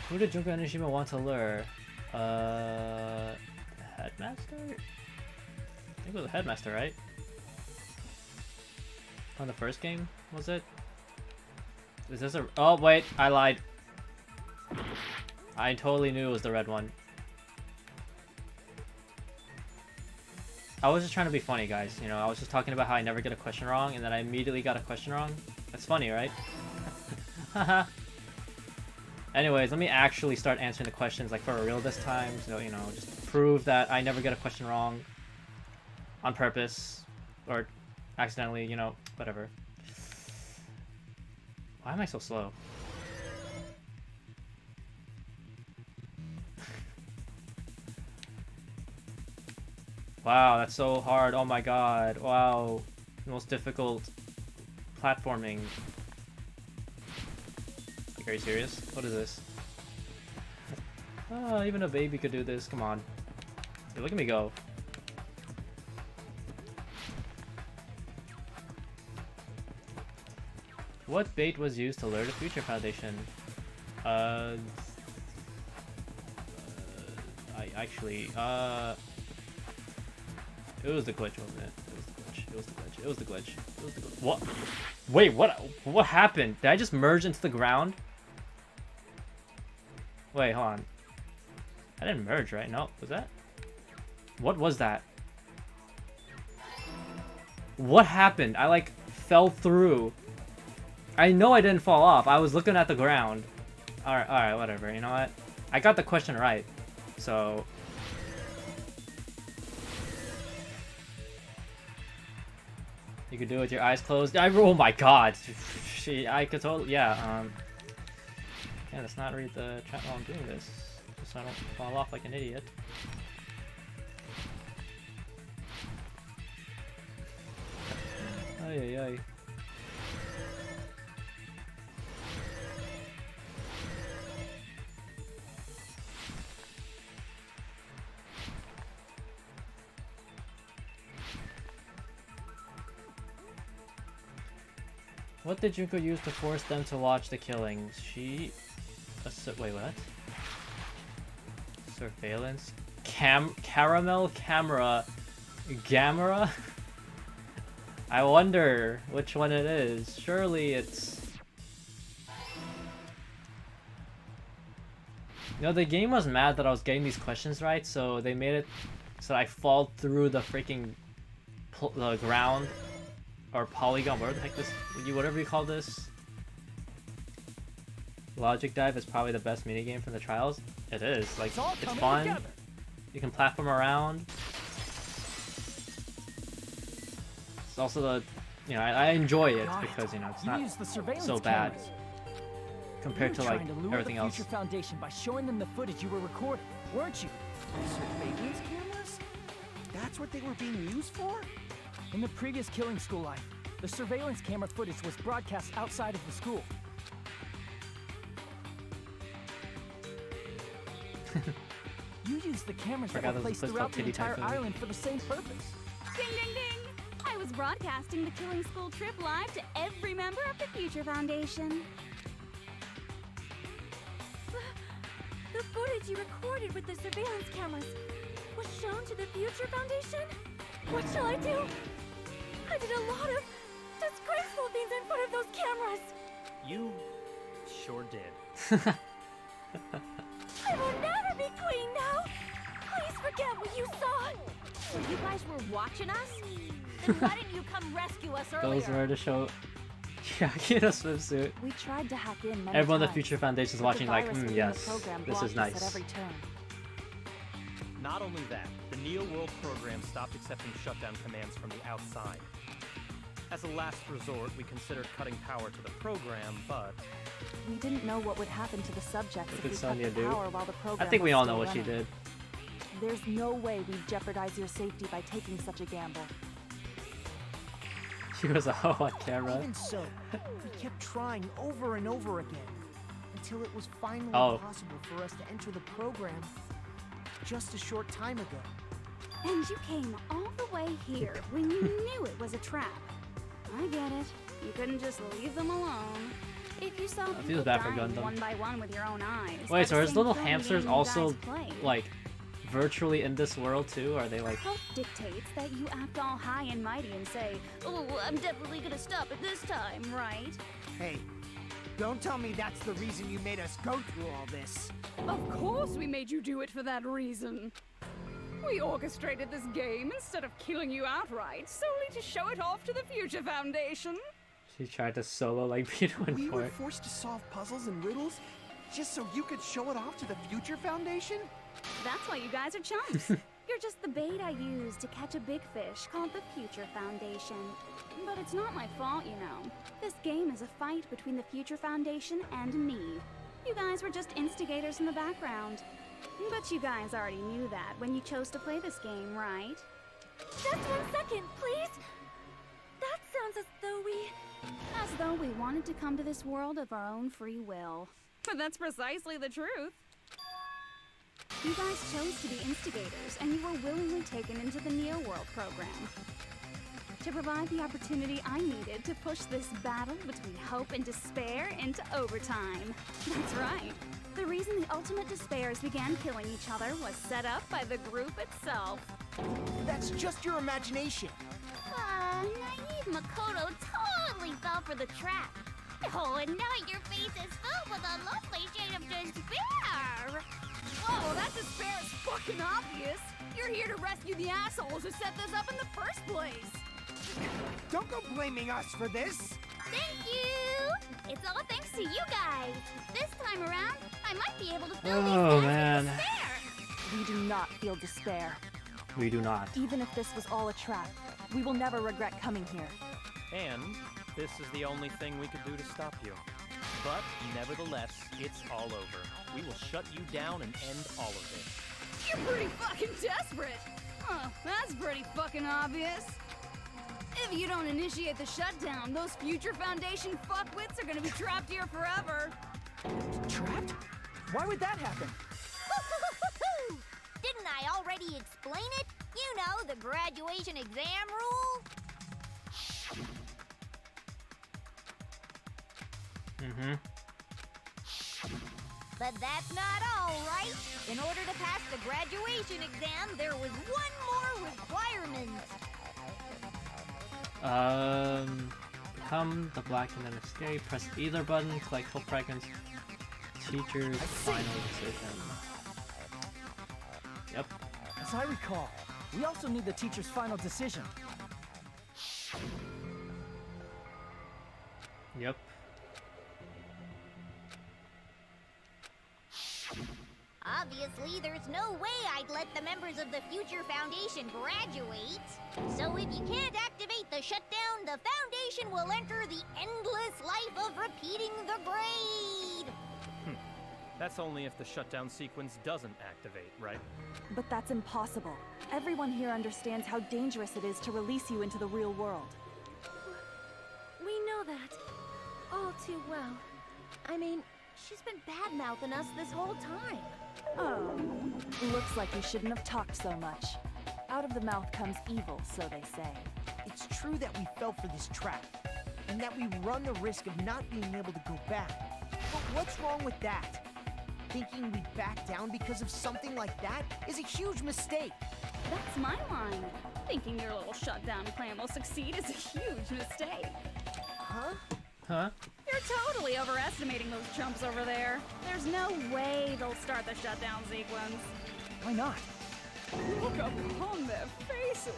Who did Junko Enoshima want to lure? Headmaster? I think it was a headmaster, right? On the first game, was it? Is this a— oh wait, I lied. I totally knew it was the red one. I was just trying to be funny, guys. You know, I was just talking about how I never get a question wrong, and then I immediately got a question wrong. That's funny, right? Haha. Anyways, let me actually start answering the questions like for real this time. So, you know, just prove that I never get a question wrong on purpose or accidentally, you know, whatever. Why am I so slow? Wow, that's so hard. Oh my god. Wow. The most difficult platforming. Like, are you serious? What is this? Oh, even a baby could do this. Come on. Hey, look at me go. What bait was used to lure the Future Foundation? I actually, it was the glitch, wasn't it? It was the glitch. It was the glitch. It was the glitch. It was the glitch. What? Wait, what happened? Did I just merge into the ground? Wait, hold on. I didn't merge, right? No, was that? What was that? What happened? I like fell through. I know I didn't fall off. I was looking at the ground. Alright, whatever. You know what? I got the question right. So... You could do it with your eyes closed. Oh my god! I could totally... Yeah, yeah, let's not read the chat while I'm doing this. Just so I don't fall off like an idiot. Ay, ay, ay. What did Junko use to force them to watch the killings? She... wait, what? Surveillance? Caramel camera... Gamera? I wonder which one it is. Surely it's... You know, the game was mad that I was getting these questions right, so they made it so I fall through the freaking the ground or polygon, whatever the heck this, whatever you call this. Logic Dive is probably the best minigame from the trials. It is, like, it's fun. Together. You can platform around. It's also the, you know, I enjoy it because, you know, it's not so bad compared to, like, everything else. Future Foundation by showing them the footage you were recording, weren't you? Surveillance cameras? That's what they were being used for? In the previous Killing School life, the surveillance camera footage was broadcast outside of the school. You used the cameras that were placed throughout the entire island for the same purpose. Ding, ding, ding! I was broadcasting the Killing School trip live to every member of the Future Foundation. The footage you recorded with the surveillance cameras was shown to the Future Foundation? What shall I do? I did a lot of disgraceful things in front of those cameras. You sure did. I will never be queen now. Please forget what you saw. So you guys were watching us? Then why didn't you come rescue us earlier? Those were to show Jackie in a swimsuit. We tried to hack in many Everyone in the times, Future Foundation is watching like, yes, this is nice. At every turn. Not only that, the Neo World program stopped accepting shutdown commands from the outside. As a last resort, we considered cutting power to the program, but... We didn't know what would happen to the subjects if we cut Sonya the power while the program I think we was all know still what she running. did. There's no way we'd jeopardize your safety by taking such a gamble. She was a hoe on camera. Even so, we kept trying over and over again until it was finally possible for us to enter the program just a short time ago. And you came all the way here when you knew it was a trap. I get it. You couldn't just leave them alone. If you saw people dying one by one with your own eyes. Wait, so are his little hamsters also, like, virtually in this world too? Are they like... Health dictates that you act all high and mighty and say, oh, I'm definitely gonna stop it this time, right? Hey, don't tell me that's the reason you made us go through all this. Of course we made you do it for that reason. We orchestrated this game instead of killing you outright, solely to show it off to the Future Foundation. She tried to solo like Beto and We were Fort. forced to solve puzzles and riddles just so you could show it off to the Future Foundation? That's why you guys are chumps. You're just the bait I used to catch a big fish called the Future Foundation. But it's not my fault, you know. This game is a fight between the Future Foundation and me. You guys were just instigators in the background. But you guys already knew that when you chose to play this game, right? Just 1 second, please. That sounds as though we... As though we wanted to come to this world of our own free will. But that's precisely the truth. You guys chose to be instigators, and you were willingly taken into the Neo World program. To provide the opportunity I needed to push this battle between hope and despair into overtime. That's right. The reason the Ultimate Despairs began killing each other was set up by the group itself. That's just your imagination. Naive Makoto totally fell for the trap. Oh, and now your face is filled with a lovely shade of despair. Whoa, that despair is fucking obvious. You're here to rescue the assholes who set this up in the first place. Don't go blaming us for this. Thank you. It's all thanks to you guys. This time around, I might be able to fill these Oh gaps man. with despair. We do not feel despair. We do not. Even if this was all a trap, we will never regret coming here. And this is the only thing we could do to stop you. But nevertheless, it's all over. We will shut you down and end all of this. You're pretty fucking desperate. Oh, that's pretty fucking obvious. If you don't initiate the shutdown, those future Foundation fuckwits are gonna be trapped here forever. Trapped? Why would that happen? Didn't I already explain it? You know, the graduation exam rule. Mm-hmm. But that's not all, right? In order to pass the graduation exam, there was one more requirement. Become the Black and then escape. Press either button. Collect Hope Fragments. Teacher's final decision. Yep. As I recall, we also need the teacher's final decision. Yep. Obviously, there's no way I'd let the members of the Future Foundation graduate. So if you can't activate the shutdown, the Foundation will enter the endless life of repeating the grade. That's only if the shutdown sequence doesn't activate, right? But that's impossible. Everyone here understands how dangerous it is to release you into the real world. We know that all too well. I mean, she's been bad-mouthing us this whole time. Oh, looks like we shouldn't have talked so much. Out of the mouth comes evil, so they say. It's true that we fell for this trap, and that we run the risk of not being able to go back. But what's wrong with that? Thinking we'd back down because of something like that is a huge mistake. That's my line. Thinking your little shutdown plan will succeed is a huge mistake. Huh? Huh? You're totally overestimating those chumps over there. There's no way they'll start the shutdown sequence. Why not? Look upon their faces.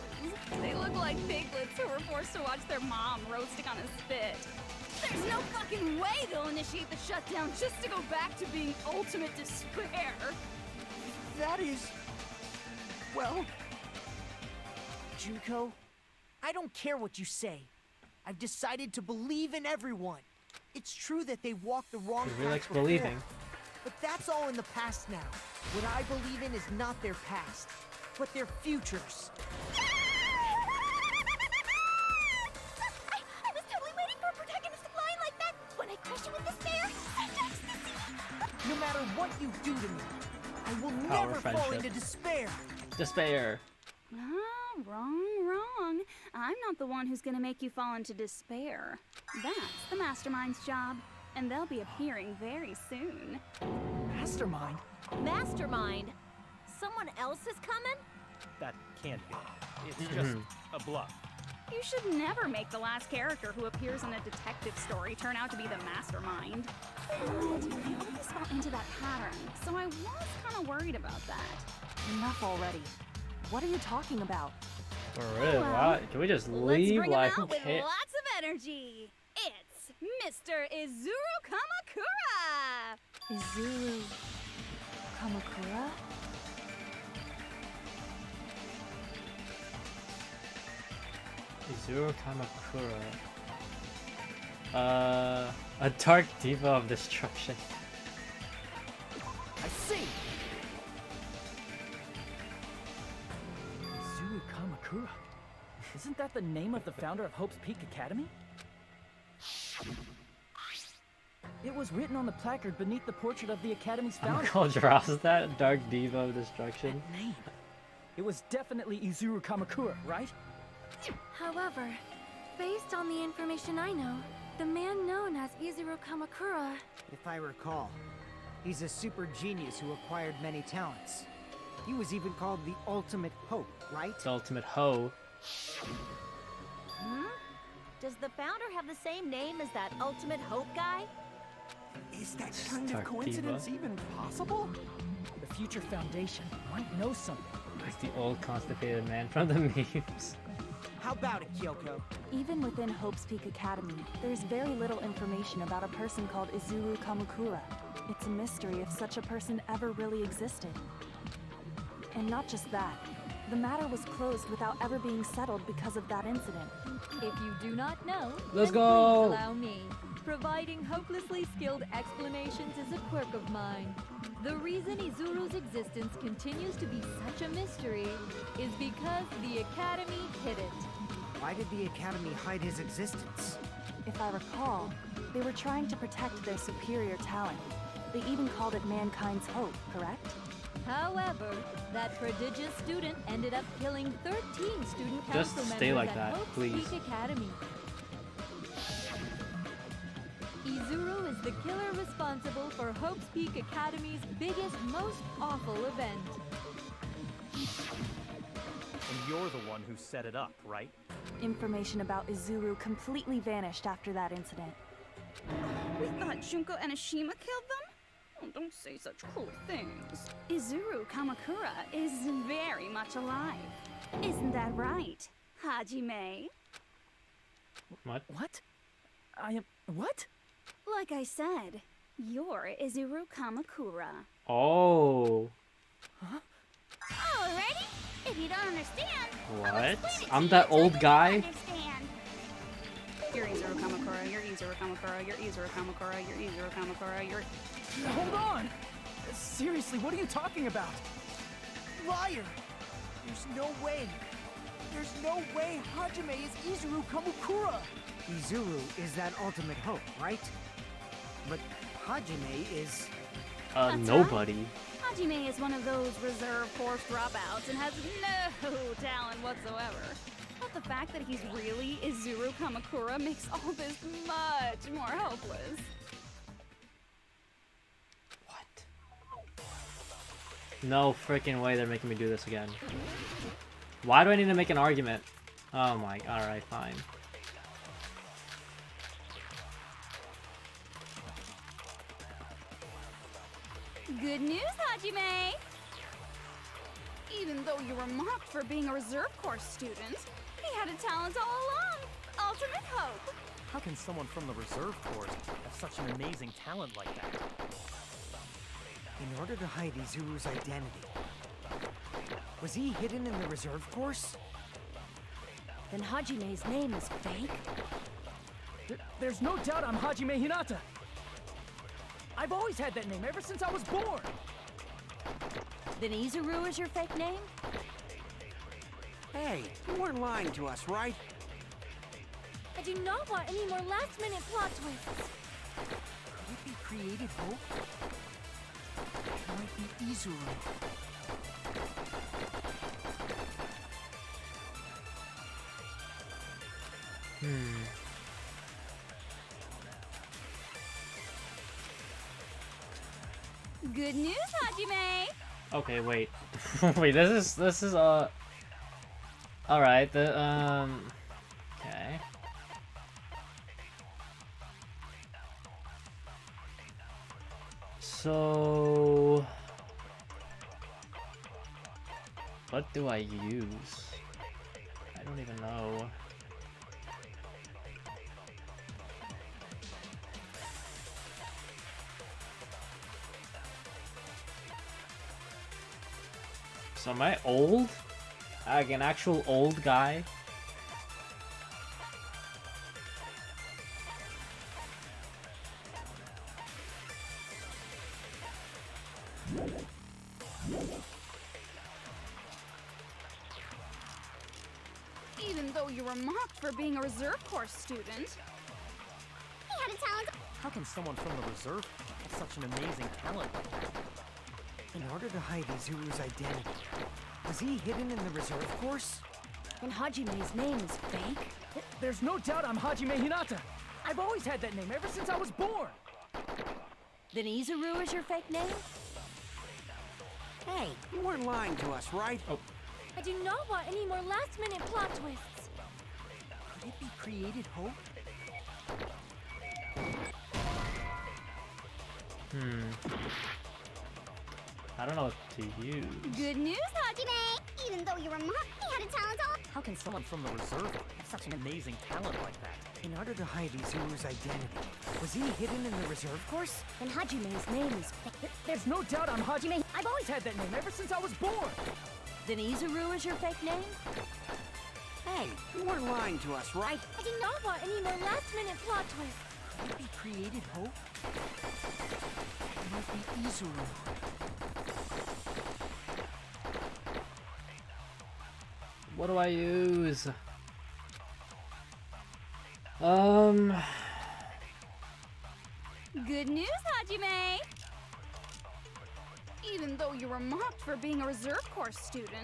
They look like piglets who were forced to watch their mom roasting on a spit. There's no fucking way they'll initiate the shutdown just to go back to being ultimate despair. That is... well... Junko, I don't care what you say. I've decided to believe in everyone. It's true that they walked the wrong He path really likes before, believing. but that's all in the past now. What I believe in is not their past, but their futures. I was totally waiting for a protagonist line like that. When I crush you with despair, and ecstasy. No matter what you do to me, I will Power never fall friendship. into despair. Despair. Ah, wrong. I'm not the one who's gonna make you fall into despair. That's the Mastermind's job, and they'll be appearing very soon. Mastermind? Mastermind. Someone else is coming? That can't be. It's just a bluff. You should never make the last character who appears in a detective story turn out to be the mastermind. But I always fell into that pattern, so I was kind of worried about that. Enough already. What are you talking about? For real? Wow. Can we just Let's leave? bring him Like, out who with cares? lots of energy. It's Mr. Izuru Kamakura! Izuru Kamakura? Izuru Kamakura. A dark diva of destruction. I see! Izuru Kamakura. Kamakura. Isn't that the name of the founder of Hope's Peak Academy? It was written on the placard beneath the portrait of the Academy's I'm founder. gonna draws that Dark Diva of Destruction. That name. It was definitely Izuru Kamakura, right? However, based on the information I know, the man known as Izuru Kamakura... If I recall, he's a super genius who acquired many talents. He was even called the Ultimate Hope, right? The Ultimate Hoe. Hmm? Does the founder have the same name as that Ultimate Hope guy? Is that kind Dark of coincidence Diva. even possible? The Future Foundation might know something. It's the old constipated man from the memes. How about it, Kyoko? Even within Hope's Peak Academy, there's very little information about a person called Izuru Kamakura. It's a mystery if such a person ever really existed. And not just that, the matter was closed without ever being settled because of that incident. If you do not know, Let's then go! please allow me. Providing hopelessly skilled explanations is a quirk of mine. The reason Izuru's existence continues to be such a mystery is because the Academy hid it. Why did the Academy hide his existence? If I recall, they were trying to protect their superior talent. They even called it Mankind's Hope, correct? However, that prodigious student ended up killing 13 student Just council stay members like at that, Hope's please. Peak Academy. Izuru is the killer responsible for Hope's Peak Academy's biggest, most awful event. And you're the one who set it up, right? Information about Izuru completely vanished after that incident. We thought Junko and Ashima killed them? Oh, don't say such cruel things. Izuru Kamakura is very much alive. Isn't that right, Hajime? What? What? I am... What? Like I said, you're Izuru Kamakura. Oh. Alrighty? If you don't understand, What? I'll explain it I'm to that you so old you guy? understand. You're Izuru Kamakura, you're Izuru Kamakura, you're Izuru Kamakura, you're Izuru Kamakura, you're... Hold on! Seriously, what are you talking about? Liar! There's no way. There's no way Hajime is Izuru Kamakura! Izuru is that Ultimate Hope, right? But Hajime is... That's nobody. Hajime is one of those reserve course dropouts and has no talent whatsoever. But the fact that he's really Izuru Kamakura makes all this much more hopeless. No freaking way they're making me do this again. Why do I need to make an argument? Oh my, alright, fine. Good news, Hajime! Even though you were mocked for being a reserve course student, he had a talent all along! Ultimate Hope! How can someone from the reserve corps have such an amazing talent like that? In order to hide Izuru's identity. Was he hidden in the reserve course? Then Hajime's name is fake? There's no doubt I'm Hajime Hinata! I've always had that name ever since I was born! Then Izuru is your fake name? Hey, you weren't lying to us, right? I do not want any more last-minute plot twists. Could it be Created Hope? It might be Izuru. Good news, Hajime! Okay, wait. Wait, this is alright, okay. So what do I use? I don't even know. So am I old? Like an actual old guy? Even though you were mocked for being a reserve course student. He had a talent. How can someone from the reserve have such an amazing talent like that? In order to hide Izuru's identity, was he hidden in the reserve course? And Hajime's name is fake? There's no doubt I'm Hajime Hinata. I've always had that name ever since I was born. Then Izuru is your fake name? Hey, you weren't lying to us, right? Oh. I do not want any more last-minute plot twists. Could it be created hope? I don't know what to use. Good news, Hajime! Even though you were mocked, he had a talent all. How can someone from the reserve have such an amazing talent like that? In order to hide Izuru's identity, was he hidden in the reserve course? And Hajime's name is fake. There's no doubt I'm Hajime. I've always had that name ever since I was born. Then Izuru is your fake name? Hey, you weren't lying to us, right? I do not want any more last-minute plot twists. Could it be created hope? It might be Izuru. What do I use? Good news, Hajime! Even though you were mocked for being a reserve course student. He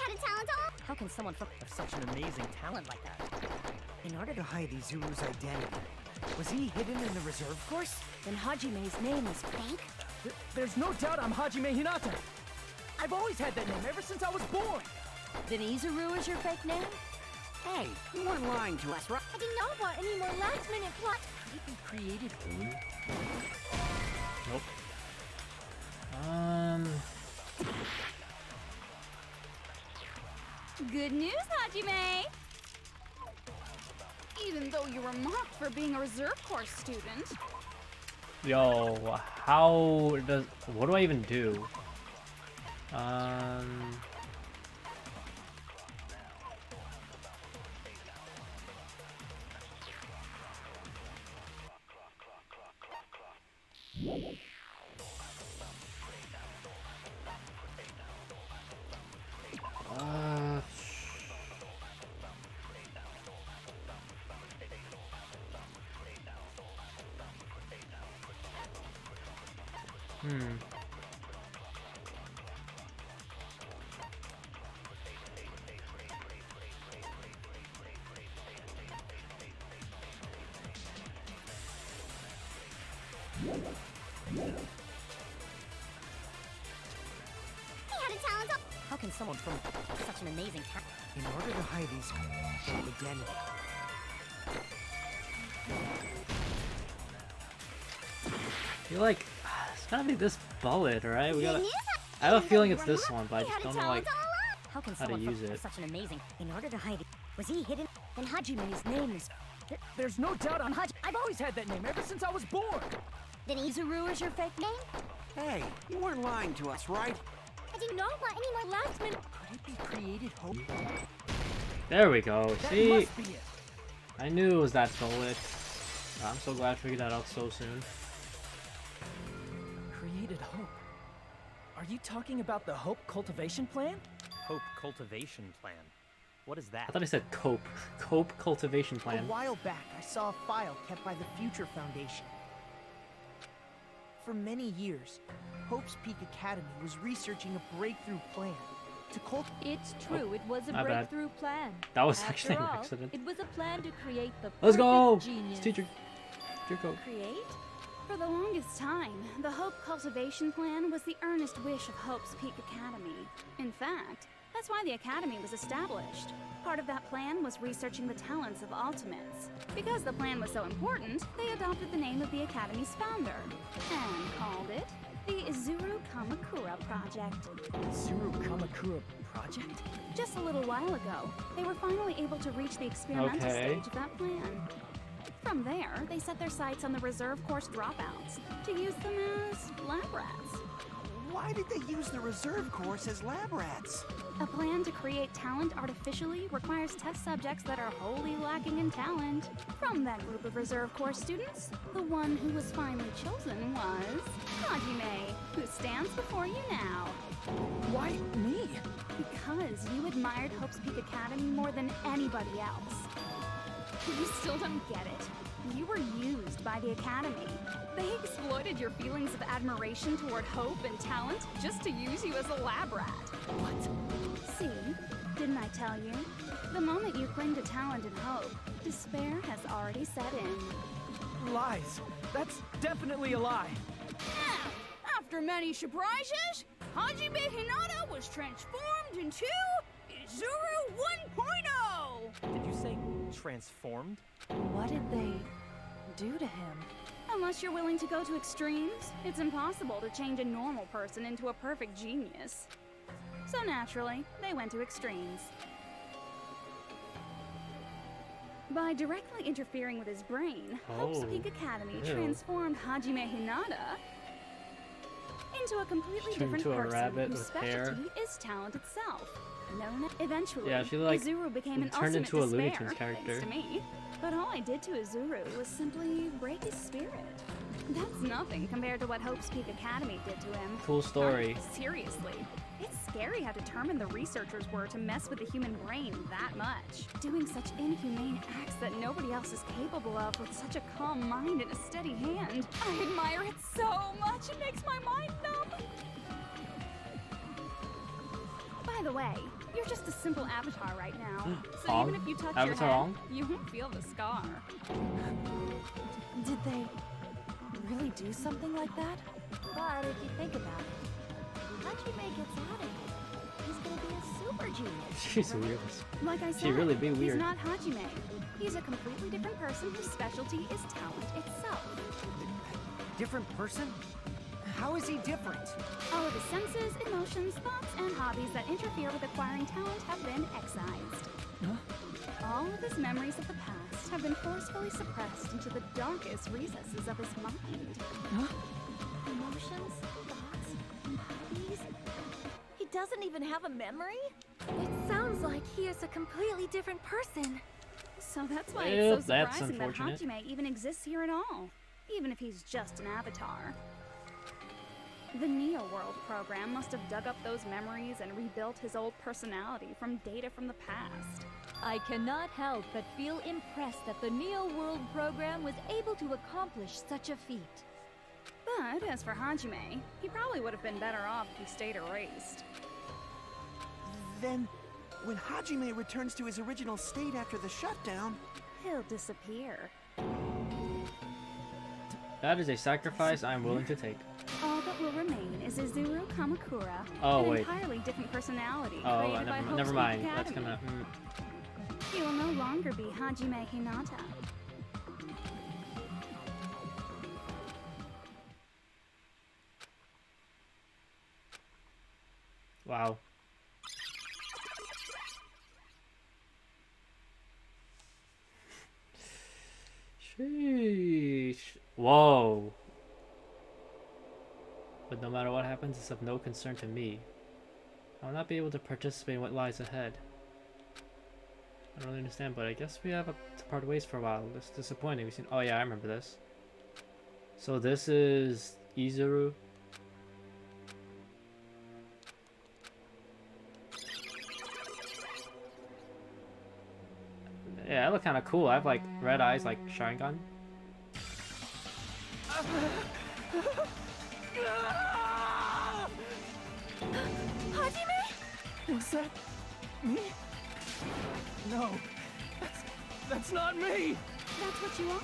had a talent all. How can someone have such an amazing talent like that? In order to hide Izuru's identity, was he hidden in the reserve course? Then Hajime's name is fake? There's no doubt I'm Hajime Hinata. I've always had that name ever since I was born. Then Izuru is your fake name? Hey, you weren't lying to us, right? I do not want any more last-minute plot. Could it be created hope? Nope. Good news, Hajime! Even though you were mocked for being a reserve course student. Yo, what do I even do? He had a talent all. How can someone from such an amazing talent? In order to hide Izuru's identity, I feel like it's gotta be this bullet, right? We gotta. Good news, I have a even feeling though it's you were this one, but I mocked, he just had a don't know like talent all. How can how to someone use have it. such an amazing? In order to hide it, was he hidden? And Hajime's name is There's no doubt I'm Hajime. I've always had that name ever since I was born. Then Izuru is your fake name? Hey, you weren't lying to us, right? I do not want any more last-minute. Could it be created hope? There we go. That See, must be it. I knew it was that bullet. I'm so glad I figured that out so soon. Created hope. Are you talking about the Hope Cultivation Plan? Hope cultivation plan. What is that? I thought I said cope. Cope cultivation A plan. while back, I saw a file kept by the Future Foundation. For many years, Hope's Peak Academy was researching a breakthrough plan to cultivate. It's true, it was a my bad. breakthrough plan. That was After actually an all, accident. It was a plan to create the Let's go! perfect genius. It's teacher code. Create? For the longest time, the Hope Cultivation Plan was the earnest wish of Hope's Peak Academy. In fact, that's why the Academy was established. Part of that plan was researching the talents of Ultimates. Because the plan was so important, they adopted the name of the Academy's founder and called it the Izuru Kamakura Project. Izuru Kamakura Project? Just a little while ago, they were finally able to reach the experimental Okay. stage of that plan. From there, they set their sights on the reserve course dropouts to use them as lab rats. Why did they use the reserve course as lab rats? A plan to create talent artificially requires test subjects that are wholly lacking in talent. From that group of Reserve Corps students, the one who was finally chosen was Hajime, who stands before you now. Why me? Because you admired Hope's Peak Academy more than anybody else. You still don't get it. You were used by the Academy. They exploited your feelings of admiration toward hope and talent just to use you as a lab rat. What? See? Didn't I tell you? The moment you cling to talent and hope, despair has already set in. Lies. That's definitely a lie. Now, after many surprises, Hajime Hinata was transformed into Izuru 1.0! Did you say transformed? What did they do to him? Unless you're willing to go to extremes, it's impossible to change a normal person into a perfect genius. So naturally, they went to extremes. By directly interfering with his brain, Hope's Peak Academy transformed Hajime Hinata into a completely different person whose specialty is talent itself. Eventually, Izuru became an ultimate into a Looney despair, Tunes character. thanks to me. But all I did to Izuru was simply break his spirit. That's nothing compared to what Hope's Peak Academy did to him. Cool story. Seriously, it's scary how determined the researchers were to mess with the human brain that much. Doing such inhumane acts that nobody else is capable of with such a calm mind and a steady hand. I admire it so much, it makes my mind numb. By the way, you're just a simple avatar right now. So even if you touch your head, you won't feel the scar. Did they really do something like that? But if you think about it, Hajime gets out of here, he's gonna be a super genius. She's weird. Like I said, She really be weird. He's not Hajime. He's a completely different person whose specialty is talent itself. Different person? How is he different? All of his senses, emotions, thoughts, and hobbies that interfere with acquiring talent have been excised. All of his memories of the past have been forcefully suppressed into the darkest recesses of his mind. Emotions, thoughts, hobbies. He doesn't even have a memory? It sounds like he is a completely different person. So that's why it's so that's surprising that unfortunate. Hajime even exists here at all, even if he's just an avatar. The Neo World program must have dug up those memories and rebuilt his old personality from data from the past. I cannot help but feel impressed that the Neo World program was able to accomplish such a feat. But as for Hajime, he probably would have been better off if he stayed erased. Then, when Hajime returns to his original state after the shutdown, He'll disappear. That is a sacrifice I am willing to take. All that will remain is Izuru Kamakura, Oh, an wait. entirely different personality Oh, created by Hope's never Peak mind. That's Academy. gonna. He will no longer be Hajime Hinata. Wow. Sheesh. Whoa. But no matter what happens, it's of no concern to me. I will not be able to participate in what lies ahead. I don't really understand, but I guess we have to part ways for a while. It's disappointing. We've seen. Oh yeah, I remember this. So this is Izuru. Yeah, I look kind of cool. I have like red eyes, like Sharingan. Hajime? Was that me? No, that's not me. That's what you are.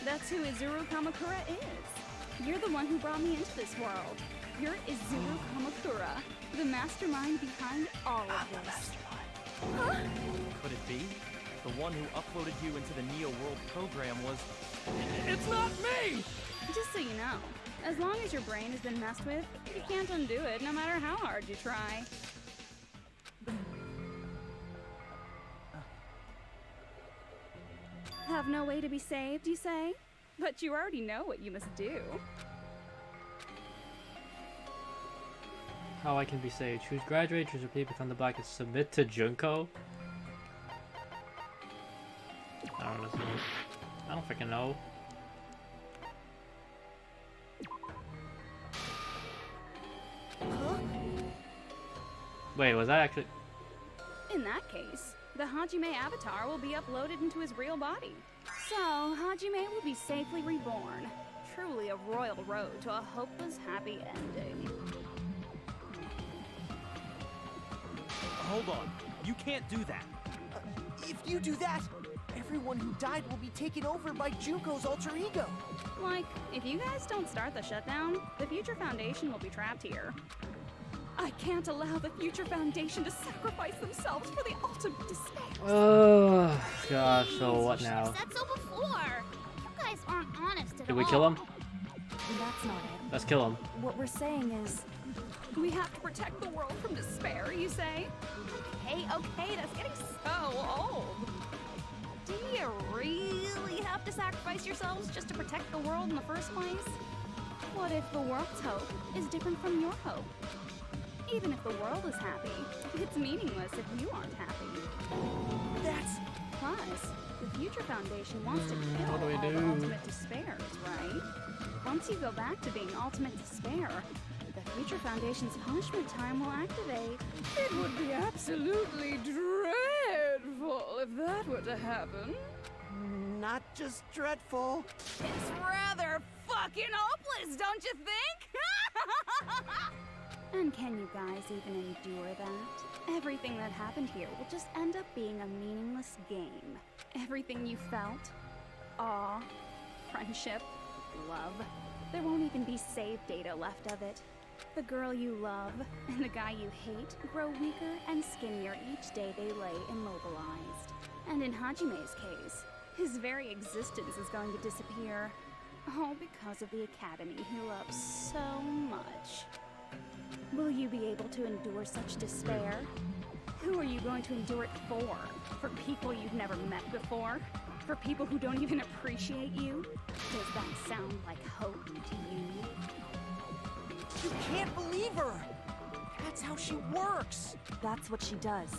That's who Izuru Kamakura is. You're the one who brought me into this world. You're Izuru Kamakura, the mastermind behind all of this. Could it be? The one who uploaded you into the Neo World program was... It's not me! Just so you know, as long as your brain has been messed with, you can't undo it no matter how hard you try. Have no way to be saved, you say? But you already know what you must do. How I can be saved. Choose graduate, choose repeat, become the black, and submit to Junko? I don't know. I don't freaking know. Huh? Wait, was that actually... In that case, the Hajime avatar will be uploaded into his real body. So, Hajime will be safely reborn. Truly a royal road to a hopeless happy ending. Hold on. You can't do that. If you do that, everyone who died will be taken over by Junko's alter ego. Like, if you guys don't start the shutdown, the Future Foundation will be trapped here. I can't allow the Future Foundation to sacrifice themselves for the ultimate despair. Oh, gosh, so what now? Said so before. You guys aren't honest at Did we all. kill him? That's not it. Let's kill him. What we're saying is, We have to protect the world from despair, you say? Okay, that's getting so old. Do you really have to sacrifice yourselves just to protect the world in the first place? What if the world's hope is different from your hope? Even if the world is happy, it's meaningless if you aren't happy. That's... Plus, the Future Foundation wants to kill what do we all do? the ultimate despairs, right? Once you go back to being ultimate despair, the Future Foundation's punishment time will activate. It would be absolutely dreadful if that were to happen. not just dreadful. It's rather fucking hopeless, don't you think? And can you guys even endure that? Everything that happened here will just end up being a meaningless game. Everything you felt, awe, friendship, love, there won't even be save data left of it. The girl you love and the guy you hate grow weaker and skinnier each day they lay immobilized. And in Hajime's case, his very existence is going to disappear. All because of the academy he loves so much. Will you be able to endure such despair? Who are you going to endure it for? For people you've never met before? For people who don't even appreciate you? Does that sound like hope to you? You can't believe her! That's how she works! That's what she does,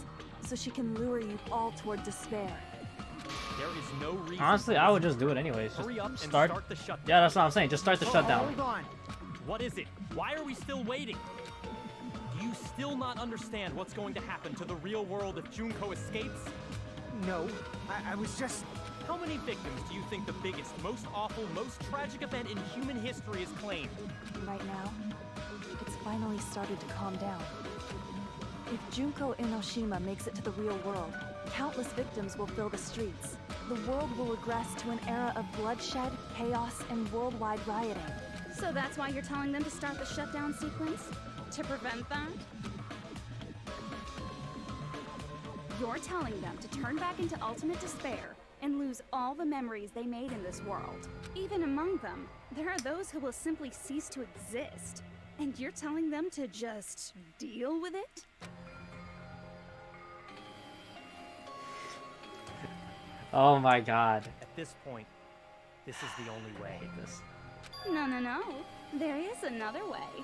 so she can lure you all toward despair. There is no reason. Honestly, I would just do it anyways. Just Hurry up and start. start the shutdown. Yeah, that's what I'm saying. Just start the shutdown. Hold on. What is it? Why are we still waiting? Do you still not understand what's going to happen to the real world if Junko escapes? No, I was just... How many victims do you think the biggest, most awful, most tragic event in human history has claimed? Right now, it's finally started to calm down. If Junko Enoshima makes it to the real world, countless victims will fill the streets. The world will regress to an era of bloodshed, chaos, and worldwide rioting. So that's why you're telling them to start the shutdown sequence? To prevent that? You're telling them to turn back into ultimate despair and lose all the memories they made in this world. Even among them, there are those who will simply cease to exist. And you're telling them to just deal with it? Oh my god. At this point, this is the only way. I hate this. No. There is another way.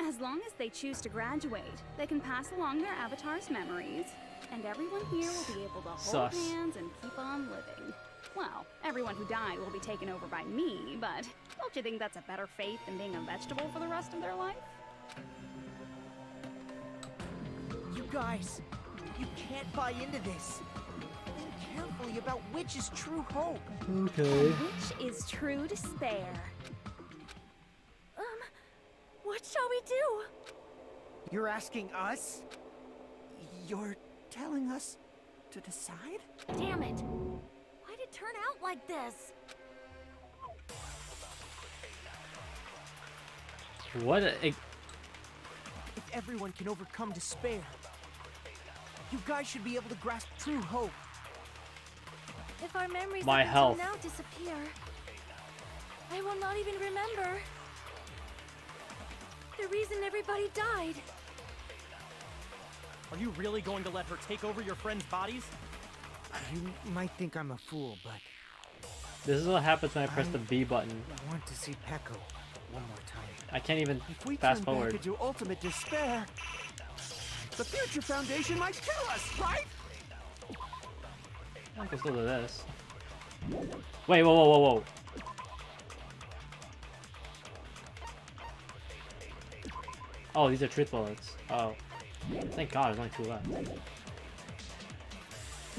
As long as they choose to graduate, they can pass along their avatar's memories, and everyone here will be able to hold Sus. hands and keep on living. Well, everyone who died will be taken over by me, but don't you think that's a better fate than being a vegetable for the rest of their life? You guys, you can't buy into this. Think carefully about which is true hope. Okay. Which is true despair. What shall we do? You're asking us? You're telling us to decide? Damn it! Why'd it turn out like this? What? If everyone can overcome despair, you guys should be able to grasp true hope. If our memories My up until health. now disappear, I will not even remember the reason everybody died. Are you really going to let her take over your friends' bodies? You might think I'm a fool, but This is what happens when I press the B button. I want to see Peko. one more time. I can't even If we fast turn forward. back into ultimate despair, the Future Foundation might kill us, right? I can still do this. Wait, whoa, whoa, whoa, whoa. Oh, these are truth bullets. Oh. Thank God, there's only 2 left.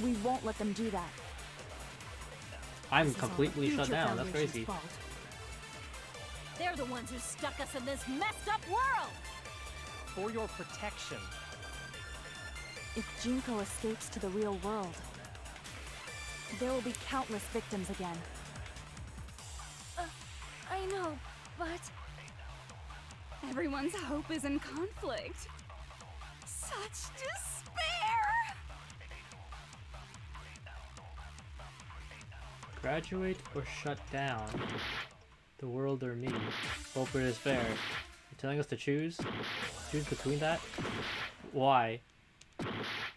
We won't let them do that. I'm This is all the completely shut Future down, that's Foundation's crazy. fault. They're the ones who stuck us in this messed up world! For your protection. If Junko escapes to the real world, there will be countless victims again. I know, but... Everyone's hope is in conflict. Such despair! Graduate or shut down? The world or me? Hope or despair? You're telling us to choose? Choose between that? Why?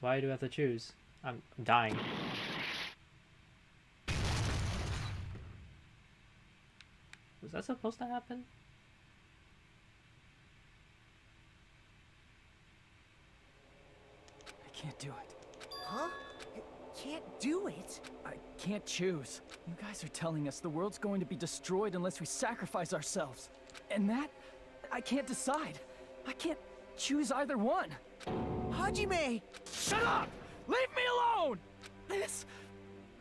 Why do I have to choose? I'm dying. Was that supposed to happen? I can't do it. Huh? You can't do it? I can't choose. You guys are telling us the world's going to be destroyed unless we sacrifice ourselves. And that, I can't decide. I can't choose either one. Hajime! Shut up! Leave me alone! This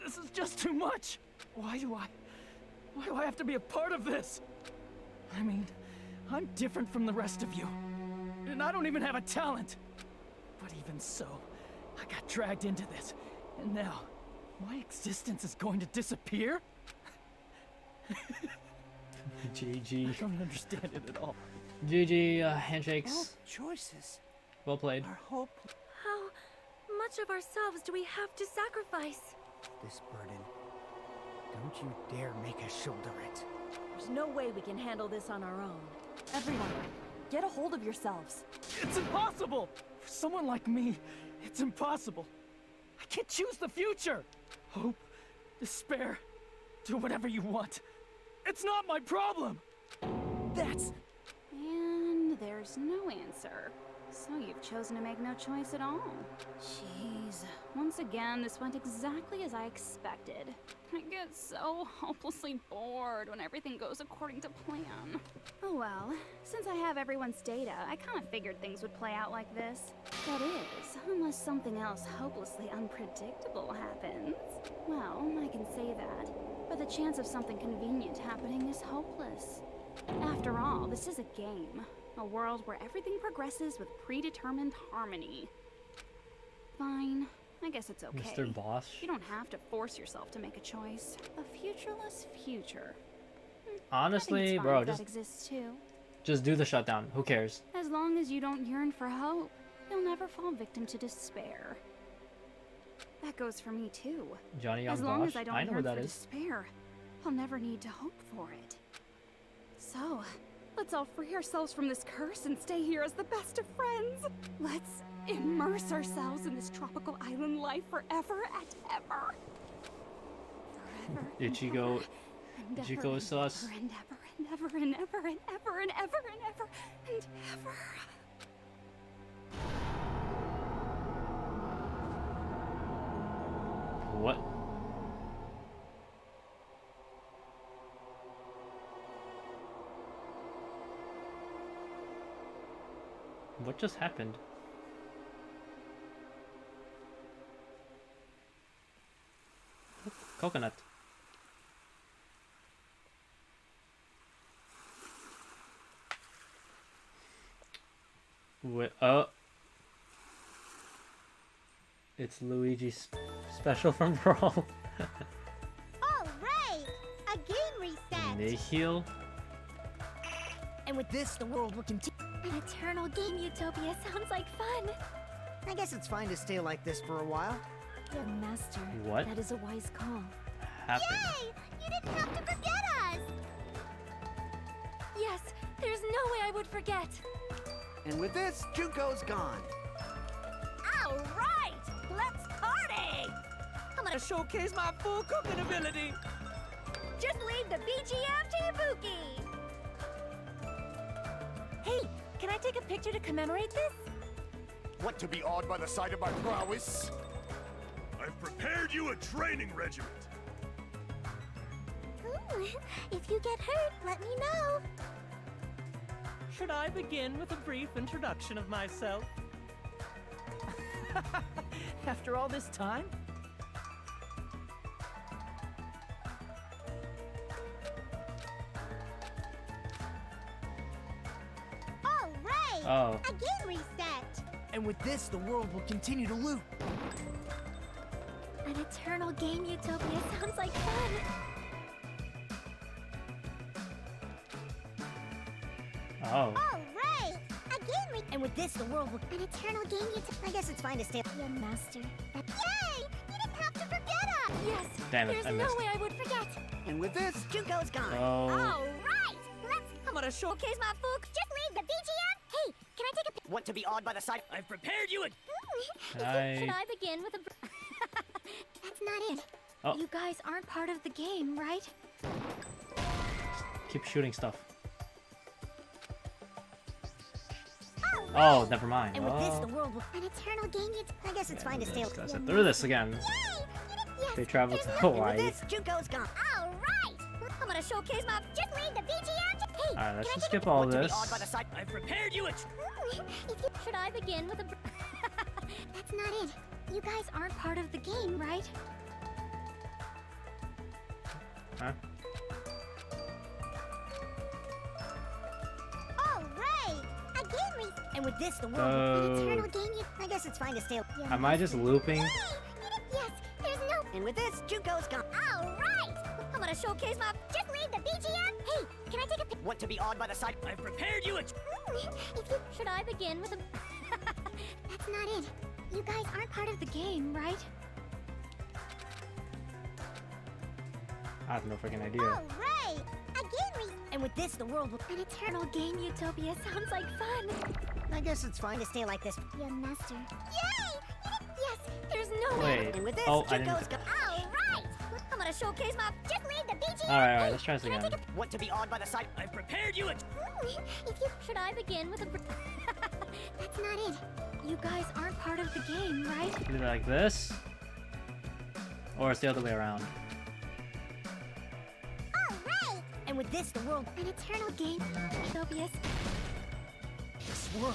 is just too much. Why do I have to be a part of this? I mean, I'm different from the rest of you. And I don't even have a talent. But even so, I got dragged into this. And now, my existence is going to disappear? GG. I don't understand it at all. GG, handshakes. Both choices. Well played. Our hope. How much of ourselves do we have to sacrifice? This burden. Don't you dare make us shoulder it. There's no way we can handle this on our own. Everyone, get a hold of yourselves. It's impossible! For someone like me, it's impossible. I can't choose the future! Hope, despair, do whatever you want. It's not my problem! That's... And there's no answer. So you've chosen to make no choice at all. Jeez. Once again, this went exactly as I expected. I get so hopelessly bored when everything goes according to plan. Oh well, since I have everyone's data, I kind of figured things would play out like this. That is, unless something else hopelessly unpredictable happens. Well, I can say that, but the chance of something convenient happening is hopeless. After all, this is a game. A world where everything progresses with predetermined harmony. Fine. I guess it's okay. Mr. Boss. You don't have to force yourself to make a choice. A futureless future. Honestly, I think it's bro, fine if just that exists too. Just do the shutdown. Who cares? As long as you don't yearn for hope, you'll never fall victim to despair. That goes for me too. Johnny Young As long Bosch? as I don't I know yearn who that for is. despair, I'll never need to hope for it. So, let's all free ourselves from this curse and stay here as the best of friends. Let's immerse ourselves in this tropical island life forever and ever. Forever. Ichigo. And ever, Ichigo and sus. ever, and ever, and ever, and ever, and ever, and ever, and ever, and ever. What? What just happened? Coconut. Wait, it's Luigi's special from Brawl. All right, a game reset. Nihil. And with this, the world will continue. An eternal game utopia sounds like fun. I guess it's fine to stay like this for a while. Young master, What? that is a wise call. Happened. Yay! You didn't have to forget us! Yes, there's no way I would forget. And with this, Junko's gone. All right, let's party! I'm gonna showcase my full cooking ability. Just leave the BGM to Ibuki. Hey, can I take a picture to commemorate this? Want to be awed by the sight of my prowess? I've prepared you a training regiment. Ooh, if you get hurt, let me know. Should I begin with a brief introduction of myself? After all this time? All right. Oh. A game reset. And with this, the world will continue to loop. An eternal game utopia sounds like fun. Oh. All right. A game reset. And with this, the world will. An eternal game utopia. I guess it's fine to stay. Your master. Yay! You didn't have to forget us. Yes. Damn it, There's I no missed. way I would forget. And with this, Junko's gone. Oh. All right. Let's. I'm gonna showcase my folks. Just leave the BGM. Hey, can I take a Want to be awed by the sight? I've prepared you a... Should I begin with a... That's not it. Oh. You guys aren't part of the game, right? Keep shooting stuff. All Oh, never mind. And with this, the Oh. world will. An eternal game. I guess it's fine to stay. Let's sit through this again. Yes. They traveled to there's Hawaii. With this, Junko's gone. All right. I'm gonna showcase my. Just leave the BGM. Hey, Alright, let's can I just take skip all Want to be this. awed by the sight? I've prepared you a... Should I begin with a... That's not it. You guys aren't part of the game, right? Huh? All right. A game reset. And with this, the world An So, eternal game. I guess it's fine to stay. am I just looping? Hey, yes. There's no. And with this, Junko's gone. All right. I'm gonna showcase my. Just leave the BGM. Hey, can I take a? Want to be awed by the sight? I've prepared you a... If you. Should I begin with a... That's not it. You guys aren't part of the game, right? I have no freaking idea. All right. A game reset. And with this, the world will... An eternal game utopia sounds like fun. I guess it's fine to stay like this. Your master. Yay! Yes, there's no way. Wait. And with this, Oh, I Junko's didn't. gone. All right. I'm gonna showcase my. Just leave the BGM. Alright, let's try this again. Want to be awed by the sight? I've prepared you a... If you. Should I begin with a... That's not it. You guys aren't part of the game, right? Either like this, or it's the other way around. All right. And with this, the world... An eternal game utopia. This world.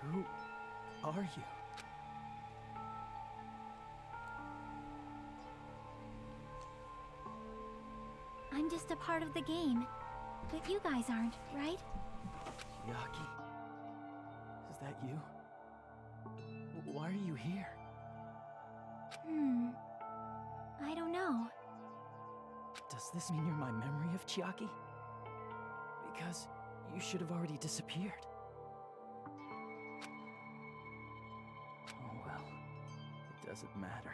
Who are you? I'm just a part of the game. But you guys aren't, right? Yaki? Is that you? Why are you here? I don't know. Does this mean you're my memory of Chiaki? Because you should have already disappeared. Oh well, it doesn't matter.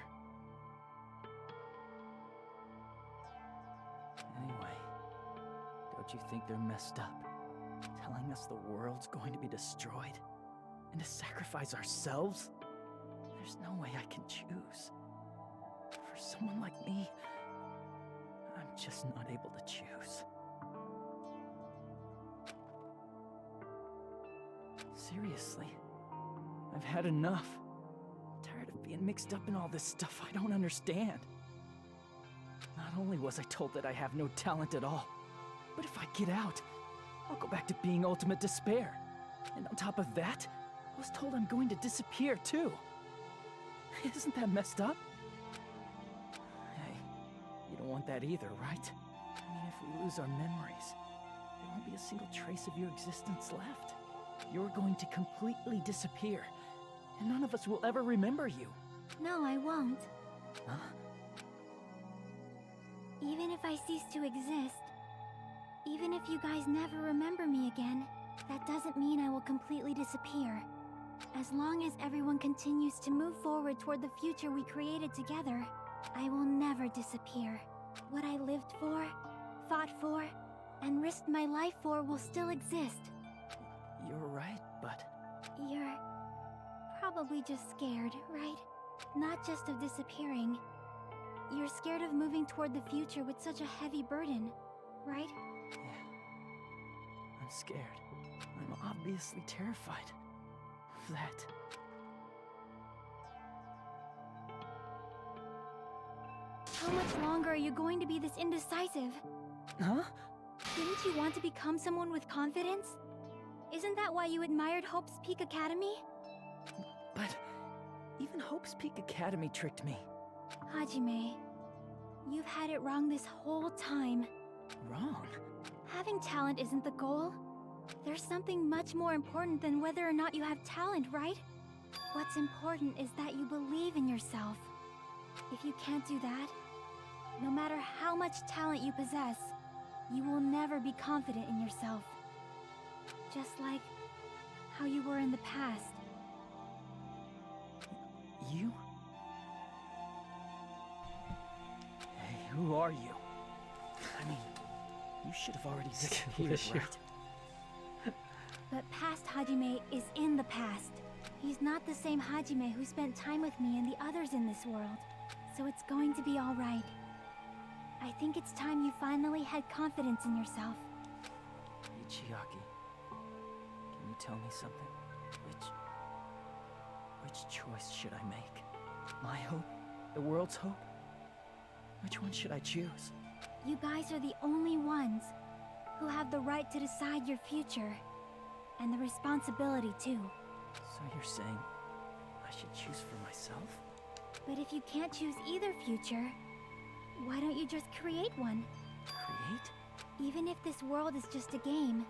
Anyway, don't you think they're messed up? Telling us the world's going to be destroyed? And to sacrifice ourselves? There's no way I can choose. For someone like me, I'm just not able to choose. Seriously, I've had enough. I'm tired of being mixed up in all this stuff I don't understand. Not only was I told that I have no talent at all, but if I get out, I'll go back to being ultimate despair. And on top of that, I was told I'm going to disappear too. Isn't that messed up? Hey, you don't want that either, right? I mean, if we lose our memories, there won't be a single trace of your existence left. You're going to completely disappear, and none of us will ever remember you. No, I won't. Huh? Even if I cease to exist, even if you guys never remember me again, that doesn't mean I will completely disappear. As long as everyone continues to move forward toward the future we created together, I will never disappear. What I lived for, fought for, and risked my life for will still exist. You're right, but... You're probably just scared, right? Not just of disappearing. you're scared of moving toward the future with such a heavy burden, right? Yeah. I'm scared. I'm obviously terrified of that. How much longer are you going to be this indecisive? Huh? Didn't you want to become someone with confidence? Isn't that why you admired Hope's Peak Academy? But even Hope's Peak Academy tricked me. Hajime, you've had it wrong this whole time. Wrong? Having talent isn't the goal. There's something much more important than whether or not you have talent, right? What's important is that you believe in yourself. If you can't do that, no matter how much talent you possess, you will never be confident in yourself. Just like how you were in the past. You? Hey, who are you? I mean, you should have already disappeared, right? But past Hajime is in the past. He's not the same Hajime who spent time with me and the others in this world. So it's going to be all right. I think it's time you finally had confidence in yourself. Hey, Chiaki. Can you tell me something? Which choice should I make? My hope? The world's hope? Which one should I choose? You guys are the only ones who have the right to decide your future. And the responsibility, too. So you're saying I should choose for myself? But if you can't choose either future, why don't you just create one? Create? Even if this world is just a game,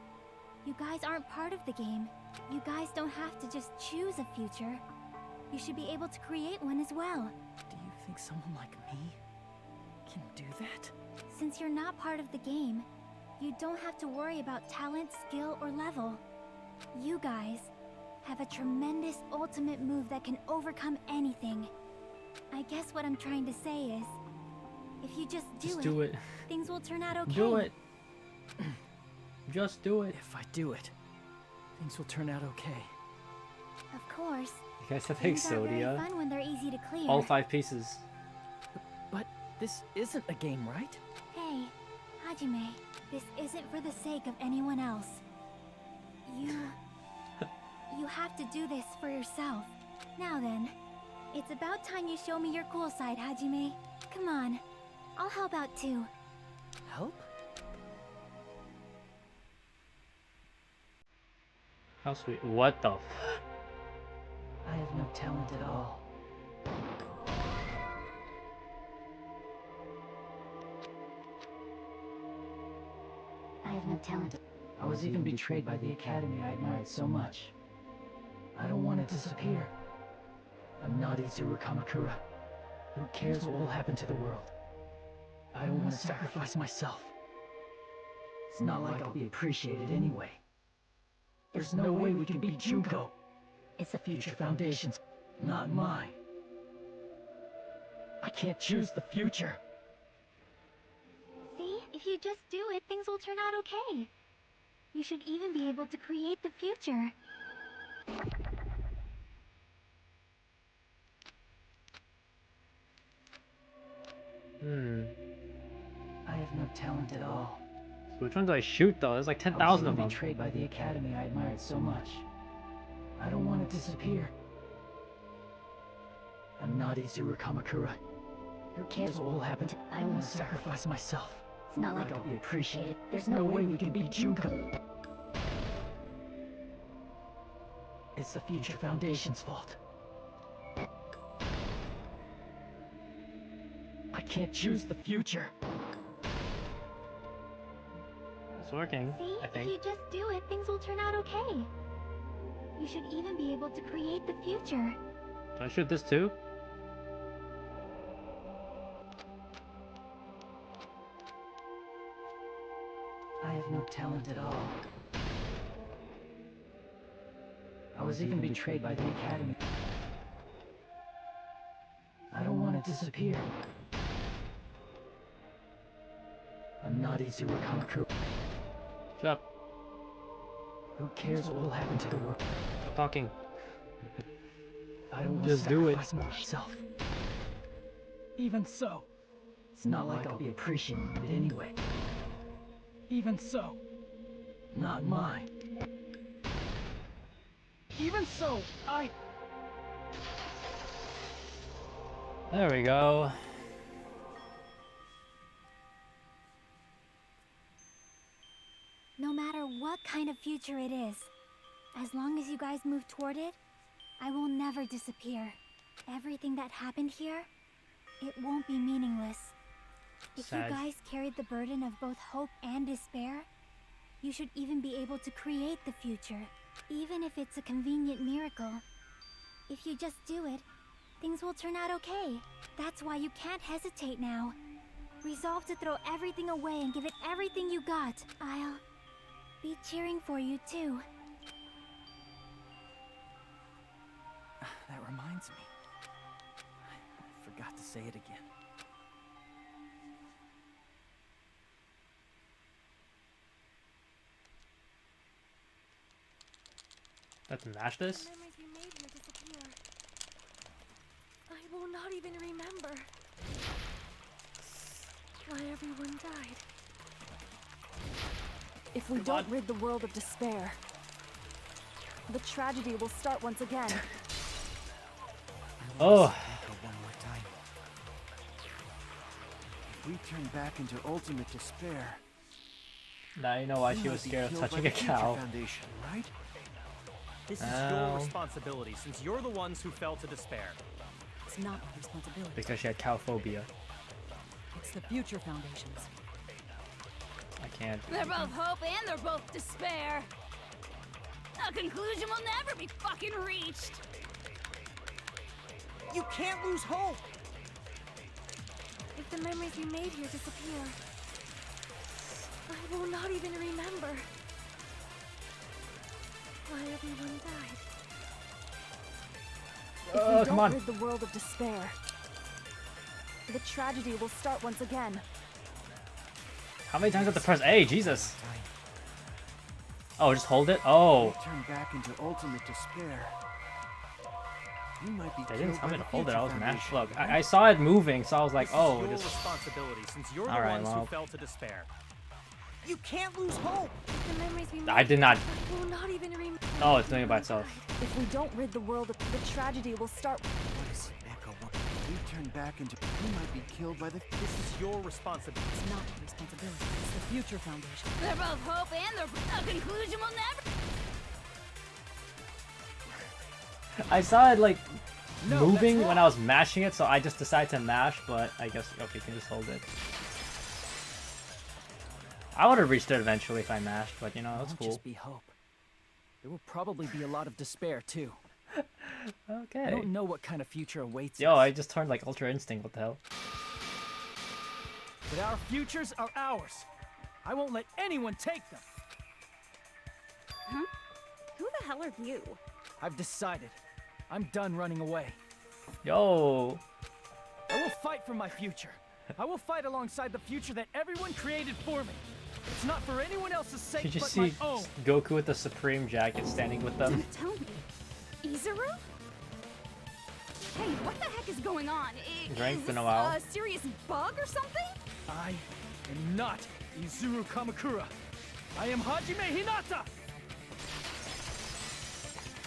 you guys aren't part of the game. You guys don't have to just choose a future. You should be able to create one as well. Do you think someone like me can do that? Since you're not part of the game, you don't have to worry about talent, skill, or level. You guys have a tremendous ultimate move that can overcome anything. I guess what I'm trying to say is, if you just do it, things will turn out okay. Do it. Just do it. If I do it, things will turn out okay. Of course. You guys have Things are very Exodia. fun when they're easy to clear. All 5 pieces. But this isn't a game, right? Hey, Hajime, this isn't for the sake of anyone else. You have to do this for yourself. Now then, it's about time you show me your cool side, Hajime. Come on, I'll help out too. Help? How sweet. What the f? I have no talent at all. I have no talent. I was even betrayed by the academy I admired so much. I don't want to disappear. I'm not Izuru Kamakura. Who cares what will happen to the world? I don't want to sacrifice myself. It's not like I'll be appreciated anyway. There's no way we can beat Junko. It's the Future Foundation's, not mine. I can't choose the future. See, if you just do it, things will turn out okay. You should even be able to create the future. I have no talent at all. So which one do I shoot though? There's like 10,000 of them. I was betrayed by the academy I admired so much. I don't want to disappear. I'm not Izuru Kamakura. Who cares what will happen to... I don't want to sacrifice myself. It's not like I'll be appreciated. There's no way we can beat Junko. It's the Future Foundation's fault. I can't choose the future. It's working, See, I if think. you just do it, things will turn out okay. You should even be able to create the future. Do I shoot this too? I have no talent at all. I was even betrayed by the academy. I don't want to disappear. I'm not Izuru Kamakura. Shut up. Who cares what will happen to the world? Stop talking. I don't want Just to do it. sacrifice myself. Even so, It's not like I'll be appreciating it anyway. Even so, not mine. Even so, There we go. No matter what kind of future it is, as long as you guys move toward it, I will never disappear. Everything that happened here, it won't be meaningless. If Sad. you guys carried the burden of both hope and despair, you should even be able to create the future, even if it's a convenient miracle. If you just do it, things will turn out okay. That's why you can't hesitate now. Resolve to throw everything away and give it everything you got. I'll be cheering for you too. That reminds me. I forgot to say it again. Let's mash this. Memories we made here disappear. I will not even remember why everyone died. If we don't rid the world of despair, the tragedy will start once again. Oh. Echo one more time. If we turn back into ultimate despair, Now you know why she was scared of touching a cow. Foundation, right? This is your responsibility, since you're the ones who fell to despair. It's not my responsibility. Because she had cow phobia. It's the Future Foundation's. I can't. They're both hope and they're both despair. A conclusion will never be fucking reached. You can't lose hope! If the memories we made here disappear, I will not even remember why everyone died. If we come don't on. rid the world of despair, the tragedy will start once again. How many times have to press A? Jesus. Oh, just hold it? Oh. If we turn back into ultimate despair, we might be They didn't killed tell by me to the hold it. Future I was mashed. Foundation, Look, right? I saw it moving, so I was like, This oh, is your just. responsibility, since you're the Alright, ones who well. fell to despair. You can't lose hope! If the memories we made I did not. I will not even remember. Oh, it's doing it by itself. If we don't rid the world of the tragedy will start. What is it, Echo? If we turn back into, we might be killed by the. This is your responsibility. It's not my responsibility. It's the Future Foundation. They're both hope and they're a conclusion will never. I saw it like No, moving that's when I was mashing it, so I just decided to mash, but I guess, okay, you can just hold it. I would have reached it eventually if I mashed, but you know, that's Won't cool. just be hope. There will probably be a lot of despair too. I Okay. don't know what kind of future awaits Yo, us, I just turned like Ultra Instinct, what the hell? but our futures are ours. I won't let anyone take them. Huh? Who the hell are you? I've decided. I'm done running away. Yo. I will fight for my future. I will fight alongside the future that everyone created for me. It's not for anyone else's sake Did you but see my own. Goku with the Supreme jacket standing with them? Don't tell me. Izuru? Hey, what the heck is going on? Drank Is been a this while. a serious bug or something? I am not Izuru Kamakura. I am Hajime Hinata!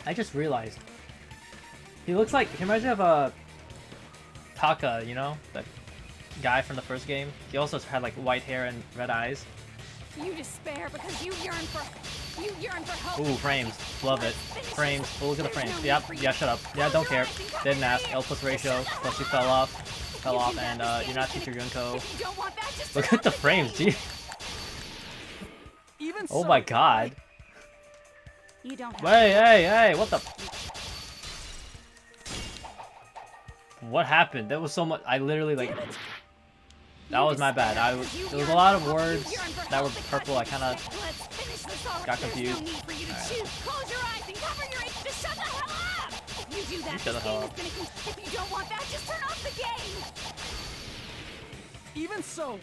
I just realized. He looks like, he reminds me of Taka, you know? The guy from the first game. He also had like white hair and red eyes. You despair because you yearn for hope. Ooh, frames. Love it. Frames. Oh, look at the frames. Yep. Yeah, shut up. Yeah, don't care. Didn't ask. L plus ratio. Plus you fell off. And you're not Teacher Junko. If you don't want that, just Look at the frames, gee. Even Oh so, my god. You don't have Hey, what the? What happened? There was so much. I literally like. That was my bad. There was a lot of words that were purple. I kind of got confused. No need for you to choose. Close your eyes and cover your ears. Just shut the hell up. If you do that, Shut the this hell game up. is gonna. If you don't want that, just turn off the game. even so,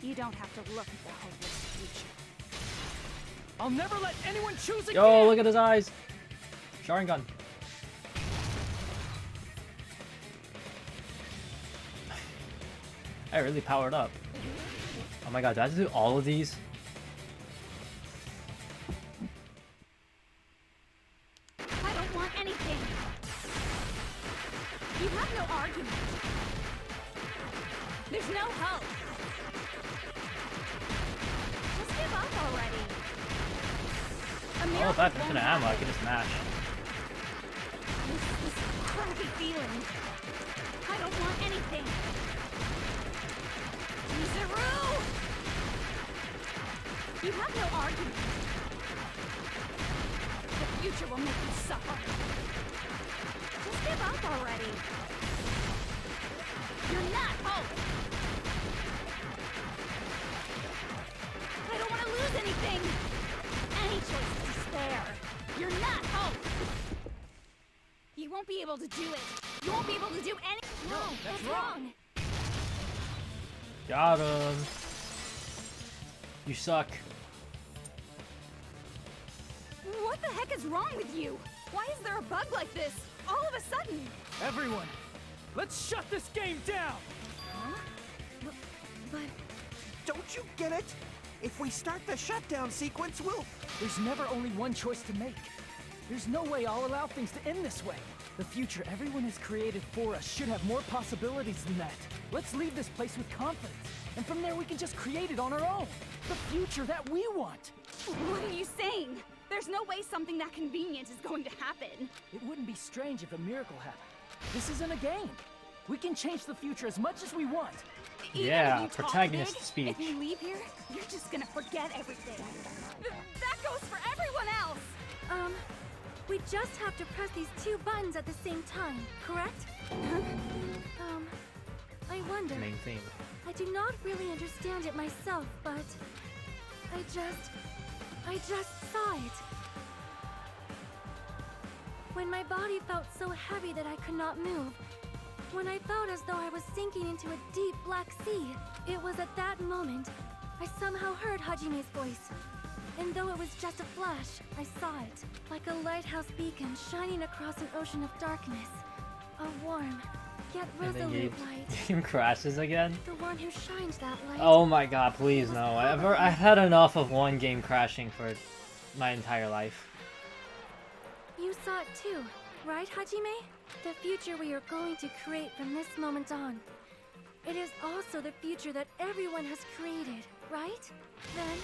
You don't have to look at the hopeless future. I'll never let anyone choose again! Yo, look at his eyes. Sharingan. I really powered up. Oh my god, do I have to do all of these? I don't want anything. You have no argument. There's no hope. Just give up already. Oh, if I have infinite ammo, I can just mash. This crappy feeling. I don't want anything. Kizaru! You have no argument. The future will make you suffer. Just give up already. You're not hope. I don't want to lose anything. Any choice is despair. You're not hope. You won't be able to do it. You won't be able to do any. No, that's wrong. Got him. You suck. What the heck is wrong with you? Why is there a bug like this? All of a sudden. Everyone, let's shut this game down! Huh? But... Don't you get it? If we start the shutdown sequence, There's never only one choice to make. There's no way I'll allow things to end this way. The future everyone has created for us should have more possibilities than that. Let's leave this place with confidence, and from there we can just create it on our own. The future that we want. What are you saying? There's no way something that convenient is going to happen. It wouldn't be strange if a miracle happened. This isn't a game. We can change the future as much as we want. Yeah, protagonist speech. If you leave here, you're just gonna forget everything. That goes for everyone else! We just have to press these two buttons at the same time, correct? I wonder. Main theme. I do not really understand it myself, but I just saw it. When my body felt so heavy that I could not move, when I felt as though I was sinking into a deep black sea, it was at that moment I somehow heard Hajime's voice. And though it was just a flash, I saw it, like a lighthouse beacon shining across an ocean of darkness. A warm, yet And then resolute light. game crashes again. The one who shines that light. Oh my god, please no. I've had enough of one game crashing for my entire life. You saw it too, right, Hajime? The future we are going to create from this moment on. It is also the future that everyone has created, right? Then,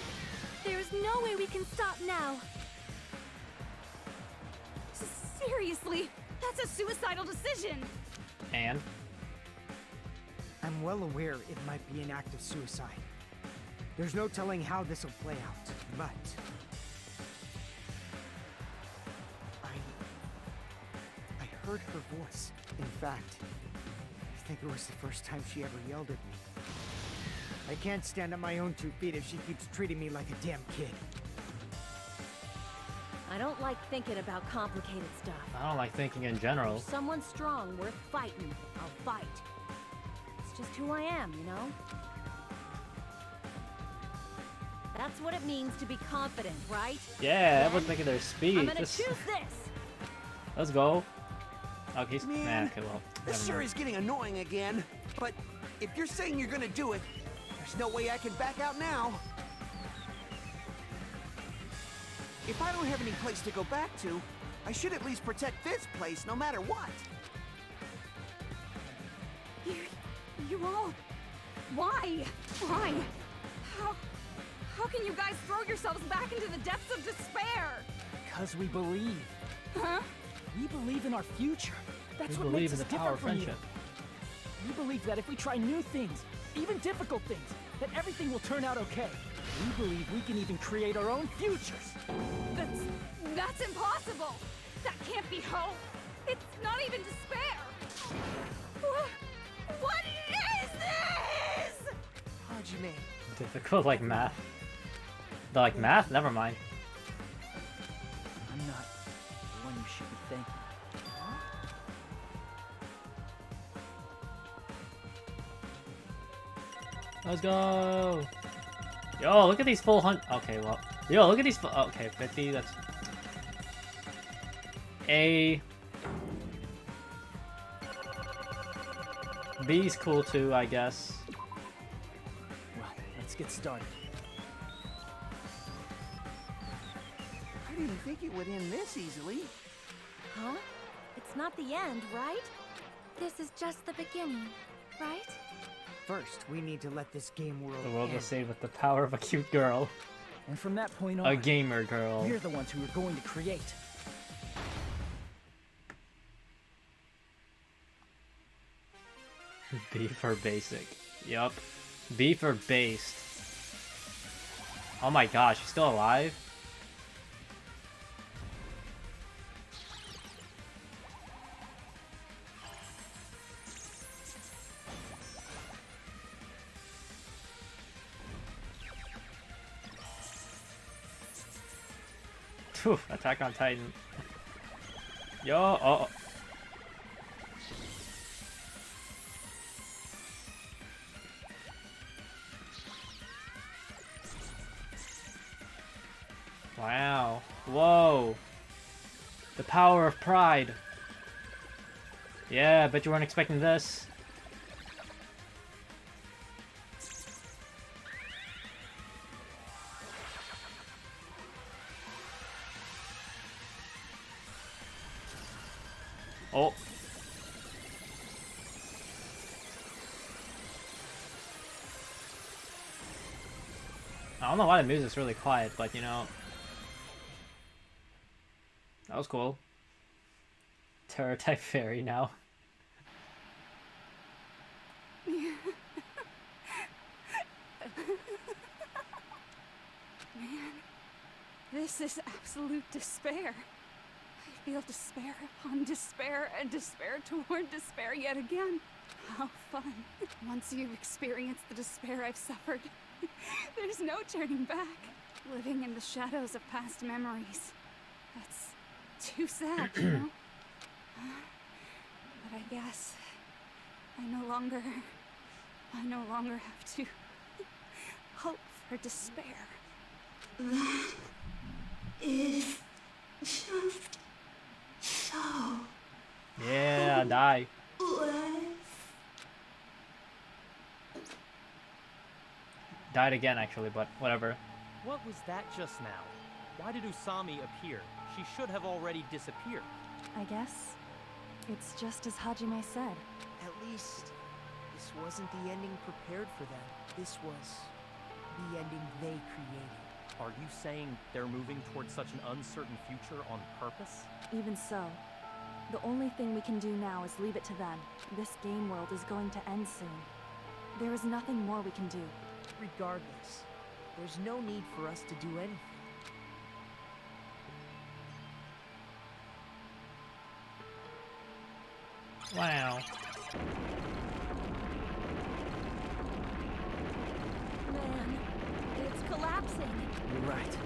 there is no way we can stop now. Seriously, that's a suicidal decision. And? I'm well aware it might be an act of suicide. There's no telling how this will play out, but... I heard her voice. In fact, I think it was the first time she ever yelled at me. I can't stand on my own 2 feet if she keeps treating me like a damn kid. I don't like thinking about complicated stuff. I don't like thinking in general. If someone's strong, worth fighting, I'll fight. It's just who I am, you know? That's what it means to be confident, right? Yeah, everyone's making their speech. I'm gonna choose this! Let's go. Okay, Man, okay, well. this never sure mind. is getting annoying again. But if you're saying you're gonna do it, there's no way I can back out now. If I don't have any place to go back to, I should at least protect this place no matter what. You all... Why? Why? How can you guys throw yourselves back into the depths of despair? Because we believe. Huh? We believe in our future. That's We what believe makes in us the power different of from you. friendship. We believe that if we try new things, even difficult things, that everything will turn out okay. We believe we can even create our own futures. That's impossible! That can't be hope! It's not even despair! What is this? Hajime. Difficult like math. Like math? Never mind. I'm not the one you should be thanking. Let's go! Yo, look at these full hunt. Okay, well. Yo, look at these full. Okay, 50. That's. A. B's cool too, I guess. get started. I didn't think it would end this easily. Huh? It's not the end, right? This is just the beginning, right? First, we need to let this game world The world end. was saved with the power of a cute girl. And from that point on, A gamer girl. we're the ones who are going to create. B for basic. Yup. B for based. Oh my gosh, she's still alive? Phew, Attack on Titan. Yo, oh. Wow. Whoa. The power of pride. Yeah, bet you weren't expecting this. Oh. I don't know why the music's really quiet, but you know. That was cool. Terror type fairy now. Man, this is absolute despair. I feel despair upon despair and despair toward despair yet again. How fun. Once you've experienced the despair I've suffered, there's no turning back. Living in the shadows of past memories. That's too sad, you know? But I guess I no longer have to hope for despair. That is just so Yeah, die. hopeless. Died again, actually, but whatever. What was that just now? Why did Usami appear? She should have already disappeared. I guess it's just as Hajime said. At least, this wasn't the ending prepared for them. This was the ending they created. Are you saying they're moving towards such an uncertain future on purpose? Even so, the only thing we can do now is leave it to them. This game world is going to end soon. There is nothing more we can do. Regardless, there's no need for us to do anything. Wow. Man, it's collapsing. You're right.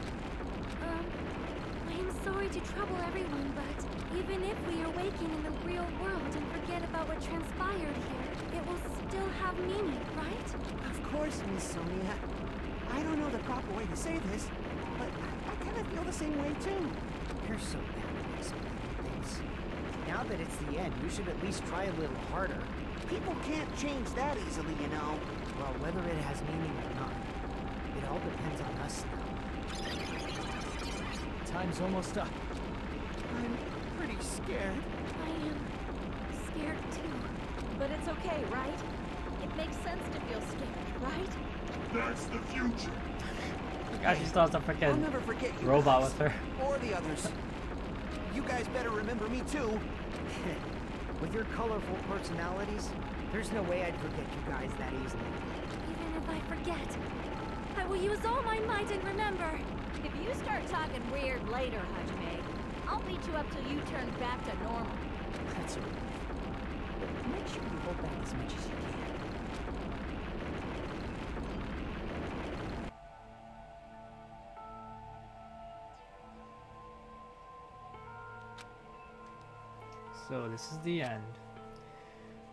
I am sorry to trouble everyone, but even if we awaken in the real world and forget about what transpired here, it will still have meaning, right? Of course, Miss Sonia. I don't know the proper way to say this, but I kind of feel the same way too. You're so bad at explaining things. Now that it's the end, you should at least try a little harder. People can't change that easily, you know. Well, whether it has meaning or not, it all depends on us now. Time's almost up. I'm pretty scared. I am scared too. But it's okay, right? It makes sense to feel scared, right? That's the future. Gosh, she still has a I'll freaking never forget you robot guys, with her. or the others. You guys better remember me too. With your colorful personalities, there's no way I'd forget you guys that easily. Even if I forget, I will use all my might and remember. If you start talking weird later, Hajime, I'll beat you up till you turn back to normal. That's a relief. But make sure you hold back as much as you can. So this is the end.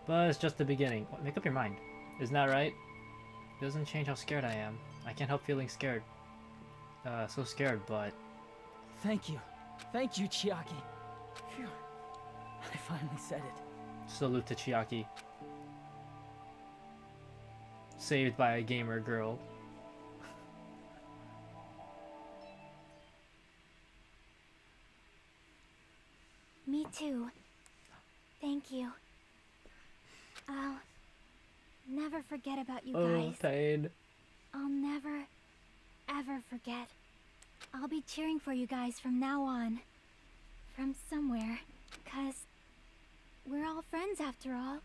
But it's just the beginning. What, make up your mind. Isn't that right? It doesn't change how scared I am. I can't help feeling scared. So scared, but... Thank you. Thank you, Chiaki. Phew. I finally said it. Salute to Chiaki. Saved by a gamer girl. Me too. Thank you. I'll never forget about you guys. Pain. I'll never, ever forget. I'll be cheering for you guys from now on. From somewhere. 'Cause we're all friends after all.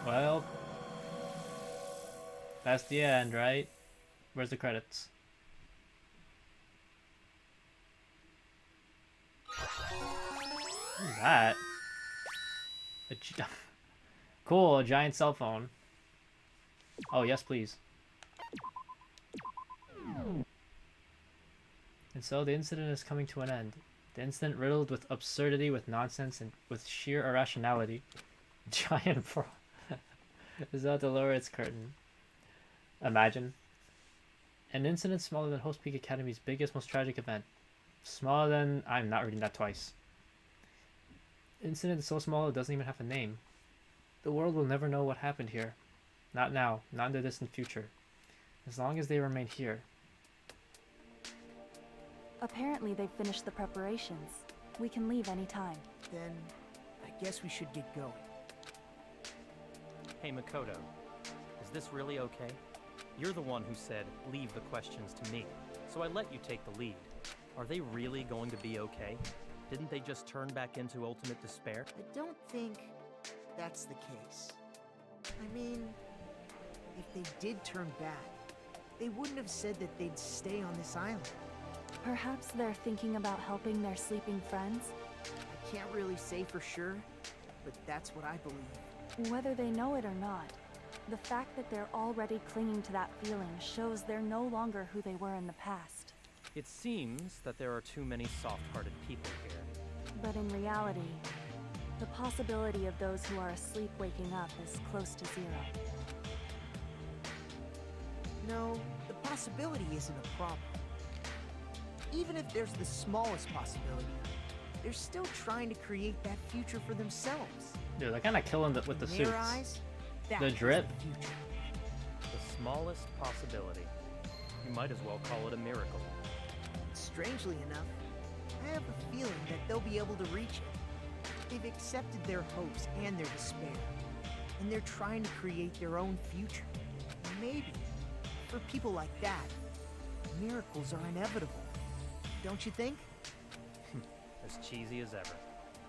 Well, that's the end, right? Where's the credits? What is that? Cool, a giant cell phone. Oh, yes, please. And so the incident is coming to an end. The incident riddled with absurdity, with nonsense, and with sheer irrationality. Giant fraud is about to lower its curtain. Imagine. An incident smaller than Hope's Peak Academy's biggest, most tragic event. Smaller than... I'm not reading that twice. Incident so small it doesn't even have a name. The world will never know what happened here. Not now, not in the distant future. As long as they remain here. Apparently they've finished the preparations. We can leave any time. Then, I guess we should get going. Hey, Makoto. Is this really okay? You're the one who said, leave the questions to me. So I let you take the lead. Are they really going to be okay? Didn't they just turn back into ultimate despair? I don't think that's the case. I mean, if they did turn back, they wouldn't have said that they'd stay on this island. Perhaps they're thinking about helping their sleeping friends? I can't really say for sure, but that's what I believe. Whether they know it or not, the fact that they're already clinging to that feeling shows they're no longer who they were in the past. It seems that there are too many soft-hearted people here. But in reality, the possibility of those who are asleep waking up is close to zero. No, the possibility isn't a problem. Even if there's the smallest possibility, they're still trying to create that future for themselves. Dude, they're kind of killing it with the In suits. their eyes, that The is drip. the future. The smallest possibility. You might as well call it a miracle. Strangely enough, I have a feeling that they'll be able to reach it. They've accepted their hopes and their despair, and they're trying to create their own future. Maybe, for people like that, miracles are inevitable. Don't you think? As cheesy as ever.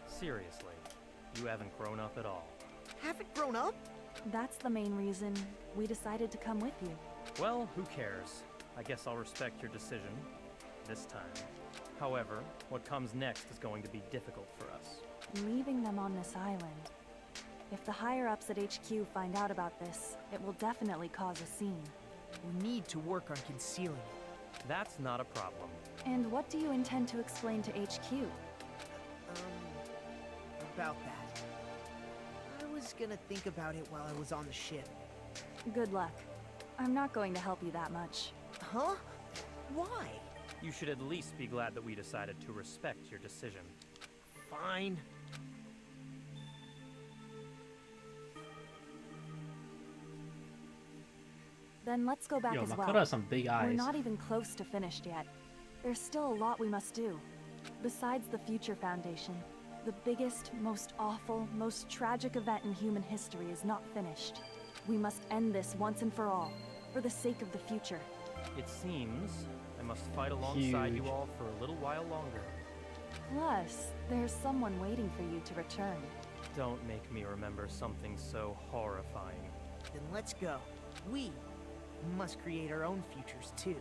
Seriously, you haven't grown up at all. Haven't grown up? That's the main reason we decided to come with you. Well, who cares? I guess I'll respect your decision. This time. However, what comes next is going to be difficult for us. Leaving them on this island. If the higher-ups at HQ find out about this, it will definitely cause a scene. We need to work on concealing it. That's not a problem. And what do you intend to explain to HQ? About that. I was gonna think about it while I was on the ship. Good luck. I'm not going to help you that much. Huh? Why? You should at least be glad that we decided to respect your decision. Fine. Then let's go back Yo, as Makoto well. has some big We're eyes. not even close to finished yet. There's still a lot we must do. Besides the Future Foundation, the biggest, most awful, most tragic event in human history is not finished. We must end this once and for all, for the sake of the future. It seems I must fight alongside Huge. you all for a little while longer. Plus, there's someone waiting for you to return. Don't make me remember something so horrifying. Then let's go. We must create our own futures too.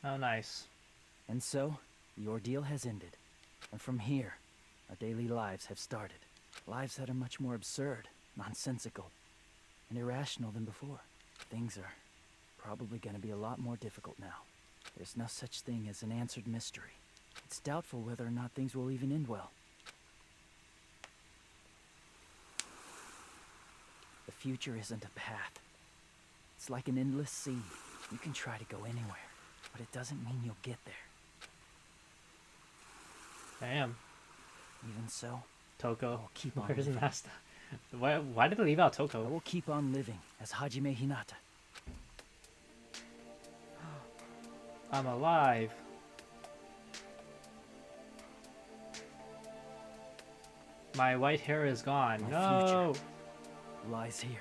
Oh, nice. And so, the ordeal has ended. And from here, our daily lives have started. Lives that are much more absurd, nonsensical, and irrational than before. Things are probably going to be a lot more difficult now. There's no such thing as an answered mystery. It's doubtful whether or not things will even end well. The future isn't a path. It's like an endless sea, You can try to go anywhere, but it doesn't mean you'll get there. Damn. Even so, Toko. keep on Where's living. Master? Why did they leave out Toko? I will keep on living as Hajime Hinata. I'm alive. My white hair is gone. My No. future lies here.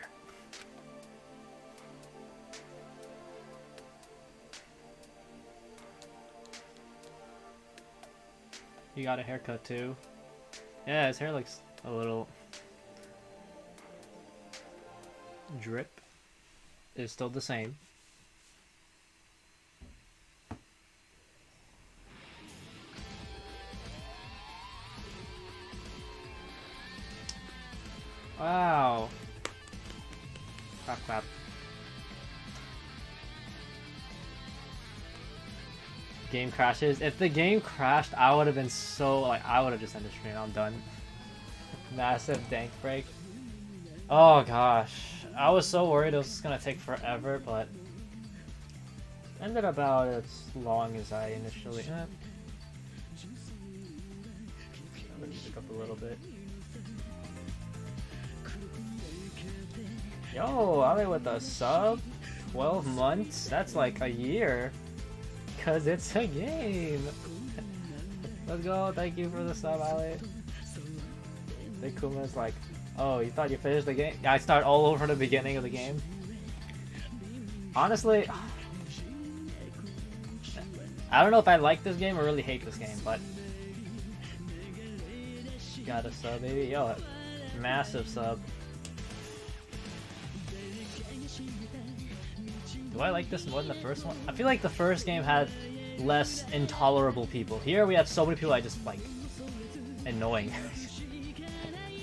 You got a haircut too. Yeah, his hair looks a little drip. Is still the same. Wow. Clap, clap. Game crashes. If the game crashed, I would have been so like I would have just ended the stream. I'm done. Massive dank break. Oh gosh, I was so worried it was gonna take forever, but ended about as long as I initially. I'm gonna music up a little bit. Yo, Ali with a sub? 12 months? That's like a year. Cause it's a game. Let's go, thank you for the sub, Ali. Big Kuma's like, oh, you thought you finished the game? Yeah, I start all over the beginning of the game. Honestly, I don't know if I like this game or really hate this game, but got a sub, baby. Yo, massive sub. Do I like this more than the first one? I feel like the first game had less intolerable people. Here we have so many people I just like annoying.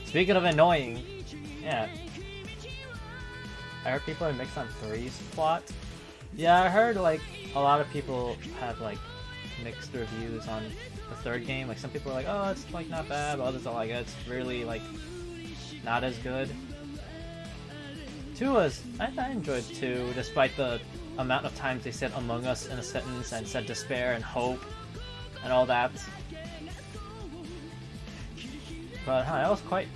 Speaking of annoying, yeah. I heard people are mixed on 3's plot. Yeah, I heard like a lot of people have like mixed reviews on the third game. Like some people are like, oh, it's like not bad, but others are like, it's really like not as good. 2 was, I enjoyed 2, despite the amount of times they said Among Us in a sentence and said despair and hope and all that. But I was quite,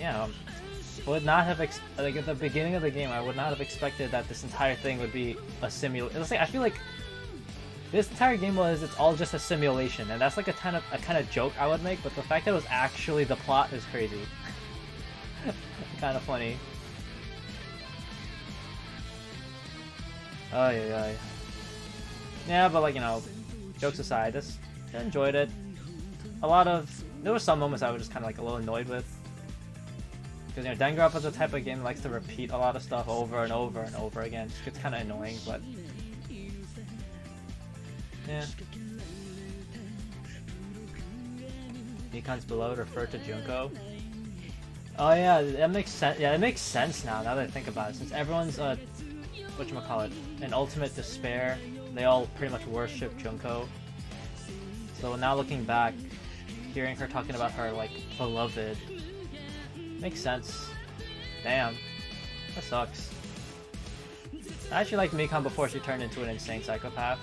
would not have, like at the beginning of the game, I would not have expected that this entire thing would be a simulation. I feel like this entire game it's all just a simulation, and that's like a kind of joke I would make, but the fact that it was actually the plot is crazy. Kind of funny. Oh yeah. Yeah, but like, jokes aside, I enjoyed it. There were some moments I was just kind of like a little annoyed with. Because, Danganronpa is the type of game that likes to repeat a lot of stuff over and over and over again. It's kind of annoying, but yeah. Mikan's below referred to Junko. Oh yeah, that makes sense. Yeah, it makes sense now that I think about it. Since everyone's whatchamacallit, in ultimate despair, they all pretty much worship Junko. So now looking back, hearing her talking about her like beloved makes sense. Damn, that sucks. I actually liked Mikan before she turned into an insane psychopath.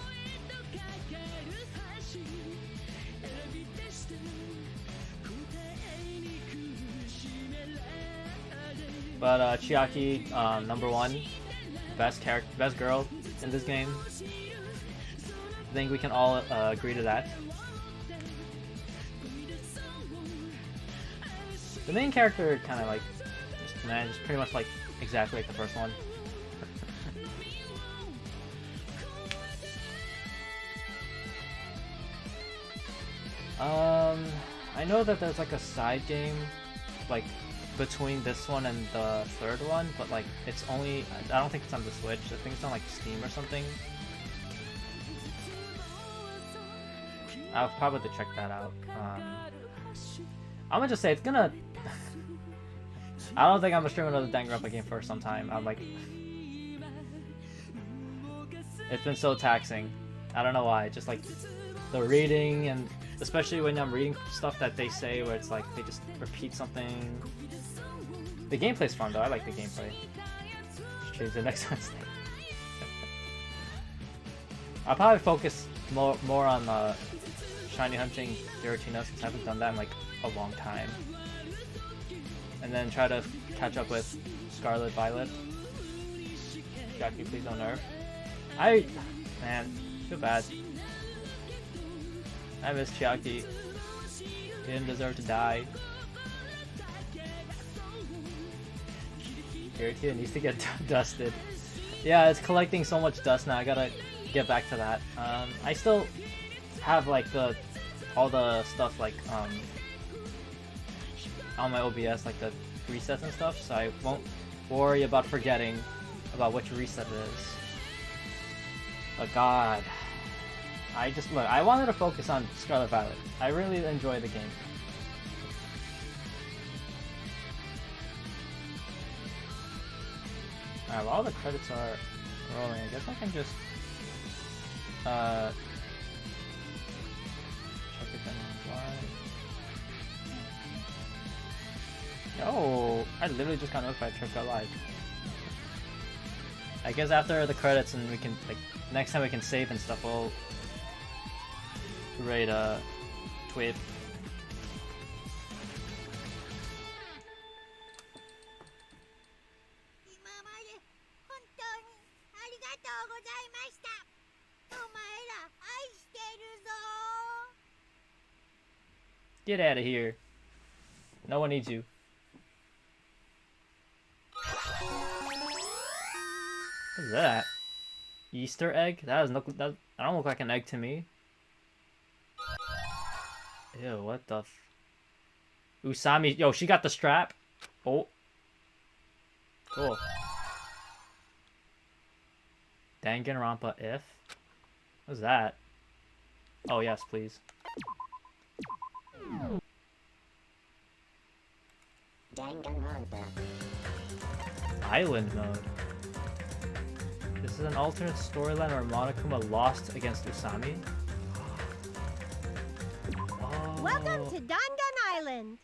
But Chiaki, #1, best girl in this game. I think we can all agree to that. The main character kind of like, just pretty much like exactly like the first one. I know that there's like a side game, like between this one and the third one, but like it's only, I don't think it's on the Switch. I think it's on like Steam or something. I'll probably have to check that out. I'm gonna just say it's gonna. I don't think I'm gonna stream another Danganronpa game for some time. I'm like, it's been so taxing. I don't know why. Just like the reading, and especially when I'm reading stuff that they say where it's like they just repeat something. The gameplay's fun though. I like the gameplay. Just change the next one's name. I'll probably focus more on shiny hunting Giratina since I haven't done that in like a long time. And then try to catch up with Scarlet Violet. Jackie, please don't nerf. Man, too bad. I miss Chiaki. He didn't deserve to die. Giratina needs to get dusted. Yeah, it's collecting so much dust now. I gotta get back to that. I still have like all the stuff like on my OBS, like the resets and stuff, so I won't worry about forgetting about which reset it is. But God, I wanted to focus on Scarlet Violet. I really enjoy the game. Alright, while the credits are rolling, I guess I can just check if anyone's live. Oh, I literally just got notified Trip got live. I guess after the credits and we can, like, next time we can save and stuff, we'll raid Tweet. Get out of here. No one needs you. What's that? Easter egg? That don't look like an egg to me. Ew, what the Usami, yo, she got the strap. Oh. Cool. Danganronpa if? What's that? Oh, yes, please. Danganronpa. Island mode. This is an alternate storyline where Monokuma lost against Usami. Oh. Welcome to Dangan Island.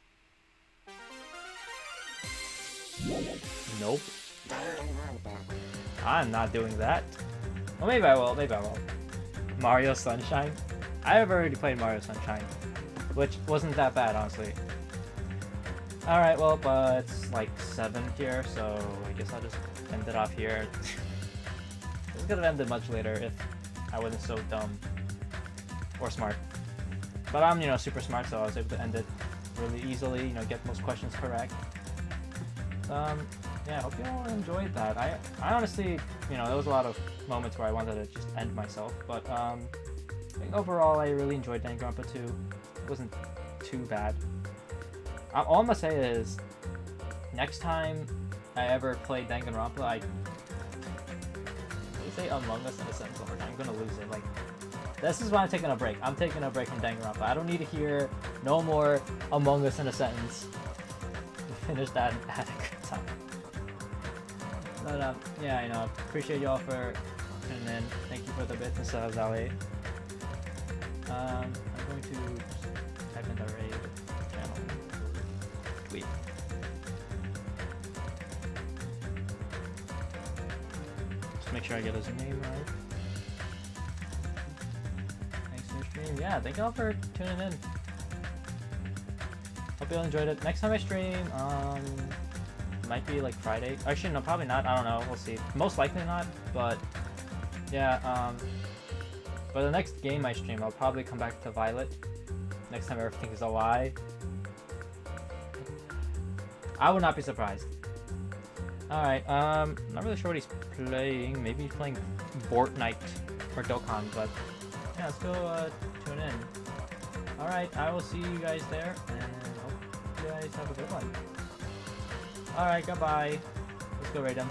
Nope. I'm not doing that. Well, maybe I will. Maybe I will. Mario Sunshine. I have already played Mario Sunshine, which wasn't that bad, honestly. Alright, well, but it's like 7 here, so I guess I'll just end it off here. This could have ended much later if I wasn't so dumb. Or smart. But I'm, you know, super smart, so I was able to end it really easily, you know, get most questions correct. Yeah, I hope you all enjoyed that. I honestly, you know, there was a lot of moments where I wanted to just end myself, but I think overall I really enjoyed Danganronpa 2. It wasn't too bad. All I'm gonna say is, next time I ever play Danganronpa, I say Among Us in a sentence over time. I'm gonna lose it. Like, this is why I'm taking a break. I'm taking a break from Danganronpa. I don't need to hear no more Among Us in a sentence. Finish that and had a good time. But yeah, you know, appreciate y'all for tuning in. Thank you for the bits and subs, Ali. I'm going to type in the raid channel tweet. Just make sure I get his name right. Thanks for the stream. Yeah, thank y'all for tuning in. Hope you all enjoyed it. Next time I stream, might be like Friday. Actually, no, probably not. I don't know. We'll see. Most likely not. But yeah, for the next game I stream, I'll probably come back to Violet. Next time everything is a lie. I would not be surprised. Alright, not really sure what he's playing. Maybe he's playing Fortnite or Dokkan, but yeah, let's go tune in. Alright, I will see you guys there, and hope you guys have a good one. Alright, goodbye. Let's go raid him.